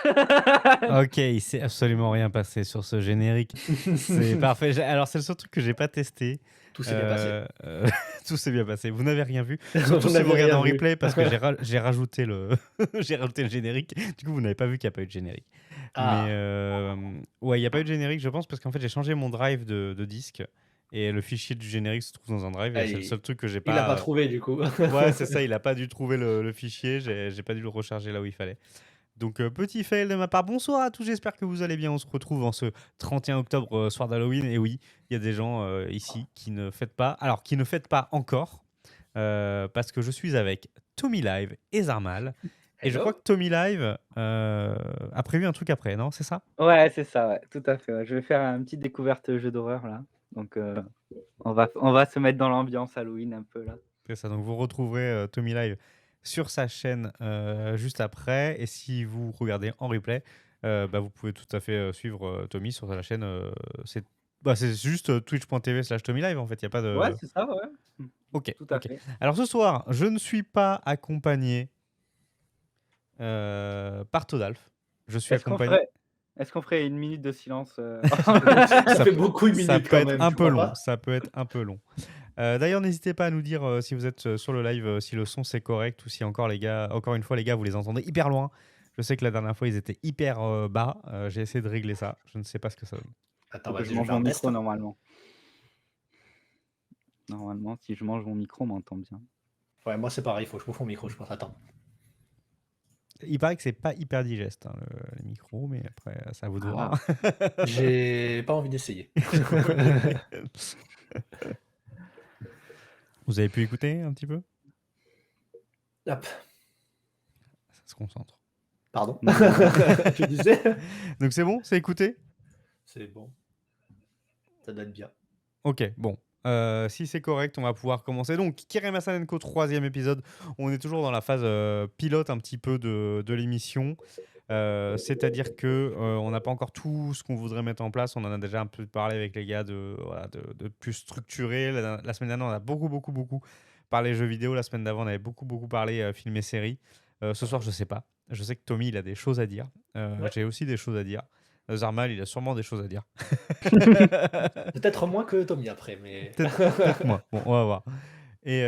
Ok, il s'est absolument rien passé sur ce générique. C'est parfait. Alors, c'est le seul truc que j'ai pas testé. Tout s'est bien passé. Tout s'est bien passé. Vous n'avez rien vu. Surtout Vous si vous n'avez regardez rien en vu. replay parce que j'ai rajouté le j'ai rajouté le générique. Du coup, vous n'avez pas vu qu'il n'y a pas eu de générique. Mais Ah, ouais, il n'y a pas eu de générique, je pense, parce qu'en fait, j'ai changé mon drive de disque et le fichier du générique se trouve dans un drive et c'est le seul et truc que j'ai il a pas pas. trouvé du coup. Ouais, c'est ça, il a pas dû trouver le fichier, j'ai pas dû le recharger là où il fallait. Donc, petit fail de ma part. Bonsoir à tous, j'espère que vous allez bien. On se retrouve en ce 31 octobre, soir d'Halloween. Et oui, il y a des gens ici qui ne fêtent pas. Alors, qui ne fêtent pas encore, parce que je suis avec Tommy Live et Zarmal. Et je crois que Hello. Tommy Live a prévu un truc après, non? C'est ça? Ouais, c'est ça, ouais, tout à fait, ouais. Je vais faire une petite découverte jeu d'horreur là, donc on va se mettre dans l'ambiance Halloween un peu là. C'est ça. Donc, vous retrouverez Tommy Live sur sa chaîne juste après. Et si vous regardez en replay, bah, vous pouvez tout à fait suivre Tommy sur sa chaîne. C'est juste twitch.tv/Tommy Live en fait. Il n'y a pas Ouais, de. c'est ça, ouais. Ok, Tout à ok. fait. Alors ce soir, je ne suis pas accompagné par Todalf. Je suis Est-ce qu'on accompagné. ferait est-ce qu'on ferait une minute de silence, Ça Ça fait peut, beaucoup une ça minute peut quand être même, un tu peu crois long. pas? Ça peut être un peu long. D'ailleurs, n'hésitez pas à nous dire si vous êtes sur le live, si le son c'est correct ou si encore une fois, les gars, vous les entendez hyper loin. Je sais que la dernière fois, ils étaient hyper bas. J'ai essayé de régler ça. Je ne sais pas ce que ça donne. Attends, Faut que vas-y, je je vais mange faire mon un test. micro normalement. Normalement, si je mange mon micro, on m'entend bien. Ouais, moi c'est pareil, faut que je bouffe mon micro, je pense. Attends. Il paraît que c'est pas hyper digeste, hein, les micros, mais après, ça vous de voir. Ah, J'ai pas envie d'essayer. Vous avez pu écouter un petit peu? Hop, Ça se concentre. pardon. non. Je disais. Donc c'est bon, c'est écouté? C'est bon, ça donne bien. Ok, bon. Si c'est correct, on va pouvoir commencer. Donc, Kerem Hassanenko, 3e épisode. On est toujours dans la phase pilote un petit peu de l'émission. C'est-à-dire que on n'a pas encore tout ce qu'on voudrait mettre en place. On en a déjà un peu parlé avec les gars voilà, de plus structurer. La semaine dernière, on a beaucoup parlé jeux vidéo. La semaine d'avant, on avait beaucoup parlé films et séries. Ce soir, je sais pas. Je sais que Tommy, il a des choses à dire. Ouais. J'ai aussi des choses à dire. Zarmal, il a sûrement des choses à dire. Peut-être moins que Tommy après, mais. Peut-être moi. Bon, on va voir. Et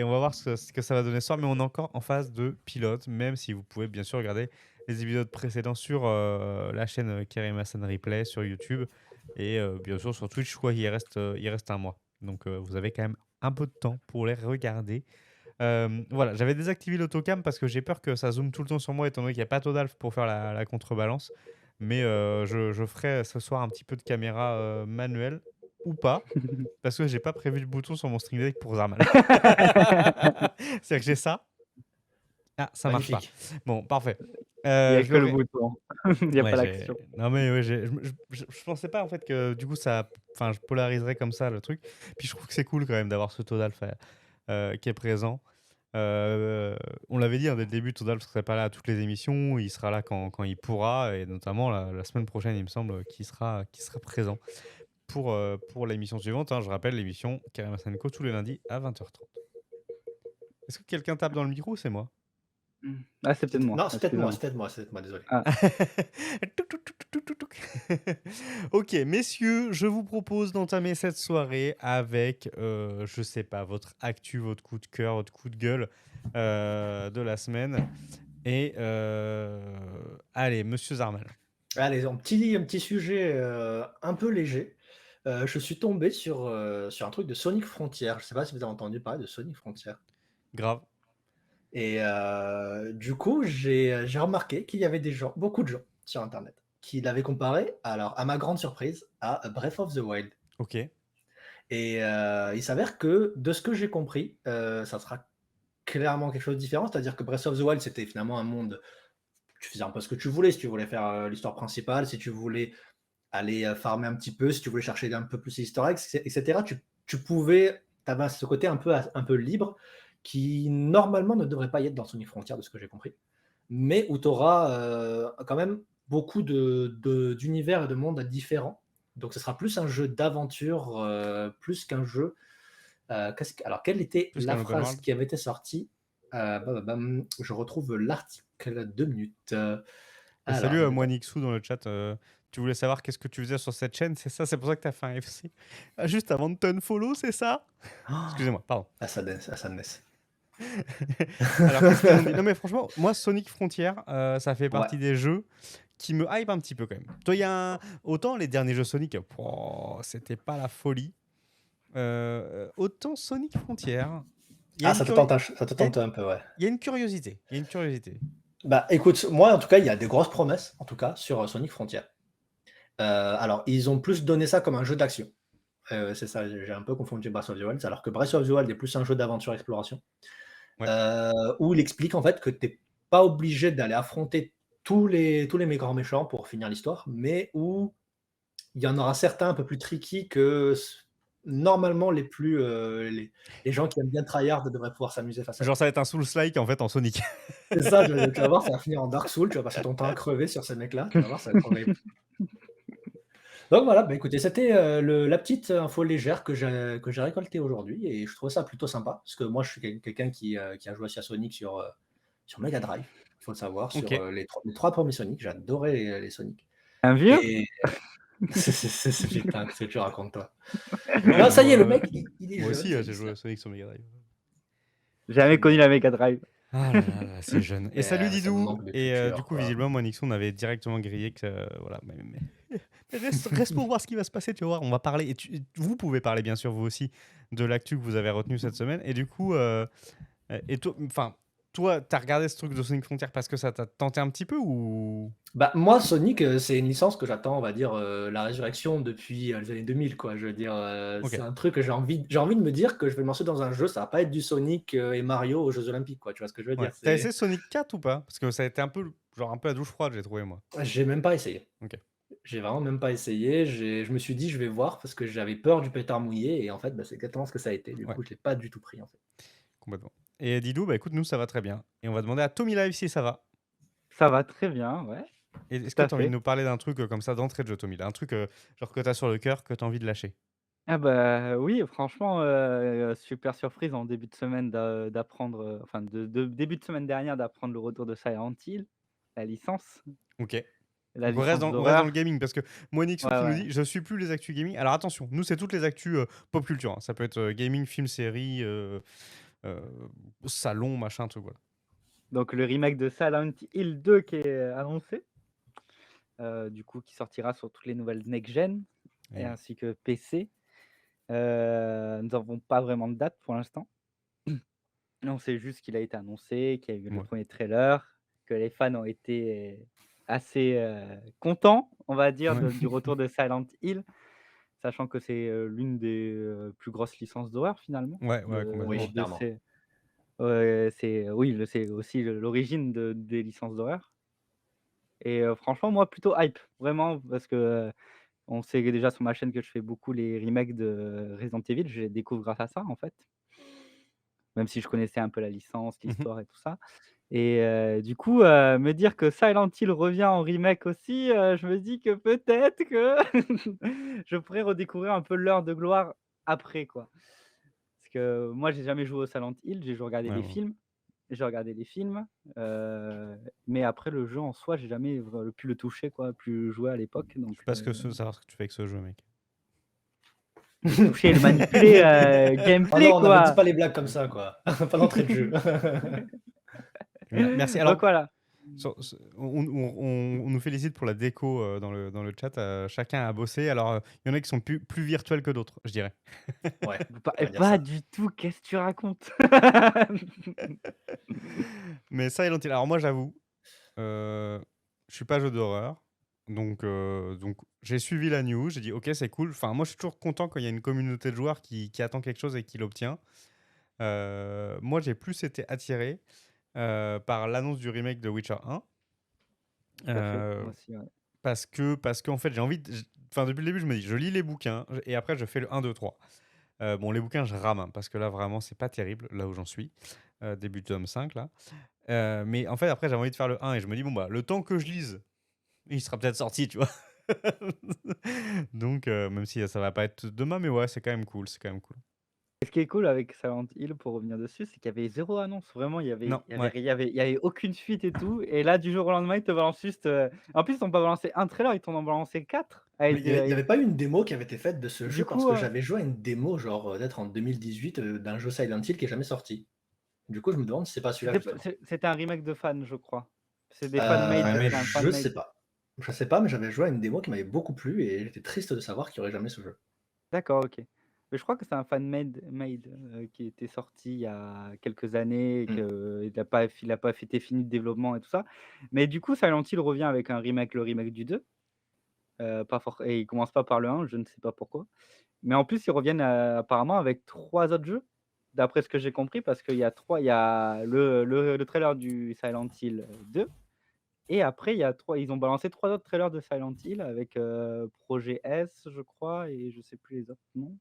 on va voir ce que ça va donner ce soir. Mais on est encore en phase de pilote, même si vous pouvez bien sûr regarder les épisodes précédents sur la chaîne Kerim Hassan Replay sur YouTube. Et bien sûr sur Twitch, je crois qu'il reste un mois. Donc vous avez quand même un peu de temps pour les regarder. Voilà, j'avais désactivé l'autocam parce que j'ai peur que ça zoome tout le temps sur moi, étant donné qu'il n'y a pas Todalf pour faire la contrebalance. Mais je ferai ce soir un petit peu de caméra manuelle ou pas, parce que j'ai pas prévu de bouton sur mon Stream Deck pour Zarmal. C'est-à-dire que j'ai ça. Ah, ça marche pas. Magnifique. Bon, parfait. Il y a Je que le l'aurai. bouton. Il y a Ouais, pas l'action. non mais ouais, je pensais pas en fait que du coup enfin, je polariserais comme ça le truc. Puis je trouve que c'est cool quand même d'avoir ce Todalf qui est présent. On l'avait dit hein, dès le début, Todalf serait pas là à toutes les émissions, il sera là quand il pourra, et notamment la semaine prochaine, il me semble, qu'il sera présent pour l'émission suivante. Hein. Je rappelle l'émission Kerim Hassanenko tous les lundis à 20h30. Est-ce que quelqu'un tape dans le micro ou c'est moi? Ah, c'est peut-être moi. Non, c'est peut-être moi, Excusez-moi. désolé. Ah. Ok, messieurs, je vous propose d'entamer cette soirée avec, je sais pas, votre actu, votre coup de cœur, votre coup de gueule de la semaine. Et allez, monsieur Zarmal. Allez, un petit sujet un peu léger. Je suis tombé sur un truc de Sonic Frontier. Je sais pas si vous avez entendu parler de Sonic Frontier. Grave. Et du coup, j'ai remarqué qu'il y avait beaucoup de gens sur Internet qui l'avaient comparé, alors à ma grande surprise, à Breath of the Wild. Ok. Et il s'avère que, de ce que j'ai compris, ça sera clairement quelque chose de différent. C'est-à-dire que Breath of the Wild, c'était finalement un monde, tu faisais un peu ce que tu voulais, si tu voulais faire l'histoire principale, si tu voulais aller farmer un petit peu, si tu voulais chercher un peu plus les easter eggs, etc. Tu pouvais, tu avais ce côté un peu libre qui normalement ne devrait pas y être dans Sonic Frontier, de ce que j'ai compris, mais où tu auras quand même beaucoup d'univers et de mondes différents. Donc ce sera plus un jeu d'aventure, plus qu'un jeu. Alors, quelle était Plus la qu'un open phrase world. qui avait été sortie Je retrouve l'article 2 minutes. Et Alors, salut je à vais moi Nixou dans le chat. Tu voulais savoir qu'est-ce que tu faisais sur cette chaîne, c'est ça? C'est pour ça que tu as fait un FC? Ah, juste avant de t'unfollow, c'est ça? Excusez-moi, pardon. Sadness. Alors, qu'est-ce qu'ils ont dit? Non, mais franchement, moi, Sonic Frontier, ça fait Ouais. partie des jeux qui me hype un petit peu quand même. Toi, il y a autant les derniers jeux Sonic, c'était pas la folie. Autant Sonic Frontier, il y a Ah, une ça te il y a une- tente un peu, ouais. il y a une curiosité. Il y a une curiosité. Bah, écoute, moi, en tout cas, il y a des grosses promesses, en tout cas, sur Sonic Frontier. Alors, ils ont plus donné ça comme un jeu d'action. C'est ça, j'ai un peu confondu Breath of the Wild, alors que Breath of the Wild est plus un jeu d'aventure-exploration, Ouais. où il explique en fait que tu n'es pas obligé d'aller affronter tous les méchants méchants pour finir l'histoire, mais où il y en aura certains un peu plus tricky que normalement les gens qui aiment bien tryhard devraient pouvoir s'amuser face à eux. Genre, ça va être un Souls-like en fait en Sonic. C'est ça, tu vas voir, ça va finir en Dark Souls, tu vas passer ton temps à crever sur ces mecs-là, tu vas voir, ça va être horrible. Donc voilà, bah écoutez, c'était la petite info légère que j'ai récoltée aujourd'hui et je trouve ça plutôt sympa parce que moi je suis quelqu'un qui a joué aussi à Sonic sur Mega Drive, il faut le savoir, sur Ok. les trois premiers Sonic, j'adorais les Sonic. Un vieux? Et putain, qu'est-ce que tu racontes toi? Non, ça y est, le mec, il est Moi jeune, aussi, ça j'ai joué à existe. Sonic sur Mega Drive. Jamais connu la Mega Drive. Ah là là, là, c'est jeune. Et salut Ça me Didou. manque de Et du culture, coup, quoi. visiblement, moi Nixon, on avait directement grillé que voilà. Mais reste pour voir ce qui va se passer, tu vas voir. On va parler. Et vous pouvez parler, bien sûr, vous aussi, de l'actu que vous avez retenu cette semaine. Et du coup, toi, t'as regardé ce truc de Sonic Frontier parce que ça t'a tenté un petit peu ou Bah, moi, Sonic, c'est une licence que j'attends, on va dire, la résurrection depuis les années 2000, quoi. Je veux dire, Ok. c'est un truc que j'ai envie de me dire que je vais me lancer dans un jeu, ça va pas être du Sonic et Mario aux Jeux Olympiques, quoi. Tu vois ce que je veux Ouais. dire? T'as essayé Sonic 4 ou pas? Parce que ça a été un peu la douche froide, j'ai trouvé moi. J'ai même pas essayé. Ok. J'ai vraiment même pas essayé. Je me suis dit, je vais voir parce que j'avais peur du pétard mouillé et en fait, bah, c'est exactement ce que ça a été. Du Ouais, coup, je l'ai pas du tout pris, en fait. complètement. Et Didou, bah écoute, nous ça va très bien. Et on va demander à Tommy Live si ça va. Ça va très bien, ouais, Et est-ce tout que à tu as envie de fait. nous parler d'un truc comme ça d'entrée de jeu, Tommy? Là, un truc genre que tu as sur le cœur, que tu as envie de lâcher? Ah bah, oui, franchement, super surprise en début de semaine d'apprendre, enfin de début de semaine dernière d'apprendre le retour de Silent Hill, la licence Ok. la Donc licence on reste dans le d'horreur. gaming parce que moi, Nixon Ouais, qui nous ouais. dit je suis plus les actus gaming. Alors attention, nous c'est toutes les actus pop culture, hein. Ça peut être gaming, film, série, euh, salon, machin, truc, voilà. Donc le remake de Silent Hill 2 qui est annoncé, du coup qui sortira sur toutes les nouvelles next gen Eh et oui. ainsi que PC. Nous n'avons pas vraiment de date pour l'instant. On sait juste qu'il a été annoncé, qu'il y a eu le Ouais. premier trailer, que les fans ont été assez, contents, on va dire, Ouais. du retour de Silent Hill, sachant que c'est, l'une des, plus grosses licences d'horreur finalement Ouais, ouais, Oui, complètement. de clairement. ces c'est aussi l'origine des licences d'horreur et franchement moi plutôt hype, vraiment parce que, on sait déjà sur ma chaîne que je fais beaucoup les remakes de Resident Evil, je les découvre grâce à ça en fait. Même si je connaissais un peu la licence, Mhm. l'histoire et tout ça et du coup, me dire que Silent Hill revient en remake aussi, je me dis que peut-être que je pourrais redécouvrir un peu l'heure de gloire après, quoi. Parce que moi, j'ai jamais joué au Silent Hill, j'ai Ouais, ouais. j'ai regardé les films, mais après le jeu en soi, j'ai jamais pu le toucher, quoi, pu le jouer à l'époque Je donc sais pas savoir ce que tu fais avec ce jeu, mec. le toucher, le manipuler, Oh gameplay, non, on n'avait dit quoi. pas les blagues comme ça, quoi. Pas d'entrée de jeu. Merci. Donc Alors, voilà. on nous félicite pour la déco dans le chat. Chacun a bossé. Alors, il y en a qui sont plus virtuels que d'autres, je dirais. Ouais, Pas on va dire pas ça. du tout, qu'est-ce que tu racontes? Mais Silent Hill, alors moi, j'avoue, je suis pas jeu d'horreur. Donc j'ai suivi la news. J'ai dit, ok, c'est cool. Enfin, moi, je suis toujours content quand il y a une communauté de joueurs qui attend quelque chose et qui l'obtient. Moi, j'ai plus été attiré par l'annonce du remake de Witcher 1. Tout à fait, Euh, moi aussi, ouais. parce qu'en fait, j'ai envie enfin, depuis le début, je me dis, je lis les bouquins et après, je fais le 1, 2, 3. Bon, les bouquins, je rame hein, parce que là, vraiment, c'est pas terrible, là où j'en suis. Début tome 5, là. Mais en fait, après, j'avais envie de faire le 1 et je me dis, bon, bah, le temps que je lise, il sera peut-être sorti, tu vois. Donc, même si ça va pas être demain, mais ouais, c'est quand même cool. C'est quand même cool. Et ce qui est cool avec Silent Hill, pour revenir dessus, c'est qu'il y avait 0 annonce. Vraiment, Non, ouais. il y avait aucune suite et tout et là, du jour au lendemain, ils te balancent juste, en plus, ils t'ont pas balancé un trailer, ils t'en ont balancé 4 Mais il y avait pas eu une démo qui avait été faite de ce du jeu? Parce coup, que j'avais joué à une démo, genre, peut-être en 2018, d'un jeu Silent Hill qui est jamais sorti. Du coup, je me demande si c'est pas celui-là, justement. c'était un remake de fan, je crois. C'est des fan-made, c'est un Je fan-made. sais pas. Je sais pas, mais j'avais joué à une démo qui m'avait beaucoup plu et j'étais triste de savoir qu'il y aurait jamais ce jeu. D'accord, OK. Mais je crois que c'est un fan-made, qui était sorti il y a quelques années et Mmh. qu'il a pas été fini de développement et tout ça. Mais du coup, Silent Hill revient avec un remake, le remake du 2, pas for et il commence pas par le 1, je ne sais pas pourquoi. Mais en plus, ils reviennent, apparemment avec 3 autres jeux, d'après ce que j'ai compris, parce il y a le trailer du Silent Hill, 2 et après ils ont balancé 3 autres trailers de Silent Hill avec, Projet S, je crois et je sais plus les autres noms.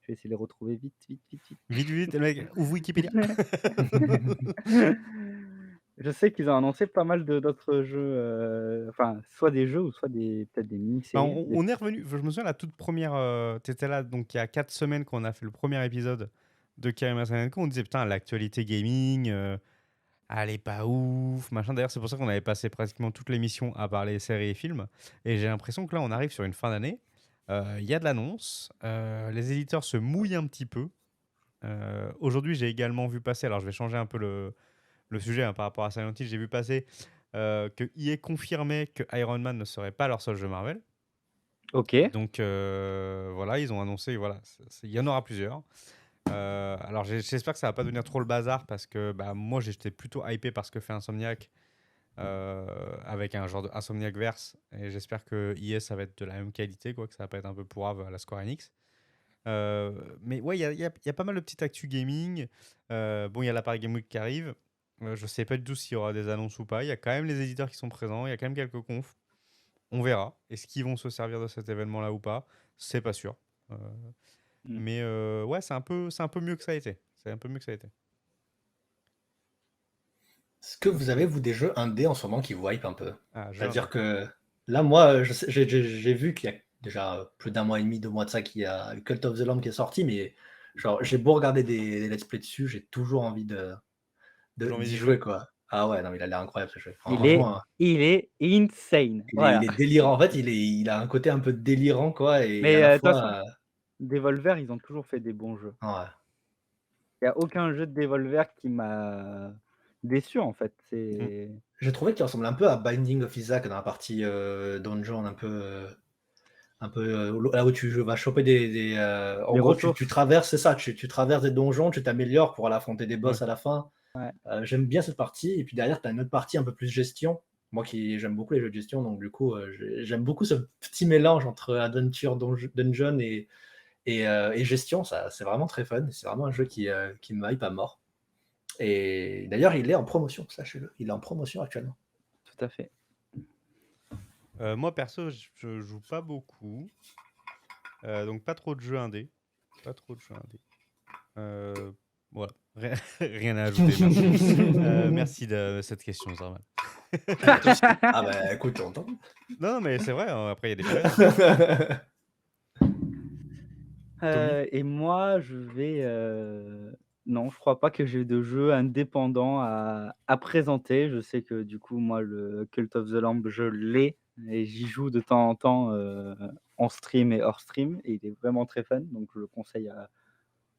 Je vais essayer de les retrouver vite, vite, vite, vite. Vite, vite, le mec, ouvre Wikipédia. Je sais qu'ils ont annoncé pas mal d'autres jeux, enfin, soit des jeux ou soit peut-être des Bah, mini-séries, des on est revenu, je me souviens la toute première, tu étais là, donc il y a 4 semaines qu'on a fait le premier épisode de Kerim Hassan & Co. On disait: «Putain, l'actualité gaming, elle est pas ouf, machin». D'ailleurs, c'est pour ça qu'on avait passé pratiquement toute l'émission à parler séries et films et j'ai l'impression que là, on arrive sur une fin d'année. Il y a de l'annonce, les éditeurs se mouillent un petit peu. Aujourd'hui, j'ai également vu passer, alors je vais changer un peu le sujet, hein, par rapport à Silent Hill, j'ai vu passer, que EA confirmait que Iron Man ne serait pas leur seul jeu Marvel. OK. Donc voilà, ils ont annoncé, voilà, il y en aura plusieurs. Alors j'espère que ça va pas devenir trop le bazar parce que bah, moi j'étais plutôt hypé par ce que fait Insomniac, avec un genre de Insomniac Verse, et j'espère que EA ça va être de la même qualité, quoi, que ça va pas être un peu pourrave à la Square Enix. Mais ouais, il y a pas mal de petites actus gaming. Bon, il y a la Paris Game Week qui arrive. Je sais pas du tout s'il y aura des annonces ou pas. Il y a quand même les éditeurs qui sont présents. Il y a quand même quelques confs. On verra. Est-ce qu'ils vont se servir de cet événement-là ou pas? C'est pas sûr. Euh, Mmh. mais ouais, c'est un peu mieux que ça a été. C'est un peu mieux que ça a été. Est-ce que vous avez, vous, des jeux indés en ce moment qui vous hype un peu? Ah, jeu indé. C'est-à-dire que là, moi, je sais j'ai vu qu'il y a déjà plus d'1 mois et demi, 2 mois de ça, qu'il y a Cult of the Lamb qui est sorti, mais genre, j'ai beau regarder des let's play dessus, j'ai toujours envie Toujours envie d'y d'y jouer. jouer, quoi. Ah ouais, non, mais il a l'air incroyable ce jeu. Il est Franchement, il est insane, il voilà. est délirant. En fait, il a un côté un peu délirant, quoi, et à Mais la de toute façon, fois, Devolver, ils ont toujours fait des bons jeux. ouais. Il y a aucun jeu de Devolver qui m'a déçu, en fait. Mm. J'ai trouvé qu'il ressemble un peu à Binding of Isaac dans la partie, donjon un peu, là où tu vas choper en Les gros, tu ressources, traverses, c'est ça, tu traverses des donjons, tu t'améliores pour aller affronter des Ouais. boss à la fin. ouais. J'aime bien cette partie, et puis derrière, tu as une autre partie un peu plus gestion. Moi qui j'aime beaucoup les jeux de gestion, donc du coup, j'aime beaucoup ce petit mélange entre adventure, dungeon et gestion. Ça, c'est vraiment très fun. C'est vraiment un jeu qui me hype à mort. Et d'ailleurs, il est en promotion, sachez-le. Il est en promotion actuellement. Tout à fait. Moi, perso, je joue pas beaucoup. Donc, pas trop de jeux indés. Pas trop de jeux indés. Voilà. Rien à ajouter, merci. Merci de cette question, Zarman. Ah bah écoute, on entend. Non, mais c'est vrai, hein, après, il y a des périodes. Tommy? Et moi, non, je crois pas que j'ai de jeux indépendants à présenter. Je sais que du coup, moi, le Cult of the Lamb, je l'ai et j'y joue de temps en temps, en stream et hors stream et il est vraiment très fun, donc je le conseille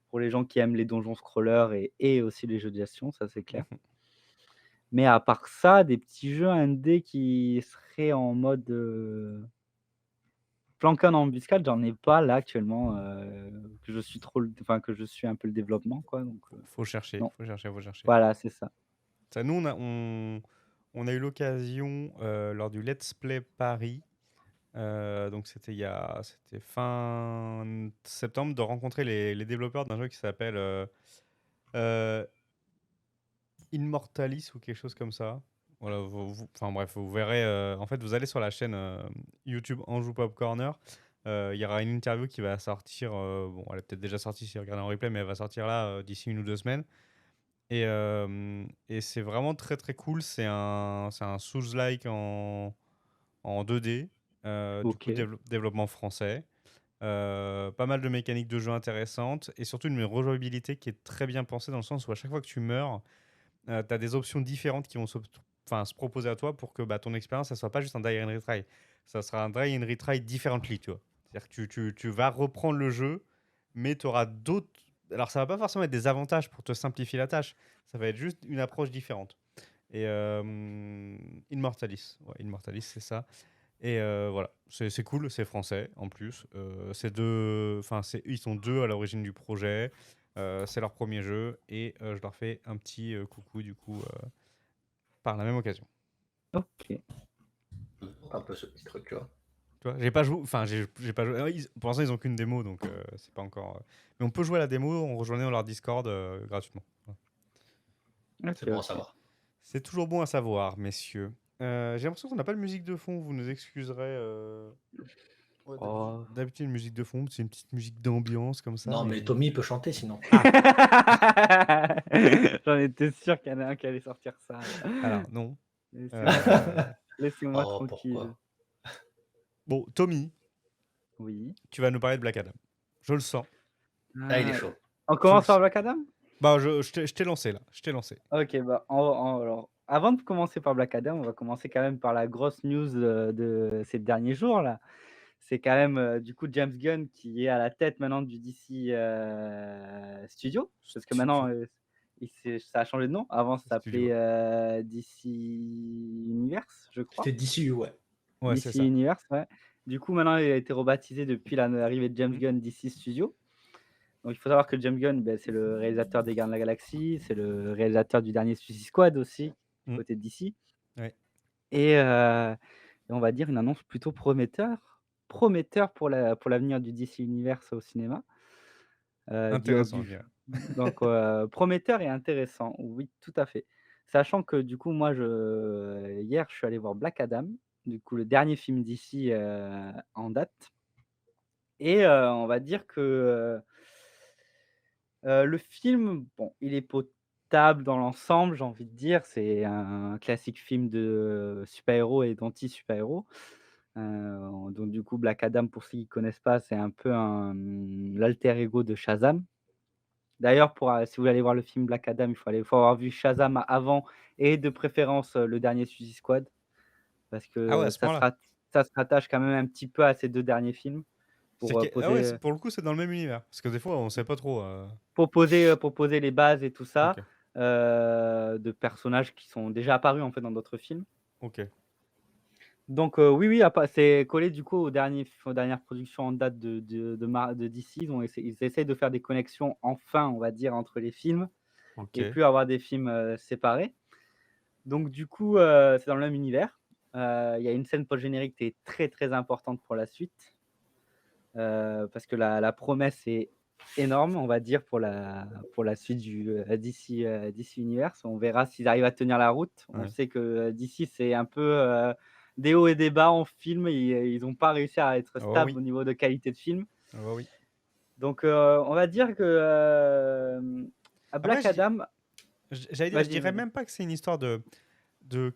pour les gens qui aiment les donjons scrollers et aussi les jeux de gestion, ça c'est clair. Mais à part ça, des petits jeux indés qui seraient en mode, planqué en embuscade, j'en ai pas là actuellement, que je suis que je suis un peu le développement quoi, donc Faut chercher, non. faut chercher, faut chercher. Voilà, c'est ça. Ça, nous, on a eu l'occasion, lors du Let's Play Paris, donc c'était fin septembre, de rencontrer les développeurs d'un jeu qui s'appelle euh, Immortalis ou quelque chose comme ça. Voilà, enfin bref, vous verrez. En fait, vous allez sur la chaîne YouTube Anjou Pop Corner. Il y aura une interview qui va sortir. Bon, elle est peut-être déjà sortie si vous regardez en replay, mais elle va sortir là d'ici 1 ou 2 semaines. Et c'est vraiment très très cool. C'est un Souls-like en 2D. Du coup, OK. développement français. Pas mal de mécaniques de jeu intéressantes et surtout une rejouabilité qui est très bien pensée dans le sens où à chaque fois que tu meurs, tu as des options différentes qui vont se proposer à toi pour que ton expérience, ça soit pas juste un die and retry. Ça sera un die and retry differently, tu vois. C'est-à-dire que tu vas reprendre le jeu, mais tu auras d'autres. Alors, ça va pas forcément être des avantages pour te simplifier la tâche, ça va être juste une approche différente. Et Immortalis, ouais, Immortalis, c'est ça. Et voilà, c'est cool, c'est français en plus. Ils sont deux à l'origine du projet. C'est leur premier jeu et je leur fais un petit coucou du coup par la même occasion. Ok. Un peu ce petit truc, tu vois. Tu vois, j'ai pas joué, enfin j'ai pas joué. Pour l'instant ils ont qu'une démo donc c'est pas encore. Mais on peut jouer à la démo en rejoignant leur Discord gratuitement. Voilà. C'est Ok, bon à ok. savoir. C'est toujours bon à savoir, messieurs. J'ai l'impression qu'on n'a pas de musique de fond. Vous nous excuserez. Ouais, Oh. d'habitude, une musique de fond, c'est une petite musique d'ambiance comme ça. Non, mais Tommy peut chanter sinon. J'en étais sûr qu'il y en a un qui allait sortir ça. Alors, non. Laissez-moi laissez-moi Oh, tranquille. pourquoi? Bon, Tommy, Oui. tu vas nous parler de Black Adam. Je le sens. Ah, il est chaud. On Je le commence par sens. Black Adam? Je t'ai lancé là. Je t'ai lancé. Ok, bah, alors, avant de commencer par Black Adam, on va commencer quand même par la grosse news de ces derniers jours là. C'est quand même du coup James Gunn qui est à la tête maintenant du DC Studio. Parce que maintenant, ça a changé de nom. Avant, ça Studio. s'appelait DC Universe, je crois. C'était d'ici, ouais. Ouais, c'est DC ça. Universe, ouais. Du coup, maintenant, il a été rebaptisé depuis l'arrivée de James Gunn DC Studio. Donc, il faut savoir que James Gunn, c'est le réalisateur des Gardiens de la Galaxie, c'est le réalisateur du dernier Suicide Squad aussi, Mm. côté de DC. Ouais. Et on va dire une annonce plutôt prometteur pour l'avenir du DC Universe au cinéma. Intéressant, je dirais. Donc prometteur et intéressant, oui, tout à fait. Sachant que du coup, moi, hier, je suis allé voir Black Adam, du coup, le dernier film DC en date. Et on va dire que le film, bon, il est potable dans l'ensemble, j'ai envie de dire. C'est un classique film de super-héros et d'anti-super-héros. Donc du coup, Black Adam, pour ceux qui ne connaissent pas, c'est un peu l'alter ego de Shazam. D'ailleurs, si vous voulez aller voir le film Black Adam, faut avoir vu Shazam avant et de préférence, le dernier Suicide Squad parce Ah ouais, à que ce point-là. ça se rattache quand même un petit peu à ces 2 derniers films pour, Ah ouais, poser, pour le coup, c'est dans le même univers. Parce que des fois, on sait pas trop. pour poser les bases et tout ça, Ok. de personnages qui sont déjà apparus, en fait, dans d'autres films. Ok. Donc oui, c'est collé du coup aux dernières productions en date de DC. Ils essayent de faire des connexions enfin, on va dire, entre les films Ok. et plus avoir des films séparés. Donc du coup, c'est dans le même univers. Il y a une scène post-générique qui est très, très importante pour la suite, parce que la promesse est énorme, on va dire, pour la suite du DC Universe. On verra s'ils arrivent à tenir la route. On Ouais. sait que DC, c'est un peu des hauts et des bas en film. Ils n'ont pas réussi à être Oh stables oui. au niveau de qualité de film. Oh oui. Donc, on va dire que à Après, Black Adam, j'allais dire, je vas-y, dirais vas-y. même pas que c'est une histoire de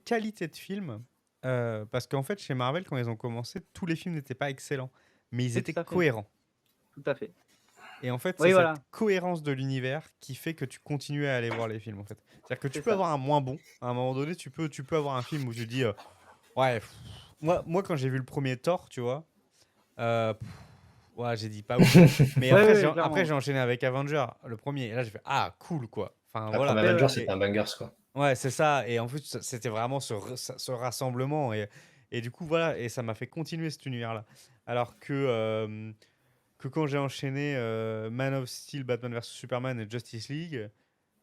qualité de film. Parce qu'en fait, chez Marvel, quand ils ont commencé, tous les films n'étaient pas excellents. Mais ils Oui, étaient tout à fait. cohérents. Tout à fait. Et en fait, c'est Oui, cette voilà, cohérence de l'univers qui fait que tu continues à aller voir les films. En fait. C'est-à-dire que tu c'est peux ça. avoir un moins bon. À un moment donné, tu peux avoir un film où tu dis ouais, moi, quand j'ai vu le premier Thor, tu vois, ouais, j'ai dit pas ouf. Mais Ouais, après, ouais, après clairement. j'ai enchaîné avec Avenger, le premier. Et là, j'ai fait ah, cool, quoi. Enfin, La voilà. première Ouais, Avenger, ouais. c'était un bangers, quoi. Ouais, c'est ça. Et en plus, c'était vraiment ce rassemblement. Et du coup, voilà. Et ça m'a fait continuer cet univers-là. Alors que quand j'ai enchaîné Man of Steel, Batman vs Superman et Justice League,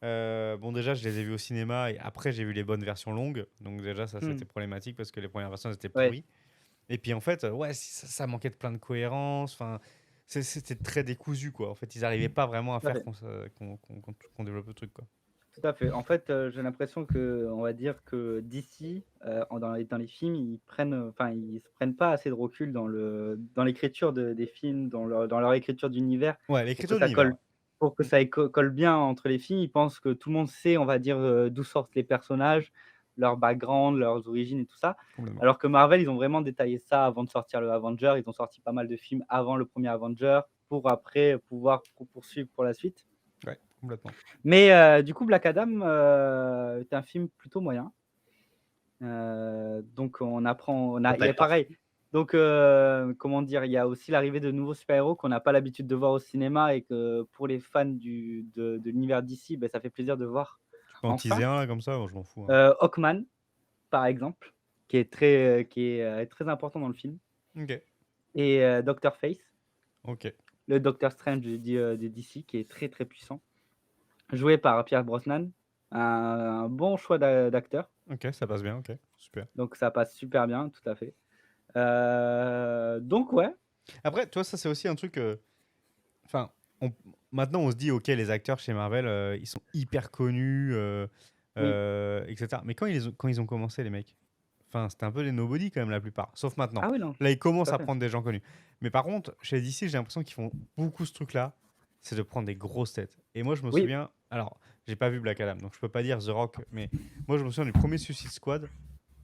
bon, déjà, je les ai vus au cinéma. Et après, j'ai vu les bonnes versions longues. Donc, déjà, ça, Hmm. c'était problématique parce que les premières versions, elles étaient Ouais, pourries. Et puis, en fait, ouais, ça manquait de plein de cohérence. Enfin, c'était très décousu, quoi. En fait, ils n'arrivaient pas vraiment à tout à faire fait. qu'on développe le truc, quoi. Tout à fait. En fait, j'ai l'impression que, on va dire que DC, dans les films, ils se prennent pas assez de recul dans l'écriture des films, dans leur écriture d'univers Ouais, pour que l'écriture ça d'univers, colle ouais. pour que ça colle bien entre les films. Ils pensent que tout le monde sait, on va dire, d'où sortent les personnages, leur background, leurs origines et tout ça. Complètement. Alors que Marvel, ils ont vraiment détaillé ça avant de sortir le Avenger. Ils ont sorti pas mal de films avant le premier Avenger pour après pouvoir poursuivre pour la suite. Ouais, complètement. Mais du coup, Black Adam est un film plutôt moyen. Donc on apprend, il y a Peut-être. pareil. Donc comment dire, il y a aussi l'arrivée de nouveaux super-héros qu'on n'a pas l'habitude de voir au cinéma et que pour les fans de l'univers d'ici, ben, ça fait plaisir de voir Tu peux en enfin. teaser un là comme ça? Moi, je m'en fous, hein. Hawkman, par exemple, qui est très important dans le film, OK, et Doctor Face, OK, le Doctor Strange de DC, qui est très très puissant, joué par Pierce Brosnan, un bon choix d'acteur, OK, ça passe bien, OK, super. donc ça passe super bien, tout à fait. Donc ouais, Après, tu vois, ça, c'est aussi un truc, enfin, on maintenant, on se dit: «OK, les acteurs chez Marvel, ils sont hyper connus, oui. et cetera». Mais quand ils ont commencé, les mecs, enfin, c'était un peu des nobody quand même la plupart, sauf maintenant. Ah oui, non, Là, ils tout commencent à à fait. prendre des gens connus. Mais par contre, chez DC, j'ai l'impression qu'ils font beaucoup ce truc-là, c'est de prendre des grosses têtes. Et moi, je me Oui, souviens, alors, j'ai pas vu Black Adam, donc je peux pas dire The Rock, mais moi, je me souviens du premier Suicide Squad,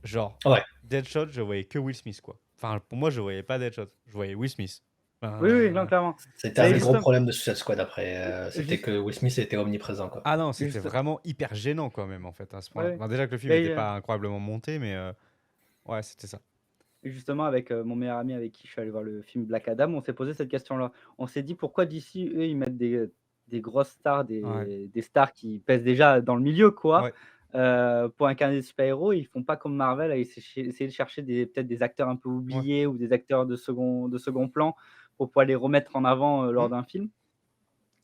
genre, Ouais. Deadshot, je voyais que Will Smith, quoi. Enfin, pour moi, je voyais pas Deadshot, je voyais Will Smith. oui, oui, non, Enfin, clairement. C'était un Mais des gros justem problèmes de Suicide Squad après. C'était juste que Will Smith était omniprésent, quoi. ah non, c'était juste vraiment hyper gênant quand même en fait à ce point-là. ouais, Enfin, déjà que le film mais n'était pas incroyablement monté, mais ouais, c'était ça. justement avec, mon meilleur ami avec qui je suis allé voir le film Black Adam, on s'est posé cette question-là. On s'est dit: «Pourquoi d'ici eux, ils mettent des grosses stars, Ouais, des stars qui pèsent déjà dans le milieu quoi, ouais, pour incarner des super-héros, ils font pas comme Marvel à essayer de chercher peut-être des acteurs un peu ouais. oubliés ou des acteurs de second plan pour pouvoir les remettre en avant, lors Mm. d'un film?»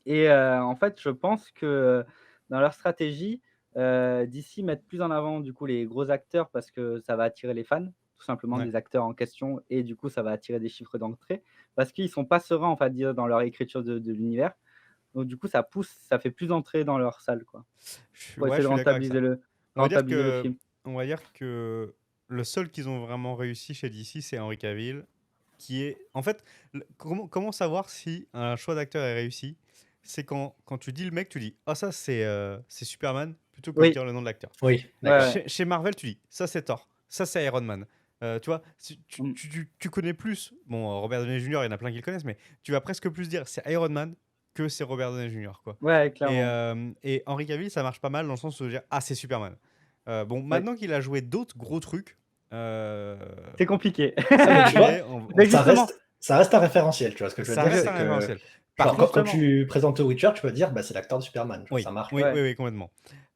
Et en fait, je pense que dans leur stratégie, DC mettent plus en avant du coup les gros acteurs parce que ça va attirer les fans, tout simplement Ouais. des acteurs en question et du coup ça va attirer des chiffres d'entrée. Parce qu'ils sont pas sereins, on va dire, dans leur écriture de l'univers. Donc du coup ça fait plus d'entrées dans leur salle quoi, pour Ouais, essayer je de suis d'accord avec ça. On va dire rentabiliser le que, film. on va dire que le seul qu'ils ont vraiment réussi chez DC, c'est Henry Cavill, qui est, en fait, comment savoir si un choix d'acteur est réussi? C'est quand tu dis le mec, tu dis, ah ça c'est Superman, plutôt que de Oui, dire le nom de l'acteur. Oui, ouais, d'accord. ouais. Chez Marvel, tu dis ça c'est Thor, ça c'est Iron Man. Tu vois, si Mmh. tu connais plus. Bon, Robert Downey Jr., il y en a plein qui le connaissent, mais tu vas presque plus dire c'est Iron Man que c'est Robert Downey Jr., quoi. Ouais, Et, clairement. Henry Cavill, ça marche pas mal dans le sens où dire ah c'est Superman. Bon, Oui, maintenant qu'il a joué d'autres gros trucs, euh, c'est compliqué. Ah, mais tu ok, vois, Mais ça justement, reste, ça reste un référentiel, tu vois. Ce que je veux ça dire, reste je c'est un que, référentiel. Par genre, contre, quand justement, tu présentes The Witcher, tu peux dire, bah, c'est l'acteur de Superman, tu vois, oui, ça marche, oui, quoi. oui, ouais, oui, complètement.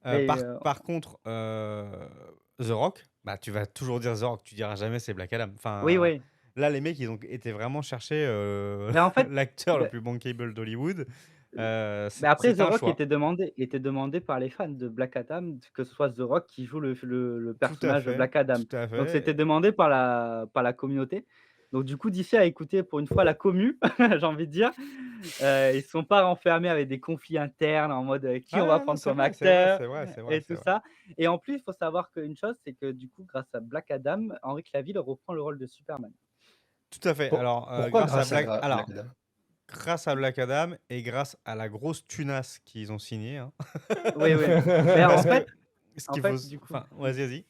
mais Par contre, The Rock, bah, tu vas toujours dire The Rock, tu diras jamais c'est Black Adam. oui, Enfin, oui. là, les mecs, ils ont été vraiment chercher Mais en fait, l'acteur le beh plus bankable d'Hollywood. mais après The C'était un Rock choix. était demandé par les fans de Black Adam, que ce soit The Rock qui joue le Tout à personnage de fait, Black Adam. tout à Donc c'était fait. demandé par la communauté. Donc du coup, DC a écouté pour une fois la commu, j'ai envie de dire. Ils se sont pas renfermés avec des conflits internes en mode, qui on va Ah non, prendre c'est comme vrai, c'est vrai, acteur c'est vrai, c'est vrai, et c'est tout vrai. ça. Et en plus, il faut savoir qu'une chose, c'est que du coup, grâce à Black Adam, Henry Cavill reprend le rôle de Superman. Tout à fait. Alors, Pourquoi grâce à Black Alors, Adam? grâce à Black Adam et grâce à la grosse tunasse qu'ils ont signée, hein. Oui, oui. Mais Parce que ce en qu'il faut, fait, du coup enfin, vas-y, vas-y.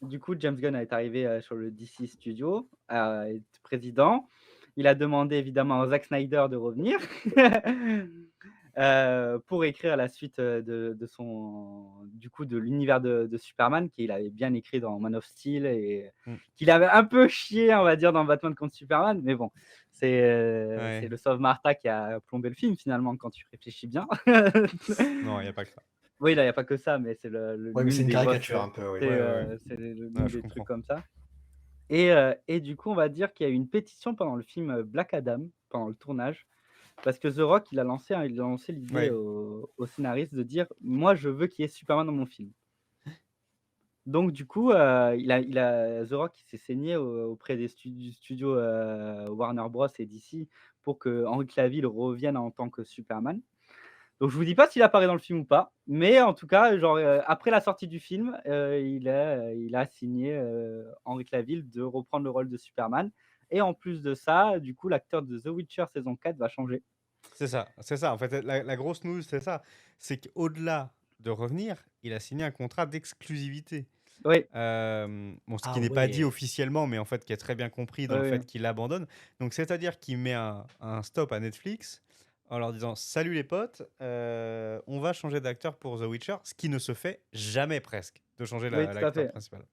Du coup, James Gunn est arrivé, sur le DC Studio, est président. Il a demandé évidemment à Zack Snyder de revenir, pour écrire la suite, de son du coup, de l'univers de Superman qu'il avait bien écrit dans Man of Steel et Mm. qu'il avait un peu chié, on va dire, dans Batman contre Superman. Mais bon, c'est Ouais. le sauve Martha qui a plombé le film finalement quand tu réfléchis bien. Non, il n'y a pas que ça. Oui, là, il y a pas que ça, mais c'est Oui, mais c'est l'une une des grosses, caricature un peu, oui. Ouais, ouais, ouais. Ouais, l'une je des trucs comprends. comme ça. Et du coup, on va dire qu'il y a eu une pétition pendant le film, Black Adam, pendant le tournage, parce que The Rock, il a lancé l'idée Ouais, au scénariste de dire: «Moi, je veux qu'il y ait Superman dans mon film». Donc du coup, The Rock, il s'est saigné auprès des studios, Warner Bros et DC pour que Henry Cavill revienne en tant que Superman. Donc je vous dis pas s'il apparaît dans le film ou pas, mais en tout cas, genre, après la sortie du film, il a signé, Henry Cavill de reprendre le rôle de Superman et en plus de ça, du coup, l'acteur de The Witcher saison 4 va changer. c'est ça, c'est ça. En fait, la grosse news, c'est ça. C'est qu'au-delà de revenir, il a signé un contrat d'exclusivité. Oui, Bon, ce Ah qui n'est pas dit ouais. officiellement, mais en fait qui est très bien compris dans oui, le oui. fait qu'il abandonne. Donc c'est-à-dire qu'il met un stop à Netflix en leur disant: «Salut les potes, on va changer d'acteur pour The Witcher», ce qui ne se fait jamais presque, de changer Oui, tout à l'acteur fait, principal.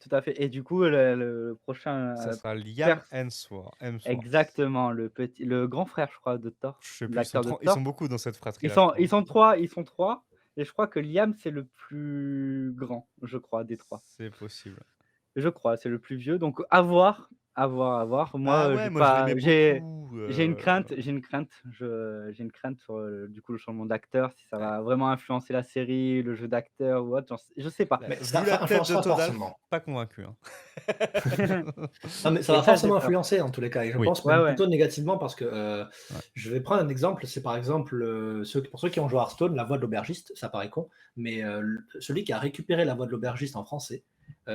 tout à fait et du coup, le prochain, Ça sera Liam pers Hemsworth. exactement, le grand frère, je crois, de Thor, Je sais plus, l'acteur de ils sont Thor. beaucoup dans cette Ils fratrie-là, je sont crois, ils hein. sont 3 ils sont 3 et je crois que Liam, c'est le plus grand, je crois, des 3. C'est possible. Je crois, c'est le plus vieux, donc à voir, à voir, à voir. Bah Moi, ouais, moi je l'aimais beaucoup, j'ai une crainte sur, du coup, le changement d'acteur, si ça ouais. va vraiment influencer la série, le jeu d'acteur ou autre, je sais pas. Bah, Mais ça vu la tête de influencera Todd Half, forcément. pas convaincu, hein. Non, mais ça Et va ça, j'ai forcément peur. influencer en tous les cas et je Oui, pense Ouais, même ouais, plutôt négativement parce que, ouais. je vais prendre un exemple, c'est par exemple, pour ceux qui ont joué à Hearthstone, la voix de l'aubergiste, ça paraît con, mais, celui qui a récupéré la voix de l'aubergiste en français,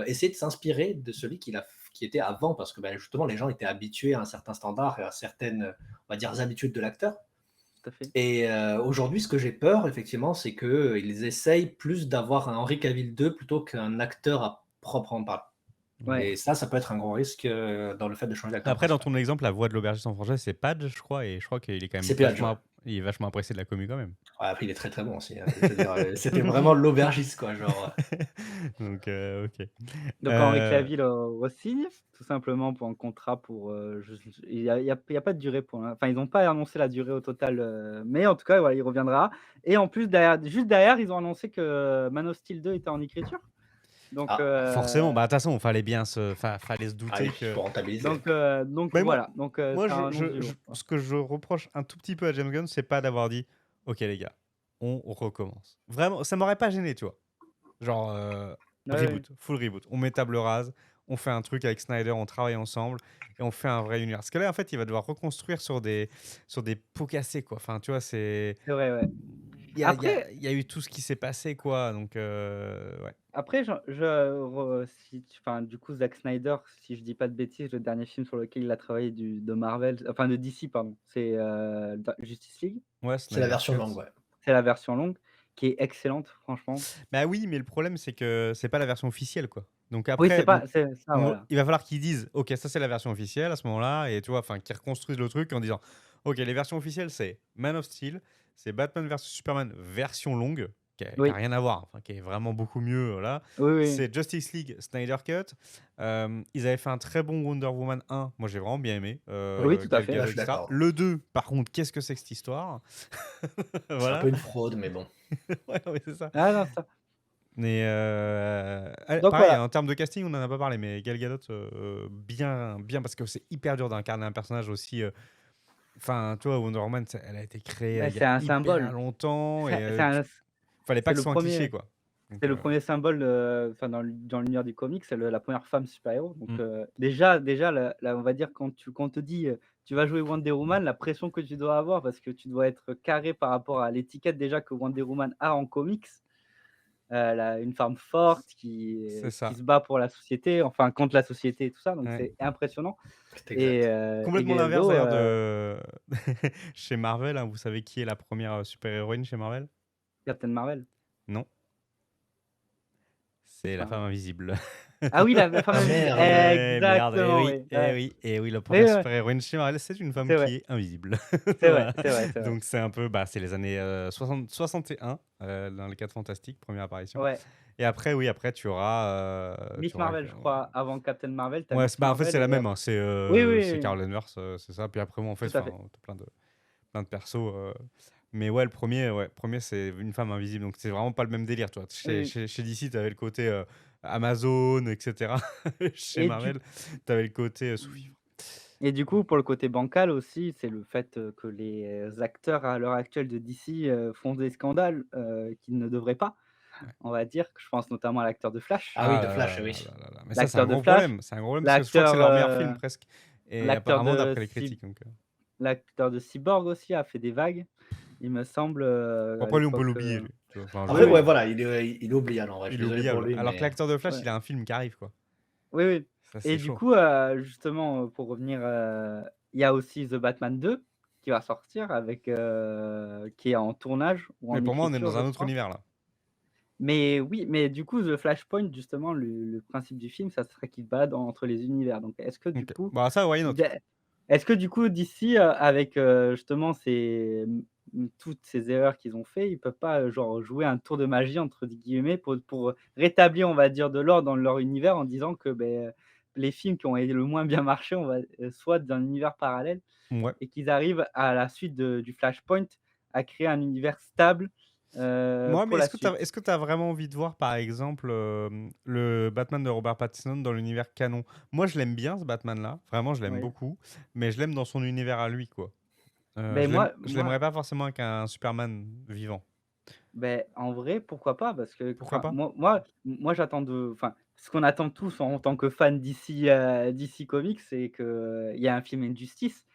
essaie de s'inspirer de celui qui était avant parce que, bah, justement les gens étaient habitués à un certain standard et à certaines, on va dire habitudes de l'acteur tout à fait. et aujourd'hui ce que j'ai peur effectivement, c'est qu'ils essayent plus d'avoir un Henry Cavill 2 plutôt qu'un acteur à proprement parler Ouais, et ça peut être un gros risque, dans le fait de changer d'acteur Après, dans principal. ton exemple, la voix de l'aubergiste en français, c'est Padge, je crois, et je crois qu'il est quand même C'est Péage, ouais. il est vachement apprécié de la commu quand même. Ouais, après il est très, très bon aussi, hein. Je veux dire, c'était vraiment l'aubergiste quoi, genre, Donc, OK. donc Henry Heu, Cavill re-signe, tout simplement pour un contrat pour, il y a pas de durée pour l'in enfin, ils n'ont pas annoncé la durée au total, mais en tout cas, voilà, il reviendra et en plus derrière juste derrière, ils ont annoncé que Man of Steel 2 était en écriture. Donc ah, forcément, bah, de toute façon, fallait se ah douter oui, que faut rentabiliser. donc mais moi voilà, donc moi, ça annonce du lourd, quoi. ce que je reproche un tout petit peu à James Gunn, c'est pas d'avoir dit: «OK les gars, on recommence». Vraiment, ça m'aurait pas gêné, tu vois? Genre, Ouais, ouais. reboot, full reboot. On met table rase, on fait un truc avec Snyder, on travaille ensemble et on fait un vrai univers. Parce que là, en fait, il va devoir reconstruire sur des pots cassés, quoi. Enfin, tu vois, c'est C'est vrai, ouais. Après il y a eu tout ce qui s'est passé, quoi. Donc, ouais. après si tu enfin, du coup, Zack Snyder, si je dis pas de bêtises, le dernier film sur lequel il a travaillé de Marvel, enfin de DC pardon, c'est, Justice League. Ouais, C'est la Snyder version Cut. longue, ouais. C'est la version longue qui est excellente franchement. Bah oui, mais le problème, c'est que c'est pas la version officielle, quoi. Donc Oui, après, bon, c'est ça, voilà. il va falloir qu'ils disent: «OK, ça, c'est la version officielle», à ce moment-là et tu vois? Enfin, qu'ils reconstruisent le truc en disant: «OK, les versions officielles, c'est Man of Steel, c'est Batman versus Superman version longue», qui a Oui, rien à voir, enfin, qui est vraiment beaucoup mieux, voilà. oui, oui. C'est Justice League Snyder Cut. Ils avaient fait un très bon Wonder Woman 1, moi j'ai vraiment bien aimé, Oui, tout à Gal fait. Là, Gadot je et suis cetera. d'accord. Le 2, par contre, qu'est-ce que c'est que cette histoire? C'est un peu Voilà. une fraude, mais bon. Ouais, non, mais c'est ça. Ah non, ça Mais donc pareil, voilà. en termes de casting, on en a pas parlé, mais Gal Gadot, bien parce que c'est hyper dur d'incarner un personnage aussi, enfin, tu vois, Wonder Woman, elle a été créée, Bah, il y c'est a un hyper symbole. longtemps et C'est un fallait pas c'est que ce le soit un cliché, premier. quoi. Donc C'est le premier symbole, enfin dans l'univers du comics, c'est la première femme super-héros, donc mmh, déjà on va dire quand on te dit, tu vas jouer Wonder Woman, la pression que tu dois avoir parce que tu dois être carré par rapport à l'étiquette déjà que Wonder Woman a en comics, la une femme forte c'est qui ça, se bat pour la société, enfin contre la société et tout ça, donc ouais. c'est impressionnant C'est exact. et Complètement Gal l'inverse Gadot, d'ailleurs de chez Marvel, hein. Vous savez qui est la première super-héroïne chez Marvel? Captain Marvel. Non, c'est la femme Enfin invisible. ah oui, la femme Ah invisible, merde! Eh merde, eh exactement, oui, oui, eh ouais. oui, eh oui, la Oui, première ouais, super-héroïne chez Marvel, c'est une femme c'est vrai, qui est invisible. c'est vrai, Voilà. c'est vrai, c'est vrai. Donc c'est un peu, bah, c'est les années 61 dans les 4 Fantastiques, première apparition. Ouais. Et après, oui, après Miss Marvel, je crois, avant Captain Marvel, tu as ouais, Miss bah, en fait, Marvel c'est la et même, hein, oui, oui, c'est oui, Carol Danvers, c'est ça. Puis après, moi, en fait, tout à enfin, fait. tu plein de persos. Mais ouais, le premier, c'est une femme invisible. Donc c'est vraiment pas le même délire, toi. Oui, oui Chez DC, tu avais le côté Amazon, etc. Chez et du Marvel, tu avais le côté sous-fifre. et du coup, pour le côté bancal aussi, c'est le fait, que les acteurs à l'heure actuelle de DC, font des scandales, qu'ils ne devraient pas, Ouais. on va dire. Je pense notamment à l'acteur de Flash. Ah oui, Ah de là Flash, là là oui. là là là. Mais ça, c'est un L'acteur de gros Flash, problème. C'est un gros problème parce que je crois que c'est l'acteur, leur meilleur film presque. Et l'acteur apparemment, de d'après les critiques. Donc, l'acteur de Cyborg aussi a fait des vagues, il me semble, bon, à après, lui, on peut l'époque, l'oublier, lui. Tu vois, enfin, je veux oui, Après, dire, oui, ouais, voilà, il est oubliable en vrai, je il suis est désolé pour oubliable. lui, Alors que mais l'acteur de Flash, ouais. il a un film qui arrive, quoi. Oui, oui Ça, c'est et du chaud. coup, justement, pour revenir, il y a aussi The Batman 2 qui va sortir avec, qui est en tournage ou Mais en pour moi, on est écriture, dans je un autre crois. univers, là. Mais oui, mais du coup, The Flashpoint, justement, le principe du film, ça serait qu'il se balade entre les univers. Donc est-ce que du OK. coup, Bah, ça, why not? dé est-ce que du coup, d'ici, avec, justement toutes ces erreurs qu'ils ont fait, ils peuvent pas, genre jouer un «tour de magie» entre guillemets pour rétablir, on va dire, de l'ordre dans leur univers en disant que, beh, les films qui ont le moins bien marché, on va soit d'un univers parallèle Ouais. et qu'ils arrivent à la suite du Flashpoint à créer un univers stable, Moi, mais pour la suite. est-ce que tu as vraiment envie de voir, par exemple, le Batman de Robert Pattinson dans l'univers canon? Moi, je l'aime bien ce Batman-là, vraiment, je l'aime Oui. beaucoup, mais je l'aime dans son univers à lui, quoi. Beh, moi Je moi l'aimerais pas forcément avec un Superman vivant. Ben en vrai, pourquoi pas? Parce que Pourquoi enfin, pas? moi j'attends ce qu'on attend tous en tant que fan DC Comics, c'est qu'il y a un film Injustice.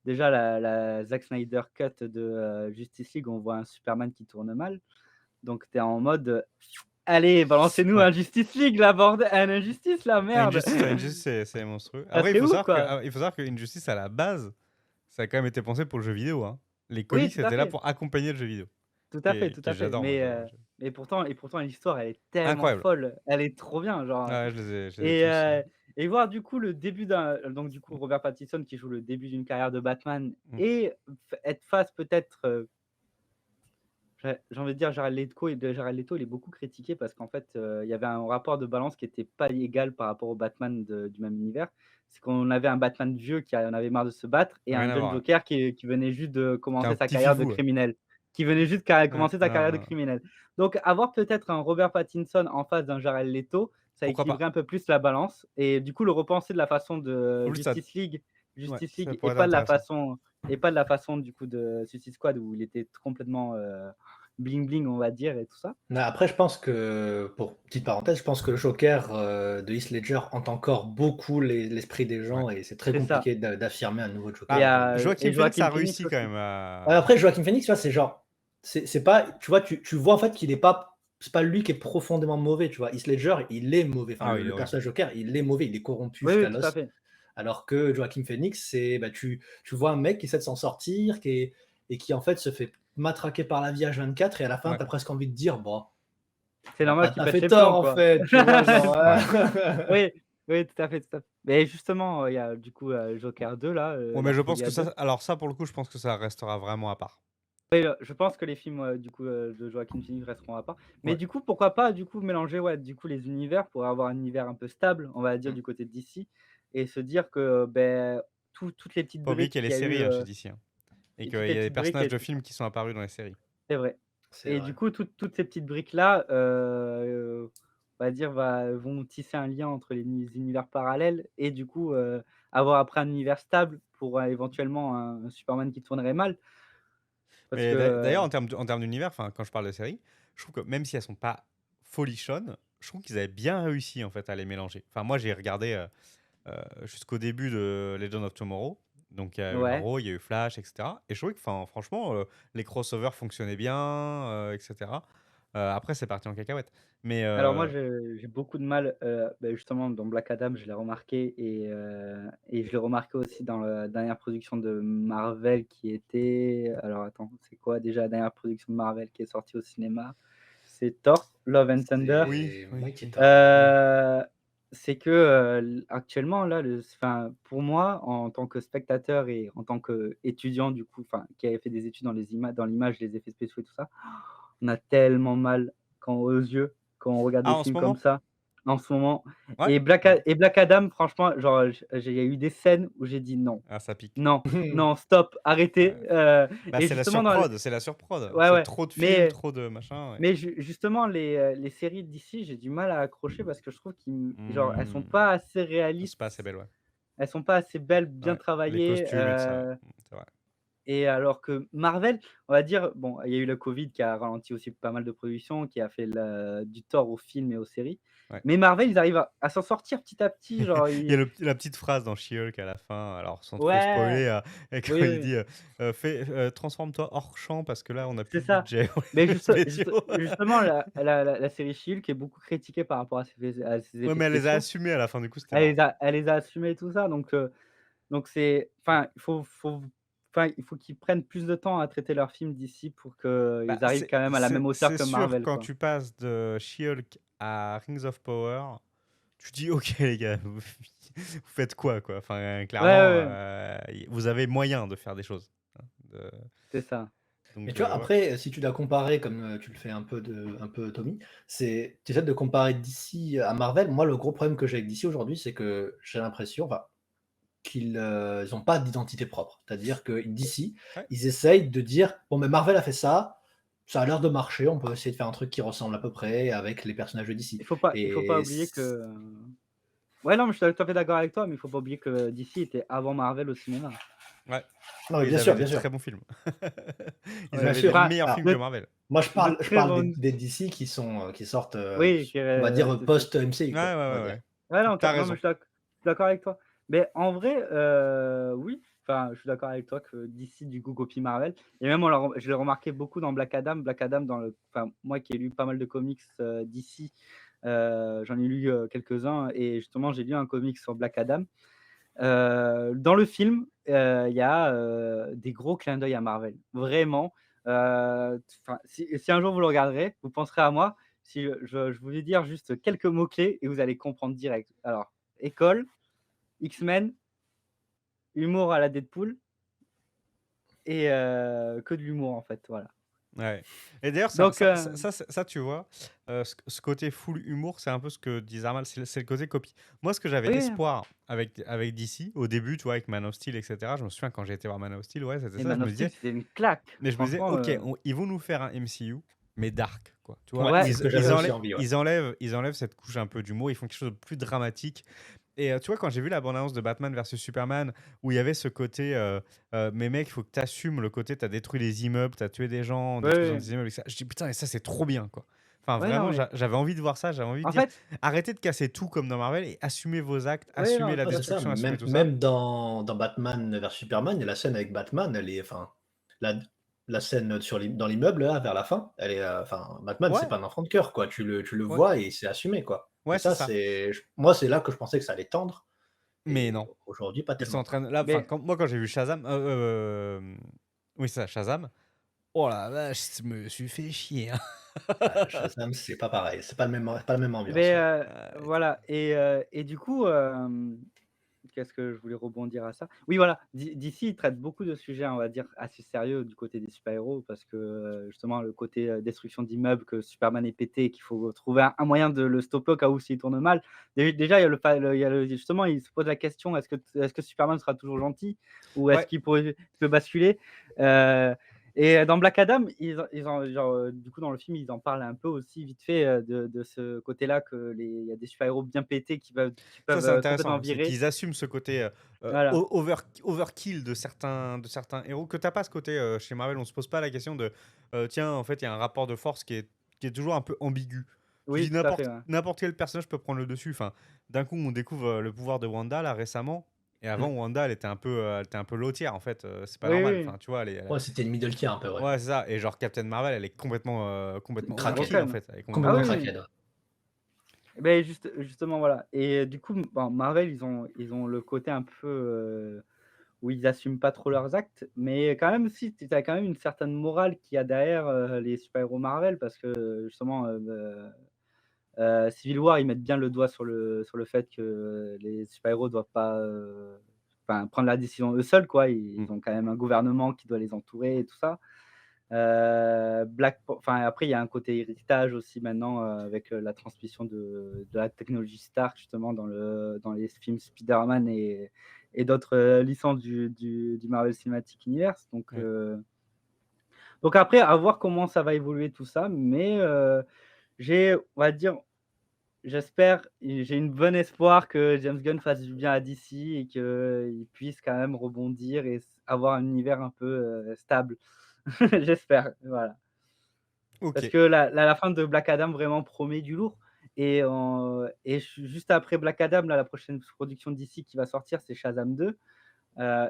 Déjà la Zack Snyder cut de, Justice League, on voit un Superman qui tourne mal. Donc tu es en mode, «Allez, balancez-nous Ouais. un Justice League là, un Injustice là, merde!» Injustice, c'est monstrueux. Ça Après, serait ouf quoi. il faut savoir que Injustice, à la base, ça a quand même été pensé pour le jeu vidéo, hein. Les Oui, comics tout à étaient là fait. pour accompagner le jeu vidéo, Tout à fait, tout que à fait. j'adore, moi, Mais pourtant l'histoire, elle est tellement incroyable. folle, elle est trop bien, genre, Ouais, je les ai et tous, et voir du coup le début donc du coup Robert Pattinson qui joue le début d'une carrière de Batman mmh. et être face peut-être, j'ai envie de dire Jared Leto, il est beaucoup critiqué parce qu'en fait, il y avait un rapport de balance qui était pas égal par rapport au Batman du même univers. C'est qu'on avait un Batman vieux qui en avait marre de se battre et Rien un à jeune voir, ouais. Joker qui venait juste de C'est un commencer sa petit carrière de fifou, ouais. criminel. Qui venait juste ca Ouais, commencer sa carrière de criminel. Donc avoir peut-être un Robert Pattinson en face d'un Jared Leto, ça pourquoi pas? équilibrait un peu plus la balance et du coup le repenser de la façon de En plus, ça ouais, Justice ça League pourrait être intéressant. et pas de la façon du coup de Suicide Squad où il était complètement, bling bling on va dire et tout ça. Mais après, je pense que, pour petite parenthèse, je pense que le Joker, de Heath Ledger hante encore beaucoup l'esprit des Ouais. gens et c'est très C'est ça. compliqué d'affirmer un nouveau Il y Joker. Bah, a Joaquin et Phoenix Joaquin a Phoenix réussi quand aussi. même Ouais, à après Joaquin Phoenix, tu vois, c'est genre, c'est pas, tu vois, tu vois en fait qu'il est pas, c'est pas lui qui est profondément mauvais, tu vois? Heath Ledger, il est mauvais, enfin ah oui, il est le horrible. personnage Joker, il est mauvais, il est corrompu Oui, jusqu'à oui, tout à l'os. fait. Alors que Joaquin Phoenix, c'est, bah, tu vois un mec qui essaie de s'en sortir, et qui en fait se fait matraquer par la vie H24 et à la fin, Ouais, tu as presque envie de dire: «Bon, C'est normal tu qu'il as pète fait les tort plombs, en quoi. fait», tu vois? Genre, ouais. Oui, oui, tout à fait, tout à fait. Mais justement, il y a du coup, Joker 2 là, Ouais, mais La je pense Folie que à 2. ça alors ça, pour le coup, je pense que ça restera vraiment à part. Oui, je pense que les films, du coup, de Joaquin Phoenix resteront à part. Mais Ouais. du coup, pourquoi pas, du coup, mélanger, ouais, du coup, les univers pour avoir un univers un peu stable, on va dire, Mmh. du côté de DC et se dire que, beh, toutes les petites Pas oublier briques qu'il y a les qu'il y a eu, séries, hein, chez DC, hein, et et qu'il toutes les y a des petites briques personnages et de films qui sont apparus dans les séries. c'est vrai. c'est Et vrai. du coup, toutes ces petites briques-là, on va dire, vont tisser un lien entre les univers parallèles et du coup, avoir après un univers stable pour, éventuellement un Superman qui tournerait mal. Parce Mais que d'ailleurs, en termes d'univers, enfin, quand je parle de séries, je trouve que même si elles sont pas folichonnes, je trouve qu'ils avaient bien réussi, en fait, à les mélanger. Enfin, moi, j'ai regardé, jusqu'au début de Legend of Tomorrow. Donc il y a eu ouais. Arrow, il y a eu Flash, et cetera, et je trouvais que, enfin, franchement, les crossovers fonctionnaient bien, et cetera. Après, c'est parti en cacahuète. Mais Alors moi, j'ai beaucoup de mal, justement dans Black Adam, je l'ai remarqué et je l'ai remarqué aussi dans la dernière production de Marvel qui était alors attends, c'est quoi déjà la dernière production de Marvel qui est sortie au cinéma? C'est Thor: Love and Thunder. oui, C'est oui, Mighty oui. Thor, ouais. C'est que, actuellement là, pour moi, en tant que spectateur et en tant qu'étudiant du coup, enfin qui avait fait des études dans l'image, les effets spéciaux et tout ça, on a tellement mal aux yeux quand on regarde Ah, des en ce films comme moment? ça, en ce moment Ouais. et Black Adam franchement, genre, il y a eu des scènes où j'ai dit: «Non, Ah, ça pique. non, non, stop, arrêtez», Ouais. Bah, et justement dans l c'est la surprod. ouais, C'est ouais, trop de films, mais trop de machin, ouais. justement les séries d'ici, j'ai du mal à accrocher parce que je trouve genre, elles sont Mmh. pas assez C'est pas assez réalistes, belle, ouais. elles sont pas assez belles, bien Ouais, les travaillées, costumes et tout ça, ouais. C'est vrai. et alors que Marvel, on va dire, bon, il y a eu le Covid qui a ralenti aussi pas mal de productions, qui a fait du tort aux films et aux séries. Ouais. Mais Marvel, ils arrivent à s'en sortir petit à petit, genre Il y a ils la petite phrase dans She-Hulk à la fin, alors sans trop ouais, spoiler, et quand oui, il oui, dit, «Transforme-toi hors champ parce que là, on a plus c'est de ça. budget pour Mais les effets spéciaux». justement, la série She-Hulk est beaucoup critiquée par rapport à ses Ouais, effets mais elle les a spéciaux. assumés à la fin, du coup, c'était marrant. Elle les a assumés et tout ça, donc c'est enfin, enfin, il faut qu'ils prennent plus de temps à traiter leurs films d'ici pour Bah, qu'ils arrivent quand même à la même hauteur c'est que sûr, Marvel, quand quoi. tu passes de She-Hulk à Rings of Power, tu dis: «OK les gars, vous faites quoi, quoi?» Enfin, Ouais, ouais, clairement, ouais, vous avez moyen de faire des choses, hein, de c'est ça. Mais donc tu vois, ouais. après, si tu dois comparer comme, tu le fais un peu Tommy, c'est tu essaies de comparer DC à Marvel. Moi, le gros problème que j'ai avec DC aujourd'hui, c'est que j'ai l'impression, enfin, qu'ils, ont pas d'identité propre. C'est-à-dire que DC, Ouais. ils essayent de dire: «Bon, mais Marvel a fait ça, ça a l'air de marcher, on peut essayer de faire un truc qui ressemble à peu près avec les personnages de DC» Il faut pas et oublier que, ouais, non, mais je suis tout à fait d'accord avec toi, mais il faut pas oublier que DC était avant Marvel au cinéma. Ouais. non, mais Et ils avaient bien des sûr, très bons films. Ils Ouais. bien avaient sûr. des Enfin, meilleurs Alors films que de Marvel. moi, de je très parle bonnes, des DC qui sont, qui sortent, oui, qui on va dire restent post MCU Ouais, ouais, quoi, on va ouais, dire. ouais. ouais, non, Tu non, mais raison. je suis d'accord avec toi. Mais en vrai, oui, enfin, je suis d'accord avec toi que DC, du coup, copie Marvel et même je l'ai remarqué beaucoup dans Black Adam. Black Adam dans le enfin, moi qui ai lu pas mal de comics, DC, j'en ai lu, quelques-uns et justement, j'ai lu un comic sur Black Adam. Dans le film, il y a, des gros clins d'œil à Marvel. Vraiment, enfin, si un jour vous le regarderez, vous penserez à moi. Si je vous vais dire juste quelques mots clés et vous allez comprendre direct. Alors, école, X-Men, humour à la Deadpool et que de l'humour en fait, voilà. Ouais. Et d'ailleurs, Donc tu vois, ce côté full humour, c'est un peu ce que disait Armal, c'est le côté copie. Moi, ce que j'avais oui, espoir avec DC, au début, tu vois, avec Man of Steel, et cetera, je me souviens quand j'ai été voir Man of Steel, ouais, c'était et ça, je Man me of Steel, disais c'était une claque. mais je me disais: Franchement, «OK, ils vont nous faire un MCU, mais dark, quoi». Tu vois? Ouais, Où ouais, c'est ce que j'avais aussi envie, ouais. ils enlèvent cette couche un peu d'humour, ils font quelque chose de plus dramatique. Et tu vois, quand j'ai vu la bande-annonce de Batman versus Superman, où il y avait ce côté, «Mais mec, il faut que tu assumes le côté, tu as détruit les immeubles, tu as tué des gens en ouais, détruisant ouais, des immeubles et ça». Je dis: «Putain, et ça, c'est trop bien, quoi». Enfin, ouais, non vraiment, mais j'avais envie de voir ça, j'avais envie de en dire: fait, «Arrêtez de casser tout comme dans Marvel et assumez vos actes, ouais, assumez non, la Ouais, tout à c'est fait. ça, destruction, assumez même tout ça». dans Batman vers Superman, il y a la scène avec Batman, elle est enfin, la la scène sur dans l'immeuble là, vers la fin, elle est, enfin Batman, c'est Ouais, pas un enfant de cœur quoi, tu le ouais, vois et c'est assumé quoi et ouais, c'est ça ça. c'est moi c'est là que je pensais que ça allait tendre Mais et non, aujourd'hui pas ils sont en tellement. train de là, enfin, Mais quand j'ai vu Shazam, oui, c'est ça, Shazam. Oh la vache, je me suis fait chier, hein. Shazam, c'est pas pareil, c'est pas la même ambiance, mais ouais. voilà et du coup, qu'est-ce que je voulais rebondir à ça? Oui, voilà, DC, il traite beaucoup de sujets, on va dire, assez sérieux du côté des super-héros parce que, justement, le côté, destruction d'immeubles, que Superman est pété et qu'il faut trouver un moyen de le stopper au cas où s'il tourne mal. Déjà, il y a il y a justement, il se pose la question: «Est-ce que Superman sera toujours gentil ou est-ce Ouais, qu'il peut basculer?» heu et dans Black Adam, ils ont genre, du coup, dans le film, ils en parlent un peu aussi vite fait, de ce côté-là que il y a des super-héros bien pétés qui peuvent, ça, c'est complètement intéressant, c'est virer. qu'ils assument ce côté, Voilà. overkill de certains héros, que tu pas ce côté, chez Marvel, on se pose pas la question de, tiens, en fait, il y a un rapport de force qui est toujours un peu ambigu. Tu Oui, dis tout à fait, ouais. n'importe quel personnage peut prendre le dessus. Enfin, d'un coup, on découvre, le pouvoir de Wanda, là, récemment, et avant, Mmh. Wanda, elle était un peu lotière, en fait, c'est pas Oui, normal. oui, Enfin, tu vois, elle Ouais, c'était une middle tier un peu, ouais. ouais, c'est ça, et genre Captain Marvel, elle est complètement overkill, en Craqué, broken. fait, elle est complètement Ah complètement oui, overkill. oui. craqué, ouais. Beh, justement, voilà et du coup, bon, Marvel, ils ont le côté un peu, où ils assument pas trop leurs actes, mais quand même, si, tu as quand même une certaine morale qu'il y a derrière, les super-héros Marvel parce que, justement, Civil War, ils mettent bien le doigt sur le fait que les super-héros doivent pas, enfin, prendre la décision eux seuls, quoi. Mmh. Ils ont quand même un gouvernement qui doit les entourer et tout ça. Enfin, après, il y a un côté héritage aussi maintenant, avec, la transmission de la technologie Stark justement dans les films Spider-Man et d'autres, licences du Marvel Cinematic Universe. Ouais. Donc après, à voir comment ça va évoluer tout ça, mais on va dire, j'espère et j'ai une bonne espoir que James Gunn fasse du bien à DC et qu'il puisse quand même rebondir et avoir un univers un peu, stable. J'espère, voilà. Parce OK. que la fin de Black Adam vraiment promet du lourd et juste après Black Adam, là, la prochaine production d'ici qui va sortir, c'est Shazam 2,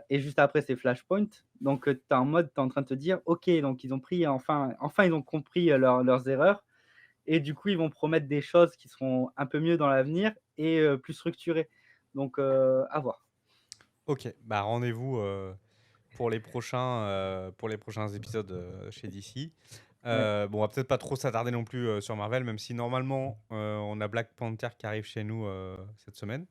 et juste après, c'est Flashpoint. Donc, tu es en mode, tu es en train de te dire: «OK, donc ils ont pris enfin ils ont compris, leurs erreurs et du coup, ils vont promettre des choses qui seront un peu mieux dans l'avenir et plus structurées». Donc, à voir. OK, bah, rendez-vous, pour les prochains épisodes chez DC. Ouais. Bon, on va peut-être pas trop s'attarder non plus sur Marvel, même si normalement on a Black Panther qui arrive chez nous cette semaine.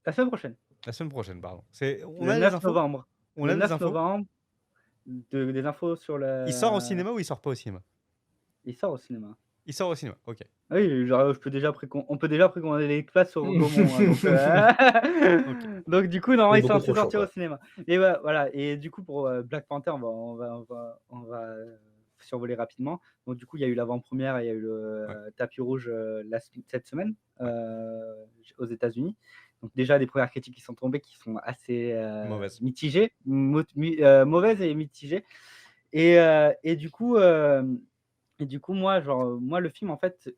La semaine prochaine, La semaine prochaine, pardon. On le a des 9 infos? novembre. On Le a des 9 infos? novembre, des infos sur Il sort au le. cinéma ou il sort pas au cinéma? Il sort au cinéma. Il sort au cinéma, ok. Ah oui, genre, on peut déjà précommander les places sur Gaumont, hein, donc Ok. donc du coup, normalement, Oui, il est beaucoup censé trop chaud, sortir au quoi. cinéma et ouais, voilà et du coup, pour, Black Panther, on va survoler rapidement. Donc du coup, il y a eu l'avant-première et il y a eu le, Ouais. tapis rouge, cette semaine, Ouais. aux États-Unis. Donc déjà, des premières critiques qui sont tombées qui sont assez, Mauvaise. mitigées, mauvaises et mitigées et du coup, moi, genre, moi, le film, en fait,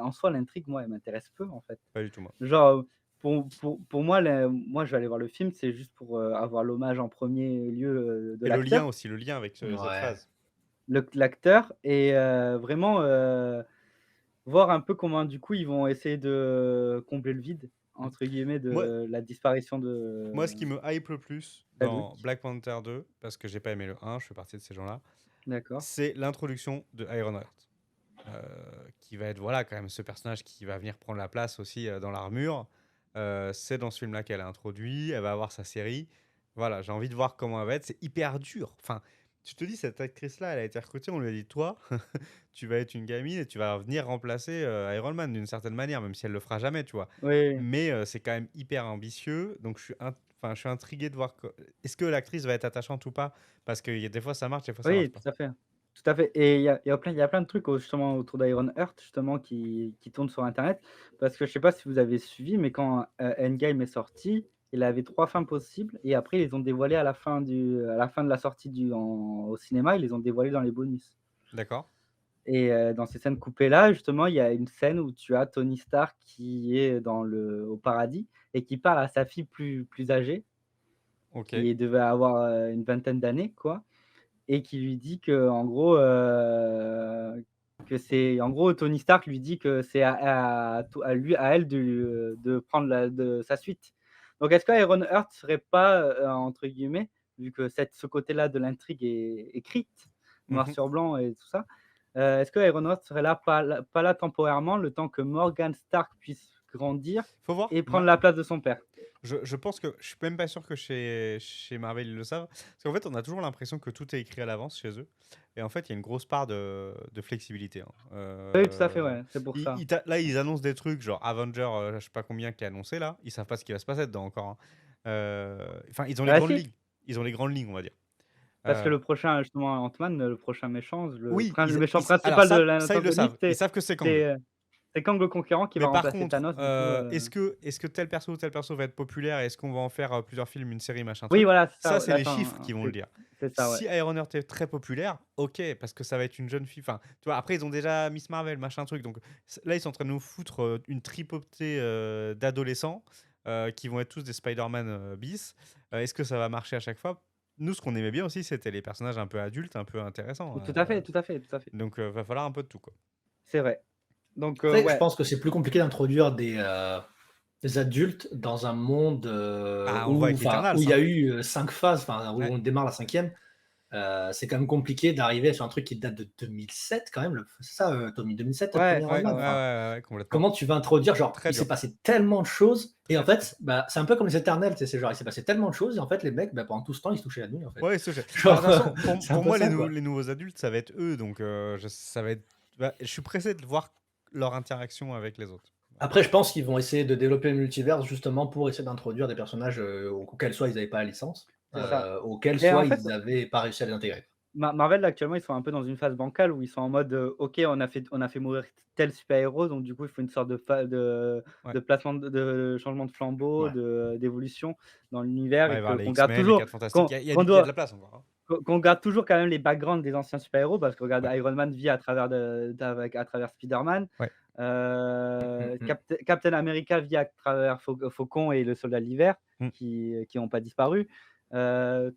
en soi, l'intrigue, moi, elle m'intéresse peu, en fait. Pas du tout, moi. Genre, pour moi, moi, je vais aller voir le film, c'est juste pour avoir l'hommage en premier lieu de Et le lien l'acteur, aussi, le lien avec cette Ouais. phase. l'acteur, et vraiment voir un peu comment, du coup, ils vont essayer de combler le vide, entre guillemets, Moi, de la disparition de moi, ce qui me hype le plus dans Chadwick. Black Panther 2, parce que j'ai pas aimé le 1, je fais partie de ces gens-là, D'accord. c'est l'introduction de Ironheart. Qui va être voilà quand même ce personnage qui va venir prendre la place aussi dans l'armure. C'est dans ce film-là qu'elle est introduite, elle va avoir sa série. Voilà, j'ai envie de voir comment elle va être. C'est hyper dur. Enfin, tu te dis, cette actrice-là, elle a été recrutée, on lui a dit, toi, tu vas être une gamine et tu vas venir remplacer Iron Man d'une certaine manière, même si elle le fera jamais, tu vois. Oui, Mais c'est quand même hyper ambitieux, donc je suis intrigué de voir est-ce que l'actrice va être attachante ou pas, parce que des fois ça marche, des fois ça marche oui, pas. tout à fait. Tout à fait et il y a plein de trucs justement autour d'Iron Heart justement qui tournent sur internet. Parce que je sais pas si vous avez suivi, mais quand, Endgame est sorti, il avait 3 fins possibles et après ils ont dévoilé à la fin de la sortie au cinéma, ils les ont dévoilés dans les bonus D'accord. et dans ces scènes coupées là, justement, il y a une scène où tu as Tony Stark qui est au paradis et qui parle à sa fille plus âgée, Ok. qui devait avoir, une vingtaine d'années, quoi. Et qui lui dit que en gros, Tony Stark lui dit que c'est à elle de prendre de sa suite. Donc est-ce qu'Iron Heart serait pas, entre guillemets, vu que ce côté-là de l'intrigue est écrite, noir Mhm. sur blanc et tout ça, est-ce que Iron Heart serait là, pas là temporairement, le temps que Morgan Stark puisse grandir Faut voir. et prendre la place de son père? Je pense que je suis même pas sûr que chez Marvel ils le savent. Parce qu'en fait, on a toujours l'impression que tout est écrit à l'avance chez eux. Et en fait, il y a une grosse part de flexibilité, hein. Oui, tout à fait, ouais, c'est pour ça. Là, ils annoncent des trucs genre Avenger, je sais pas combien qui est annoncé là. Ils savent pas ce qui va se passer dedans encore, hein. Enfin, ils ont les Bah grandes si! lignes. Ils ont les grandes lignes, on va dire. Parce que Euh, le prochain, justement, Ant-Man, le prochain méchant, oui, le méchant alors principal de ça, ils le savent. l'antagoniste, Ils savent que c'est Kang. c'est, heu, c'est Kang le Conquérant qui va Mais par remplacer contre, Thanos, du coup, est-ce que tel perso ou tel perso va être populaire et est-ce qu'on va en faire plusieurs films, une série, machin oui, truc? voilà, c'est Ça, ça, c'est là, les chiffres qui vont le dire. c'est ça, ouais. Si Ironheart est très populaire, ok, parce que ça va être une jeune fille. Enfin, tu vois, après, ils ont déjà Miss Marvel, machin truc. Donc là, ils sont en train de nous foutre une tripotée d'adolescents qui vont être tous des Spider-Man bis. Est-ce que ça va marcher à chaque fois? Nous, ce qu'on aimait bien aussi, c'était les personnages un peu adultes, un peu intéressants. Tout à fait, tout à fait, tout à fait. Donc, va falloir un peu de tout, quoi. C'est vrai. Donc Après, je ouais, pense que c'est plus compliqué d'introduire des adultes dans un monde Ah, on le voit où, avec enfin, Eternals, où il y hein. a eu 5 phases, enfin, où Ouais. on démarre la 5e. C'est quand même compliqué d'arriver sur un truc qui date de 2007 quand même. C'est ça, Tommy, 2007, le ouais, premier Ouais, Iron ouais, Man. ouais, Enfin, ouais, complètement. comment tu vas introduire, genre, Très il s'est dur. passé tellement de choses, et en Très, très dur. fait, bah, c'est un peu comme les Éternels, tu sais, c'est genre, il s'est passé tellement de choses, et en fait, les mecs, bah, pendant tout ce temps, ils se touchaient la nuit, en fait. Ouais, c'est vrai. Bah, de Genre, toute façon, c'est un pour peu moi, ça, quoi. les nouveaux adultes, ça va être eux. Donc, ça va être. Bah, je suis pressé de voir leur interaction avec les autres. Après, je pense qu'ils vont essayer de développer le multivers justement pour essayer d'introduire des personnages auxquels soit ils n'avaient pas la licence, c'est ça. auxquels Et en soit fait, ils n'avaient pas réussi à les intégrer. Marvel, là, actuellement, ils sont un peu dans une phase bancale où ils sont en mode, OK, on a fait mourir tel super-héros, donc du coup, il faut une sorte Ouais. de placement de changement de flambeau, Ouais. d'évolution dans l'univers Ouais, et vers que les qu'on garde X-Men, les toujours 4 Fantastiques. qu'on qu'on Il y a de doit la place encore, hein. qu'on garde toujours quand même les backgrounds des anciens super-héros parce que regarde, Ouais. Iron Man vit à travers Spider-Man, Ouais. Captain America vit à travers Faucon et le Soldat de l'Hiver Mm. qui ont pas disparu. Heu,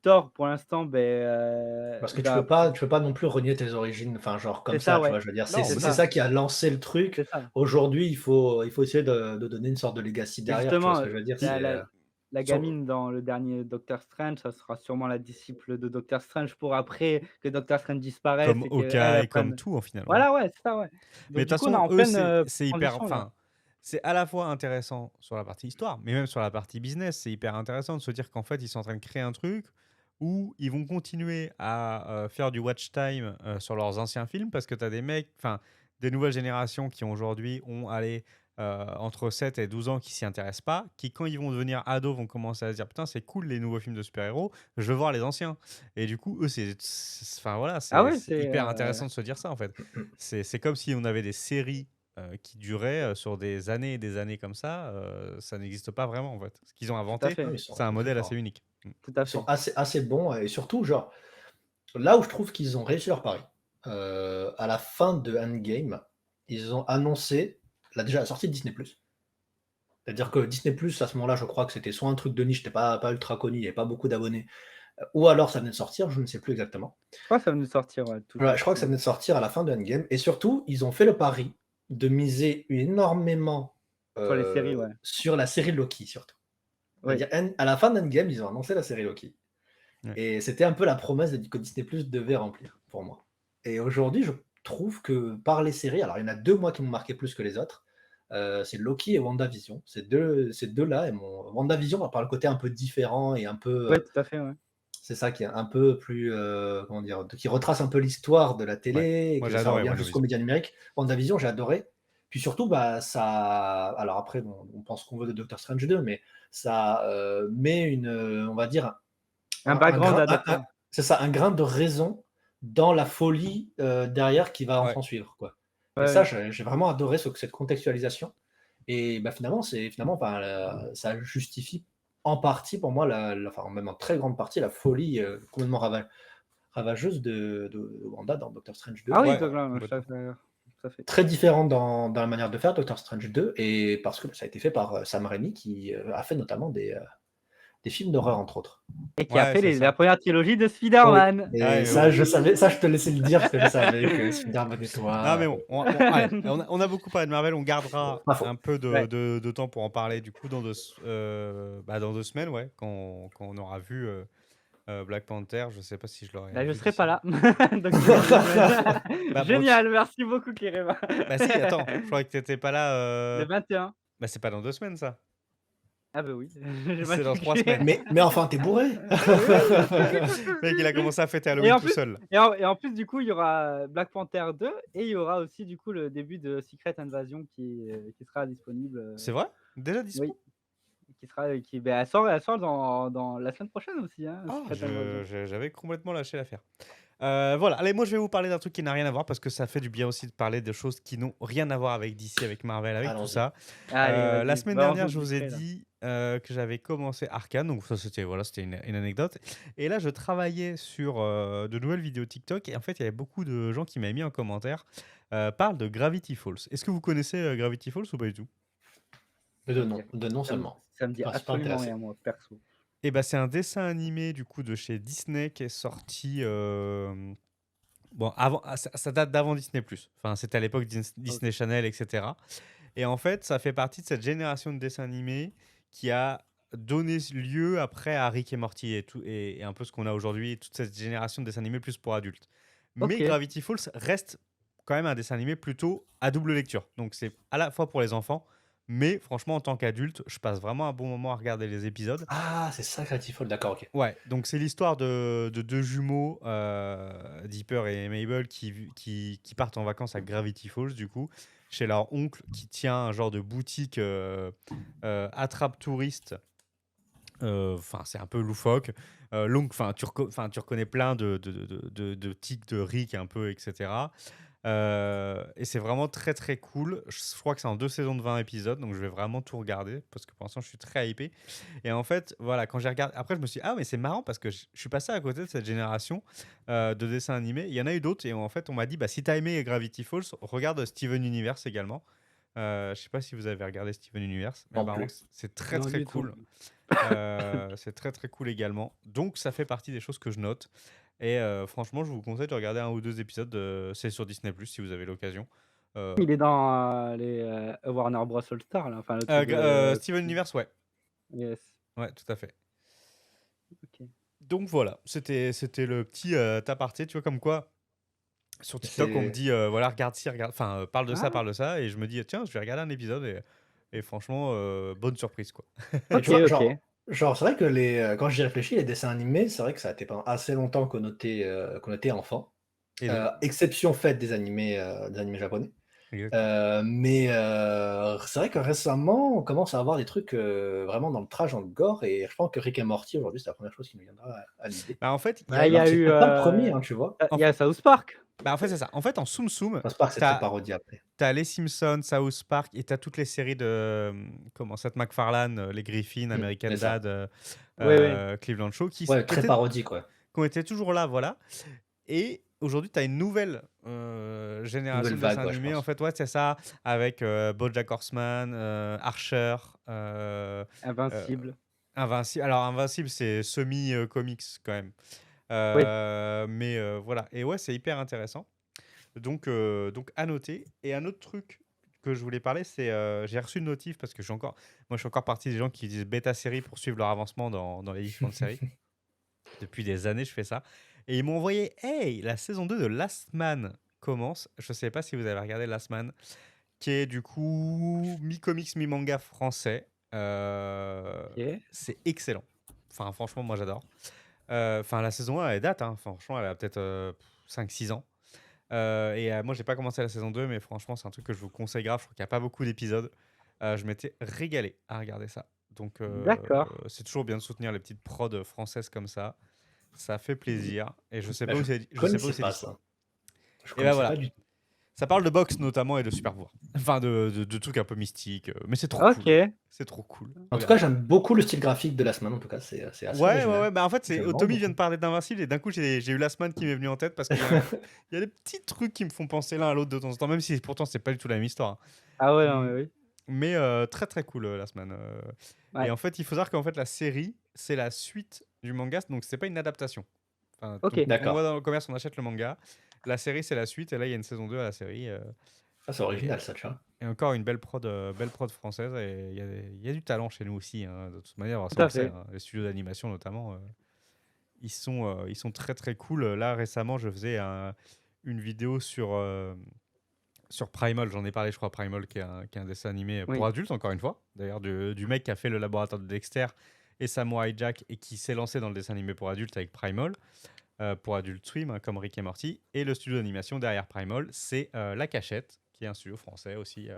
Thor pour l'instant, Parce que il va tu peux pas non plus renier tes origines, enfin genre c'est comme ça, ça, tu ouais. vois. Je veux dire, Non, C'est mais c'est non. ça, ça qui a lancé le truc. c'est ça Aujourd'hui, il faut essayer de donner une sorte de legacy et derrière, tu vois justement, ce que je veux dire? la C'est la la Sur gamine dans le dernier Doctor Strange, ça sera sûrement la disciple de Doctor Strange pour après que Doctor Strange disparaisse Comme et qu'elle, elle Hawkeye, comme prenne tout, finalement. voilà, ouais, c'est ça, ouais. Mais Donc de toute du coup, on est façon, en eux, pleine, c'est hyper transition là. enfin, c'est à la fois intéressant sur la partie histoire, mais même sur la partie business, c'est hyper intéressant de se dire qu'en fait, ils sont en train de créer un truc où ils vont continuer à, faire du watch time, sur leurs anciens films parce que tu as des mecs enfin, des nouvelles générations qui aujourd'hui ont, allez, entre 7 et 12 ans qui s'y intéressent pas, qui quand ils vont devenir ados vont commencer à se dire: «Putain, c'est cool les nouveaux films de super-héros, je veux voir les anciens» et du coup, eux, enfin voilà, Ah c'est ouais, c'est c'est, hyper intéressant de se dire ça, en fait. mmh, C'est comme si on avait des séries, qui duraient, sur des années et des années comme ça n'existe pas vraiment, en fait. Ce qu'ils ont tout à inventé, fait, non, c'est un ils sont très modèle assez forts. unique. Mmh. tout à Ils sont fait. assez bons et surtout, genre, là où je trouve qu'ils ont réussi leur pari, à la fin de Endgame, ils ont annoncé déjà la sortie de Disney+. C'est-à-dire que Disney+, à ce moment-là, je crois que c'était soit un truc de niche, c'était pas ultra connu, il y avait pas beaucoup d'abonnés, ou alors ça venait de sortir, je ne sais plus exactement. Je crois que ça venait de sortir, ouais, tout Ouais, je juste, crois que ça ouais. venait de sortir à la fin de Endgame et surtout, ils ont fait le pari de miser énormément, Sur les séries, ouais. sur la série Loki, surtout. Oui, C'est-à-dire à la fin d'Endgame, ils ont annoncé la série Loki Ouais. et c'était un peu la promesse que Disney+ devait remplir, pour moi et aujourd'hui, je trouve que par les séries alors il y en a 2 moi qui m'ont marqué plus que les autres, c'est Loki et WandaVision. Ces 2 là, elles m'ont WandaVision par le côté un peu différent et un peu, ouais, tout à fait, ouais. c'est ça qui est un peu plus, comment dire? Qui retrace un peu l'histoire de la Ouais. télé et Moi, que j'ai ça adoré revient jusqu'aux WandaVision. médias numériques. WandaVision, j'ai adoré. Puis surtout, bah, ça alors après, bon, on pense qu'on veut de Doctor Strange 2, mais ça, met une, on va dire Un un background grain à Doctor. c'est ça, un grain de raison dans la folie, derrière qui va en Ouais. s'en suivre, quoi Ouais, et ça, ouais, j'ai vraiment adoré cette contextualisation et bah, finalement, enfin, ça justifie en partie pour moi enfin, même en très grande partie la folie, complètement ravageuse de Wanda dans Doctor Strange 2, ah oui, Ouais, quoi. donc là, complètement. tout à fait. Très différent dans la manière de faire Doctor Strange 2 et parce que ça a été fait par, Sam Raimi qui, a fait notamment des films d'horreur, entre autres. Et qui a Ouais, fait c'est la ça. première trilogie de Oui Spider-Man. et Ouais, ça, oui. je savais ça, je te laissais le dire parce que je savais que Spider-Man et Non, mais toi, bon, allez, on a beaucoup parlé de Marvel, on gardera pas faux. un peu Ouais. de temps pour en parler, du coup, dans 2 semaines, ouais, quand on aura vu, Black Panther. Je sais pas si je l'aurai Bah, je vu serai d'ici pas là. là, donc c'est dans 2 semaines. Bah, bon, Génial, merci beaucoup Kéréma. bah si, attends, je croyais que t'étais pas là, Le 21. bah, c'est pas dans 2 semaines, ça. Ah bah oui, j'ai mal C'est dans 3 calculé. semaines. Mais enfin, tu es bourré? Oui, coucou, coucou, Le mec, il a coucou. commencé à fêter Et Halloween en tout plus seul. et en plus, du coup, il y aura Black Panther 2 et il y aura aussi, du coup, le début de Secret Invasion qui sera disponible, C'est vrai? Déjà oui, dispo? elle sort dans la semaine prochaine aussi, hein, Ah, Secret Invasion. j'avais complètement lâché l'affaire. Voilà, allez, moi je vais vous parler d'un truc qui n'a rien à voir parce que ça fait du bien aussi de parler de choses qui n'ont rien à voir avec DC, avec Marvel, avec tout Allons-y. ça. Allez, La vas-y, semaine dernière, balance-nous je le vous ai discret là. dit que j'avais commencé Arcane, donc ça c'était voilà, c'était une anecdote. Et là, je travaillais sur de nouvelles vidéos TikTok et en fait, il y avait beaucoup de gens qui m'avaient mis en commentaire parlent de Gravity Falls. Est-ce que vous connaissez Gravity Falls ou pas du tout? Mais Ça me dit de nom seulement. ça me dit Je suis pas absolument intéressé. rien moi, perso. Eh ben, c'est un dessin animé du coup de chez Disney qui est sorti. Bon, avant, ça date d'avant Disney+. Enfin, c'était à l'époque OK. Disney Channel, etc. Et en fait, ça fait partie de cette génération de dessins animés qui a donné lieu après à Rick et Morty et, tout, et un peu ce qu'on a aujourd'hui, toute cette génération de dessins animés plus pour adultes. Mais OK. Gravity Falls reste quand même un dessin animé plutôt à double lecture. Donc c'est à la fois pour les enfants, mais franchement, en tant qu'adulte, je passe vraiment un bon moment à regarder les épisodes. Ah, c'est ça Gravity Falls, d'accord, OK. Ouais, donc c'est l'histoire de deux jumeaux, Dipper et Mabel, qui partent en vacances à Gravity Falls, du coup, chez leur oncle qui tient un genre de boutique attrape-touriste. Enfin, c'est un peu loufoque. L'oncle, enfin, tu reconnais plein de tics de Rick un peu, etc. Et c'est vraiment très très cool. Je crois que c'est en 2 saisons de 20 épisodes, donc je vais vraiment tout regarder parce que pour l'instant je suis très hypé. Et en fait, voilà, quand j'ai regardé, après je me suis dit, ah, mais c'est marrant parce que je suis passé à côté de cette génération de dessins animés. Il y en a eu d'autres et en fait, on m'a dit, bah, si t'as aimé Gravity Falls, regarde Steven Universe également. Je sais pas si vous avez regardé Steven Universe, mais Non apparemment plus. c'est très Non très du tout. cool. C'est très très cool également. Donc ça fait partie des choses que je note. Et franchement, je vous conseille de regarder un ou deux épisodes. C'est sur Disney Plus si vous avez l'occasion. Euh, Il est dans, les, Warner Bros All Star là, enfin le truc de Steven Universe, ouais. yes. Ouais, tout à fait. OK. Donc voilà, c'était le petit, aparté, tu vois? Comme quoi, sur TikTok, on me C'est dit, voilà: «Regarde ci, regarde» enfin, Ah! parle de ça et je me dis: «Tiens, je vais regarder un épisode» et franchement, bonne surprise, quoi. mais tu OK, vois, OK. genre c'est vrai que quand j'y réfléchis, les dessins animés, c'est vrai que ça a été pendant assez longtemps qu'on était enfant, Et de exception faite des animés japonais. exactement. Mais c'est vrai que récemment, on commence à avoir des trucs, vraiment dans le trash, dans le gore et je pense que Rick et Morty aujourd'hui, c'est la première chose qui nous viendra à l'idée. Bah, en fait, il y Bah, a il y il Alors a que c'est eu, peut-être pas le premier, hein, tu vois? il en y fait a South Park. bah, en fait, c'est ça. En fait, en Tsum Tsum, South Park, c'est tu très as parodie après. les Simpsons, South Park et tu as toutes les séries de, comment, Seth MacFarlane, les Griffins, American C'est ça. Dad, Oui, oui. Cleveland Show Ouais, très parodique, ouais. qui ont été toujours là, voilà. Et aujourd'hui, tu as une nouvelle, Nouvelle génération de dessins vague, ouais, je animés, en pense. fait, ouais, c'est ça, avec, BoJack Horseman, Archer, heu, Invincible. Invincible, c'est semi, comics quand même, Oui. mais voilà et ouais, c'est hyper intéressant. Donc à noter et un autre truc que je voulais parler, c'est, j'ai reçu une notif parce que je suis encore partie des gens qui utilisent bêta série pour suivre leur avancement dans les différentes séries. Depuis des années, je fais ça. Et ils m'ont envoyé: «Hey, la saison 2 de Last Man commence». Je ne sais pas si vous avez regardé Last Man, qui est du coup mi-comics, mi-manga français. OK. C'est excellent. Enfin, franchement, moi j'adore. Enfin, la saison 1, elle date, hein. Franchement, elle a peut-être 5-6 ans. Et moi, j'ai pas commencé la saison 2, mais franchement, c'est un truc que je vous conseille grave. Je crois qu'il n'y a pas beaucoup d'épisodes. Je m'étais régalé à regarder ça. Donc, D'accord. c'est toujours bien de soutenir les petites prods françaises comme ça. Ça fait plaisir et Bah, je je sais pas où connaissais c'est pas l'histoire. ça. Je Et ben connaissais voilà, pas du tout. ça parle de boxe notamment et de super pouvoirs. Enfin de trucs un peu mystiques, mais c'est trop cool. OK. C'est trop cool. En tout cas, Regardez. j'aime beaucoup le style graphique de la semaine, en tout cas, c'est assez Ouais, ouais, original. ouais, bah, en fait, J'aime vraiment Tommy vient de beaucoup. parler d'Invincible et d'un coup, j'ai eu la semaine qui m'est venue en tête parce il y a des petits trucs qui me font penser l'un à l'autre de temps en temps, même si pourtant c'est pas du tout la même histoire, hein. Ah ouais, non, Mmh, mais oui. mais très, très cool, la semaine, et Ouais. en fait, il faut savoir qu'en fait, la série, c'est la suite du manga, donc c'est pas une adaptation. Enfin, donc OK. on va D'accord. dans le commerce, on achète le manga. La série, c'est la suite et là, il y a une saison 2 à la série, Ah, c'est et original ça, tu vois? et encore une belle prod française et il y a du talent chez nous aussi, hein, de toute manière, Tout ça on à le sait, fait. hein, les studios d'animation notamment, ils sont très, très cool. Là, récemment, je faisais une vidéo sur Primal, j'en ai parlé, je crois, Primal, qui est un dessin animé pour Oui. adultes, encore une fois. D'ailleurs, du mec qui a fait le laboratoire de Dexter et Samurai Jack et qui s'est lancé dans le dessin animé pour adultes avec Primal, pour Adult Swim, hein, comme Rick et Morty. Et le studio d'animation derrière Primal, c'est La Cachette, qui est un studio français aussi,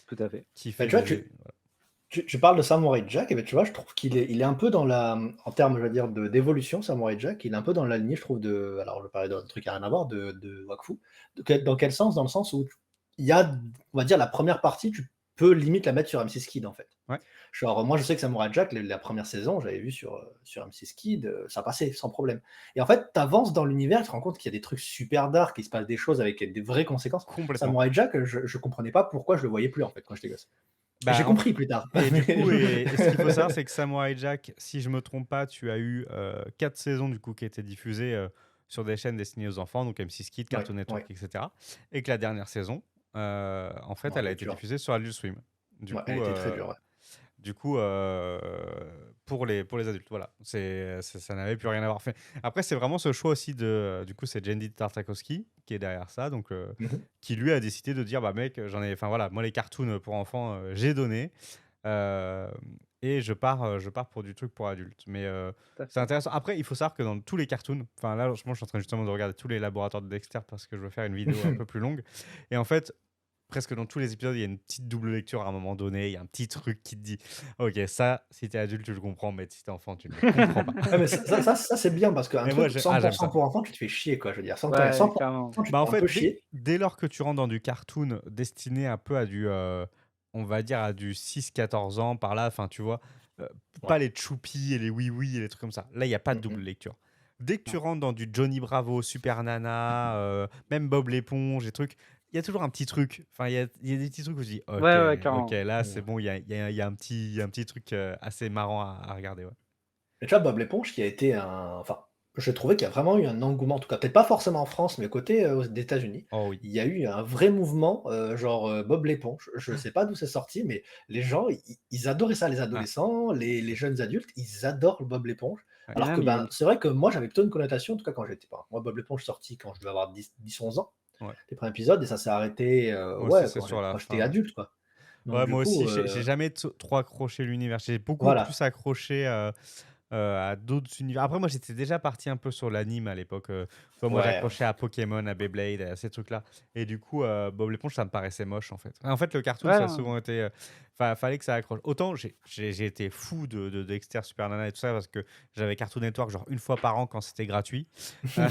Tout à fait. qui Bah, fait tu vois, des. Voilà. tu parles de Samurai Jack et ben, tu vois, je trouve qu'il est un peu dans la en termes, je veux dire, d'évolution, Samurai Jack, il est un peu dans la lignée, je trouve, alors je vais parler d'un truc qui a rien à voir, de Wakfu. Dans quel sens? Dans le sens où il y a, on va dire, la première partie, tu peux limite la mettre sur M6 Kid, en fait. Ouais, Genre, moi, je sais que Samurai Jack, la première saison, j'avais vu sur M6 Kid, ça passait sans problème. Et en fait, tu avances dans l'univers, tu te rends compte qu'il y a des trucs super dark, qu'il se passe des choses avec des vraies conséquences. complètement. Samurai Jack, je comprenais pas pourquoi je le voyais plus, en fait, quand j'étais gosse. J'ai Bah, compris plus tard. et du Mais coup, et ce qu'il faut savoir, c'est que Samurai Jack, si je me trompe pas, tu as eu 4 saisons du coup qui étaient diffusées sur des chaînes destinées aux enfants, donc M6 Kids, ouais, Cartoon ouais. Network, etc. Et que la dernière saison, en fait, Non, elle elle a est été dure. diffusée sur Adult Swim. Du Ouais, elle coup, était très dure, ouais. du coup, pour les adultes, voilà. Ça n'avait plus rien à voir. Après, c'est vraiment ce choix aussi de. Du coup, c'est Jendy Tartakovsky qui est derrière ça, donc Mmh mh. qui lui a décidé de dire, bah mec, enfin voilà, moi les cartoons pour enfants, j'ai donné. Euh, et je pars pour du truc pour adultes. Mais Tout à c'est fait. intéressant. Après, il faut savoir que dans tous les cartoons, enfin là, je suis en train justement de regarder tous les laboratoires de Dexter parce que je veux faire une vidéo un peu plus longue. Et en fait, presque dans tous les épisodes, il y a une petite double lecture à un moment donné. Il y a un petit truc qui te dit, ok, ça, si t'es adulte, tu le comprends, mais si t'es enfant, tu ne le comprends pas. Ouais, mais ça, c'est bien parce qu'un Et moi, truc 100 j'aime pour ça. enfants, tu te fais chier, quoi, je veux dire. Quand il y a Ouais, 100 clairement. tu te Bah en fais un peu fait, chier. dès lors que tu rentres dans du cartoon destiné un peu à du, on va dire à du 6-14 ans par là, enfin tu vois, euh, Ouais. pas les Choupi et les Oui Oui et les trucs comme ça. Là, il n'y a pas de Mmh double mh. lecture. Dès que tu Non. rentres dans du Johnny Bravo, Super Nana, même Bob l'éponge et trucs, il y a toujours un petit truc. Enfin, il y a des petits trucs où je dis, ok, Ouais, ouais, ok, clairement. là c'est Mmh. bon, il y a un petit truc assez marrant à regarder. Ouais. Mais tu vois, Bob l'éponge qui a été enfin, j'ai trouvé qu'il y a vraiment eu un engouement, en tout cas, peut-être pas forcément en France, mais côté, aux États-Unis, Oh oui. il y a eu un vrai mouvement, genre, Bob l'éponge. Je sais pas d'où c'est sorti, mais les gens, ils adoraient ça, les Ah, adolescents, les jeunes adultes, ils adorent Bob l'éponge. ouais. Et Alors que, même, il y a ben, une c'est vrai que moi, j'avais plutôt une connotation, en tout cas quand j'étais pas moi, Bob l'éponge sorti quand je devais avoir 10-11 ans, Ouais. les premiers épisodes et ça s'est arrêté, Moi aussi, ouais, c'est sur la quand j'étais fin, ouais. adulte, quoi. Donc Ouais, du moi coup, aussi, j'ai jamais trop accroché l'univers. J'ai beaucoup plus voilà. accroché, à d'autres univers. Après, moi, j'étais déjà parti un peu sur l'anime à l'époque. Tu vois, moi, Ouais, j'accrochais à Pokémon, à Beyblade, à ces trucs-là. Et du coup, Bob l'éponge, ça me paraissait moche, en fait. En fait, le cartoon, ouais, ça a non, souvent été. Fallait que ça accroche. Autant, j'ai été fou de Dexter, Super Nana et tout ça, parce que j'avais Cartoon Network, genre une fois par an quand c'était gratuit. Euh,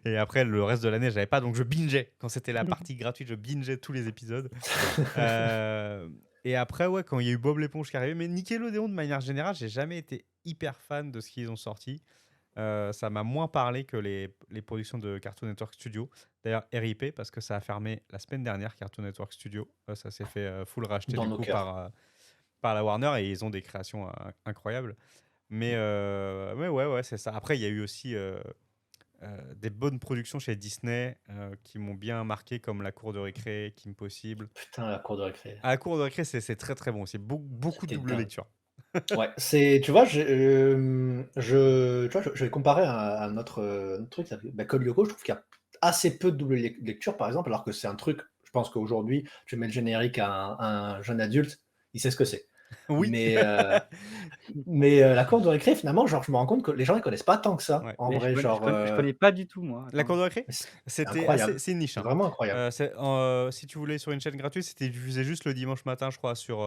et après, le reste de l'année, j'avais pas. Donc, je bingeais. Quand c'était la partie gratuite, je bingeais tous les épisodes. Euh, et après, ouais, quand il y a eu Bob l'éponge qui est arrivé, mais Nickelodeon de manière générale, j'ai jamais été hyper fan de ce qu'ils ont sorti. Ça m'a moins parlé que les productions de Cartoon Network Studio. D'ailleurs, RIP, parce que ça a fermé la semaine dernière, Cartoon Network Studio. Ça s'est fait full racheter dans du nos coup cœurs. par la Warner et ils ont des créations incroyables. Mais ouais, ouais, c'est ça. Après, il y a eu aussi des bonnes productions chez Disney qui m'ont bien marqué, comme La Cour de récré, Kim Possible. Putain, la cour de récré, À la cour de récré, c'est très très bon aussi. Beaucoup de c'était double dingue. lecture. Ouais, c'est tu vois, tu vois, je vais comparer à notre truc, ça fait bah, Code Lyoko, je trouve qu'il y a assez peu de double lecture, par exemple, alors que c'est un truc, je pense qu'aujourd'hui, tu mets le générique à un jeune adulte, il sait ce que c'est. Oui. Mais, la cour de récré, finalement, genre, je me rends compte que les gens, ils connaissent pas tant que ça, Ouais. en mais vrai, genre, je connais pas du tout, moi. La cour Attends. de récré, mais c'est c'était assez, incroyable. c'est une niche, C'est hein. vraiment incroyable. Si tu voulais sur une chaîne gratuite, c'était diffusé juste le dimanche matin, je crois, sur.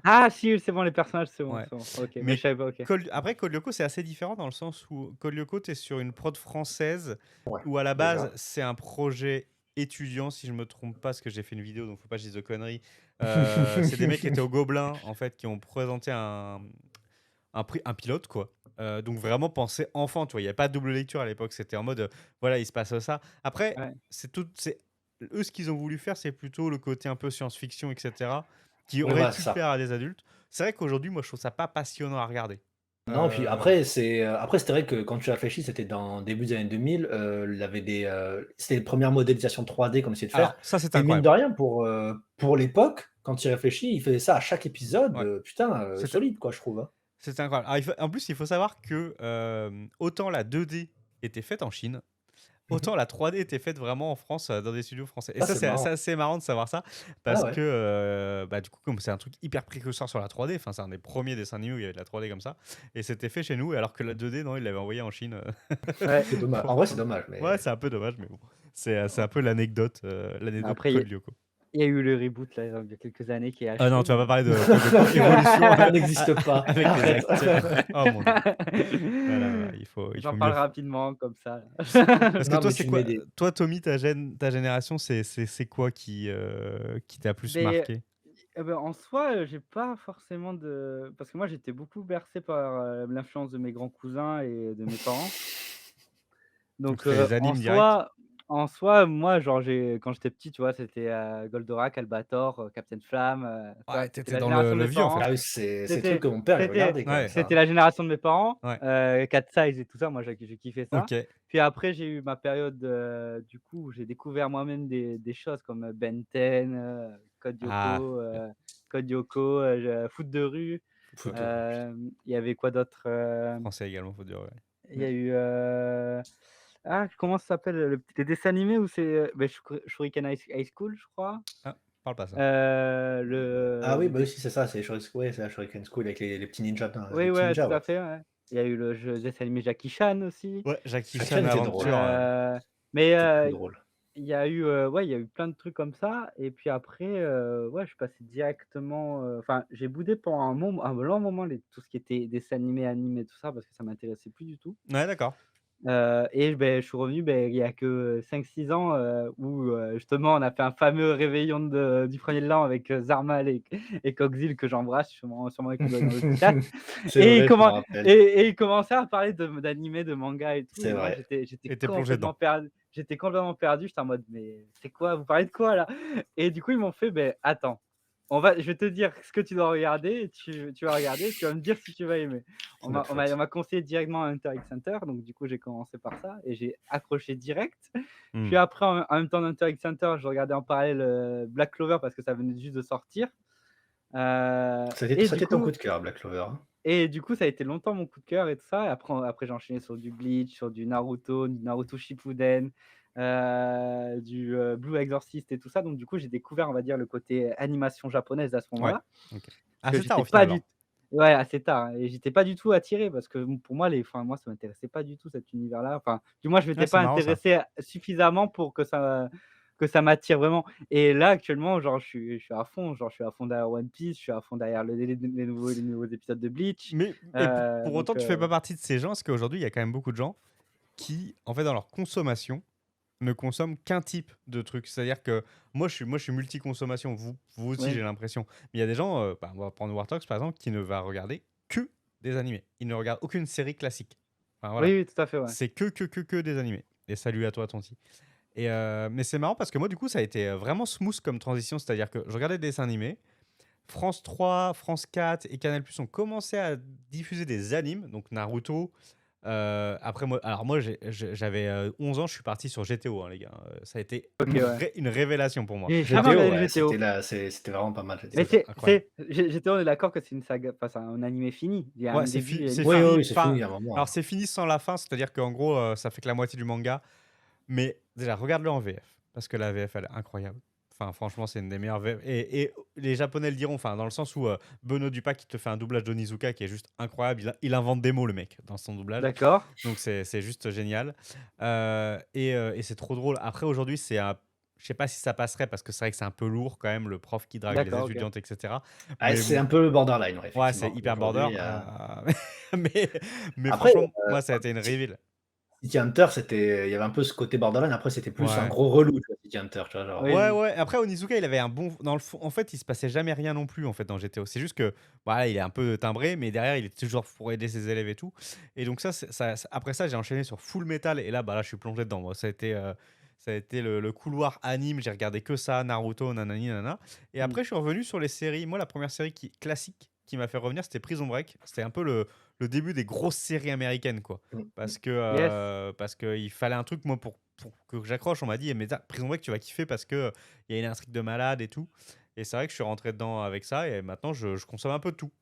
Ah si, c'est bon, les personnages, c'est bon, Ouais. c'est bon. OK, mais je Mais savais pas, OK. Après, Code Lyoko, c'est assez différent dans le sens où Code Lyoko, tu es sur une prod française Ouais, où à la base, déjà. c'est un projet étudiant, si je me trompe pas, parce que j'ai fait une vidéo, donc faut pas que je dise de conneries. C'est des mecs qui étaient au Gobelin, en fait, qui ont présenté un pilote, quoi. Donc vraiment penser enfant, tu vois. Il n'y a pas de double lecture à l'époque. C'était en mode, voilà, il se passe ça. Après, Ouais, eux, ce qu'ils ont voulu faire, c'est plutôt le côté un peu science-fiction, etc., qui Oui, aurait voilà, pu c'est ça. plaire à des adultes. C'est vrai qu'aujourd'hui, moi, je trouve ça pas passionnant à regarder. Non, et puis Euh, après c'est vrai que quand tu réfléchis, c'était dans début des années 2000, il y avait c'était les premières modélisations 3D qu'on essayait de faire Alors, ça, c'est et mine incroyable. de rien pour l'époque, quand tu y réfléchis, ils faisaient ça à chaque épisode, Ouais, putain, c'était solide quoi, je trouve, hein. c'était incroyable. Alors, en plus, il faut savoir que autant la 2D était faite en Chine, Mmh mh. autant la 3D était faite vraiment en France, dans des studios français. Et Ça, ça, c'est c'est marrant. assez marrant de savoir ça, Ah parce que, ouais. bah, du coup, comme c'est un truc hyper précurseur sur la 3D, enfin, c'est un des premiers dessins animés où il y avait de la 3D comme ça, et c'était fait chez nous, alors que la 2D, non, ils l'avaient envoyé en Chine. ouais. C'est dommage. En vrai, c'est dommage, Ouais, mais c'est un peu dommage, mais bon. C'est un peu l'anecdote Après, Code Lyoko. il y a eu le reboot là, il y a quelques années qui est Ah non, acheté, tu vas pas mais parler de Code Lyoko Évolution ça n'existe pas. avec les Arrête. acteurs. Oh mon Dieu. Là, là, là, il j'en faut parle mieux. rapidement comme ça. Parce que Non, toi, mais c'est tu mets quoi? des Toi, Tommy, ta génération, c'est quoi qui t'a plus Beh, marqué? en soi, j'ai pas forcément de parce que moi j'étais beaucoup bercé par, l'influence de mes grands cousins et de mes parents. Donc Donc, c'était les en animes direct? soi moi, genre, quand j'étais petit, tu vois, c'était, Goldorak, Albator, Captain Flamme, Ouais, ça, tu c'était étais la dans génération de le mes vieux, en parents. fait. ah oui, c'est le truc C'était que mon père, il c'était regardait quand même Ouais, ça, c'était hein. la génération de mes parents, ouais. Cat Size et tout ça, moi j'ai kiffé ça. OK. Puis après, j'ai eu ma période, du coup, où j'ai découvert moi-même des choses comme, Ben 10, Ah, ouais. Code Lyoko, Foot de rue. Photo rue, putain. Il y avait quoi d'autre? Français également, faut dire, ouais. Il y Mmh. a eu, comment ça s'appelle, les dessins animés où c'est, Shuriken High School, je crois? Ah, parle pas ça. Ah oui, Le bah oui, dess si c'est ça, c'est ouais, c'est la Shuriken School avec les petits ninjas, les Oui, petits ouais, tout ninjas, ouais. à fait, ouais. Il y a eu le dessin animé Jackie Chan aussi. Ouais, Jackie Jackie Chan Chan était drôle, Aventure. Mais, c'était trop drôle. il y a eu, ouais, il y a eu plein de trucs comme ça et puis après, ouais, je suis passé directement, enfin, j'ai boudé pendant un long moment tout ce qui était dessin animé, anime et tout ça parce que ça m'intéressait plus du tout. Ouais, d'accord. Et beh, je suis revenu, beh, il y a que 5-6 ans, où, justement on a fait un fameux réveillon du 1er de l'an avec, Zarmal et Coxil que j'embrasse, sûrement qu'il doit être dans le chat C'est et vrai, je me rappelle. il commençait à parler d'animés, de mangas et tout C'est et moi vrai. Et tu plongé dedans. j'étais complètement perdu, j'étais en mode: «Mais c'est quoi? Vous parlez de quoi là?» Et du coup ils m'ont fait: «Beh, attends, je vais te dire ce que tu dois regarder, et tu vas regarder, tu vas me dire si tu vas aimer. On m'a conseillé directement Hunter x Hunter, donc du coup, j'ai commencé par ça et j'ai accroché direct. Mmh. Puis après, en même temps d'Hunter x Hunter, je regardais en parallèle, Black Clover parce que ça venait juste de sortir. Et Ça a du été ton coup coup de cœur, Black Clover, hein? ça a été longtemps mon coup de cœur et tout ça, et après j'ai enchaîné sur du Bleach, sur du Naruto Shippuden, du, Blue Exorcist et tout ça. Donc du coup, j'ai découvert, on va dire, le côté animation japonaise à ce Ouais, moment-là, OK. parce que Assez tard j'étais au pas final du alors? ouais, assez tard, hein, et j'étais pas du tout attiré parce que, pour moi, moi, ça m'intéressait pas du tout cet univers-là. Enfin, du moins, je Ouais, m'étais c'est pas marrant ça. intéressé suffisamment pour que ça m'attire vraiment. Et là, actuellement, genre, je suis à fond, genre, je suis à fond derrière One Piece, je suis à fond derrière les nouveaux épisodes de Bleach, Mais et pour autant, donc tu fais pas partie de ces gens, parce qu'aujourd'hui, il y a quand même beaucoup de gens qui, en fait, dans leur consommation, ne consomment qu'un type de truc. C'est-à-dire que moi, je suis multi-consommation. Vous aussi, j'ai oui. l'impression. Mais il y a des gens, bah, on va prendre War Talks, par exemple, qui ne va regarder que des animés. Il ne regarde aucune série classique. Enfin, voilà. Oui, oui, tout à fait, ouais. C'est que des animés. Et salut à toi, Tonti. Mais c'est marrant parce que moi, du coup, ça a été vraiment smooth comme transition. C'est-à-dire que je regardais des dessins animés. France 3, France 4 et Canal+ ont commencé à diffuser des animes, donc Naruto. Après moi, alors moi j'avais 11 ans, je suis parti sur GTO, hein, les gars. Ça a été OK, ouais. une révélation pour moi. J'ai jamais GTO, regardé le ouais, GTO. c'était vraiment pas mal, Mais GTO. C'était incroyable. GTO, on est d'accord que c'est une saga, enfin, c'est un animé fini. Il y a Ouais, un début, il y a une c'est Oui, fin. oui, fini. oui, c'est fini Enfin, il y a un moment, alors hein. c'est fini sans la fin, c'est-à-dire qu'en gros, ça fait que la moitié du manga. Mais déjà, regarde-le en VF, parce que la VF, elle est incroyable. Enfin, franchement, c'est une des meilleures VF. Et les Japonais le diront, enfin, dans le sens où Beno Dupac, qui te fait un doublage d'Onizuka qui est juste incroyable. Il invente des mots, le mec, dans son doublage. D'accord. Donc, c'est juste génial. Et c'est trop drôle. Après, aujourd'hui, je sais pas si ça passerait, parce que c'est vrai que c'est un peu lourd quand même, le prof qui drague les D'accord, OK. étudiantes, etc. Ah, Mais c'est un peu borderline, ouais, ouais, c'est effectivement. hyper border. Aujourd'hui, Mais, mais après, franchement, moi, ça a été une reveal. City Hunter, il y avait un peu ce côté borderline. Après, c'était plus un Ouais. gros relou, tu vois, City Hunter, tu vois, genre. Oui, Ouais, oui. ouais. Après, Onizuka, il avait un bon. Dans le fond, en fait, il se passait jamais rien non plus en fait dans GTO. C'est juste que, voilà, il est un peu timbré, mais derrière, il est toujours pour aider ses élèves et tout. Et donc après ça, j'ai enchaîné sur Full Metal, et là, bah là, je suis plongé dedans. Moi, ça a été le couloir anime. J'ai regardé que ça, Naruto, nanani, nana. Et Mmh. après, je suis revenu sur les séries. Moi, la première série classique qui m'a fait revenir, c'était Prison Break. C'était un peu le début des grosses séries américaines, quoi. Mmh, mmh. Yes. Parce que il fallait un truc, moi, pour que j'accroche. On m'a dit, mais Prison Break, tu vas kiffer parce que il y a une intrigue de malade et tout. Et c'est vrai que je suis rentré dedans avec ça, et maintenant je consomme un peu de tout.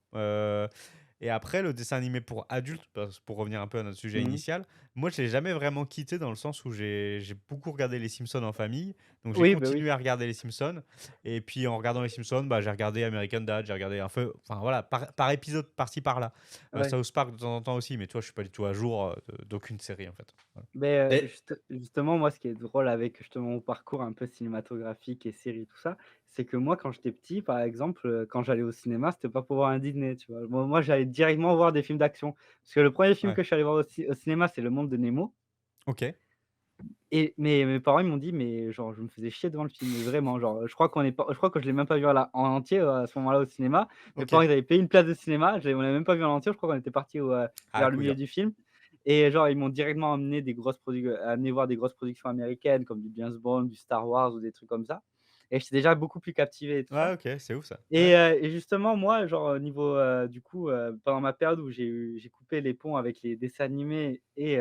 Et après, le dessin animé pour adultes, pour revenir un peu à notre sujet Mmh. initial, moi je l'ai jamais vraiment quitté, dans le sens où j'ai beaucoup regardé les Simpsons en famille. Donc j'ai Oui, bah, oui. continué à regarder les Simpsons. Et puis en regardant les Simpsons, bah, j'ai regardé American Dad, j'ai regardé un peu, enfin voilà, par épisode, par-ci par-là. Ouais. South Park de temps en temps aussi, mais toi je suis pas du tout à jour d'aucune série en fait. Voilà. Mais Et justement, moi, ce qui est drôle avec justement mon parcours un peu cinématographique et série, tout ça, c'est que moi, quand j'étais petit, par exemple, quand j'allais au cinéma, c'était pas pour voir un Disney, tu vois? Moi, j'allais directement voir des films d'action. Parce que le premier film Ouais. que je suis allé voir au cinéma, c'est Le Monde de Nemo. Ok. Et mes parents, ils m'ont dit: «Mais genre, je me faisais chier devant le film, mais vraiment, genre, je crois que je l'ai même pas vu en entier, à ce moment-là, au cinéma». Mes Ok. parents, ils avaient payé une place de cinéma, on l'a même pas vu en entier, je crois qu'on était partis Ah, vers le milieu couillon. du film, et genre, ils m'ont directement amené voir des grosses productions américaines comme du James Bond, du Star Wars ou des trucs comme ça, et j'étais déjà beaucoup plus captivé et tout Ouais, ça, ok, c'est ouf ça. Ouais. et justement, moi, genre, au niveau, du coup, pendant ma période où j'ai coupé les ponts avec les dessins animés et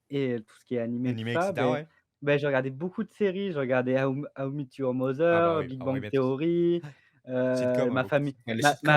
tout ce qui est animé, tout Animé, ça, etc. beh Ouais. j'ai regardé beaucoup de séries. Je regardais How I Met Your Ah bah Mother, oui, Big How I Bang Met. Theory, Sitcom, ouais, ma beaucoup de famille sitcoms. les ma sitcoms,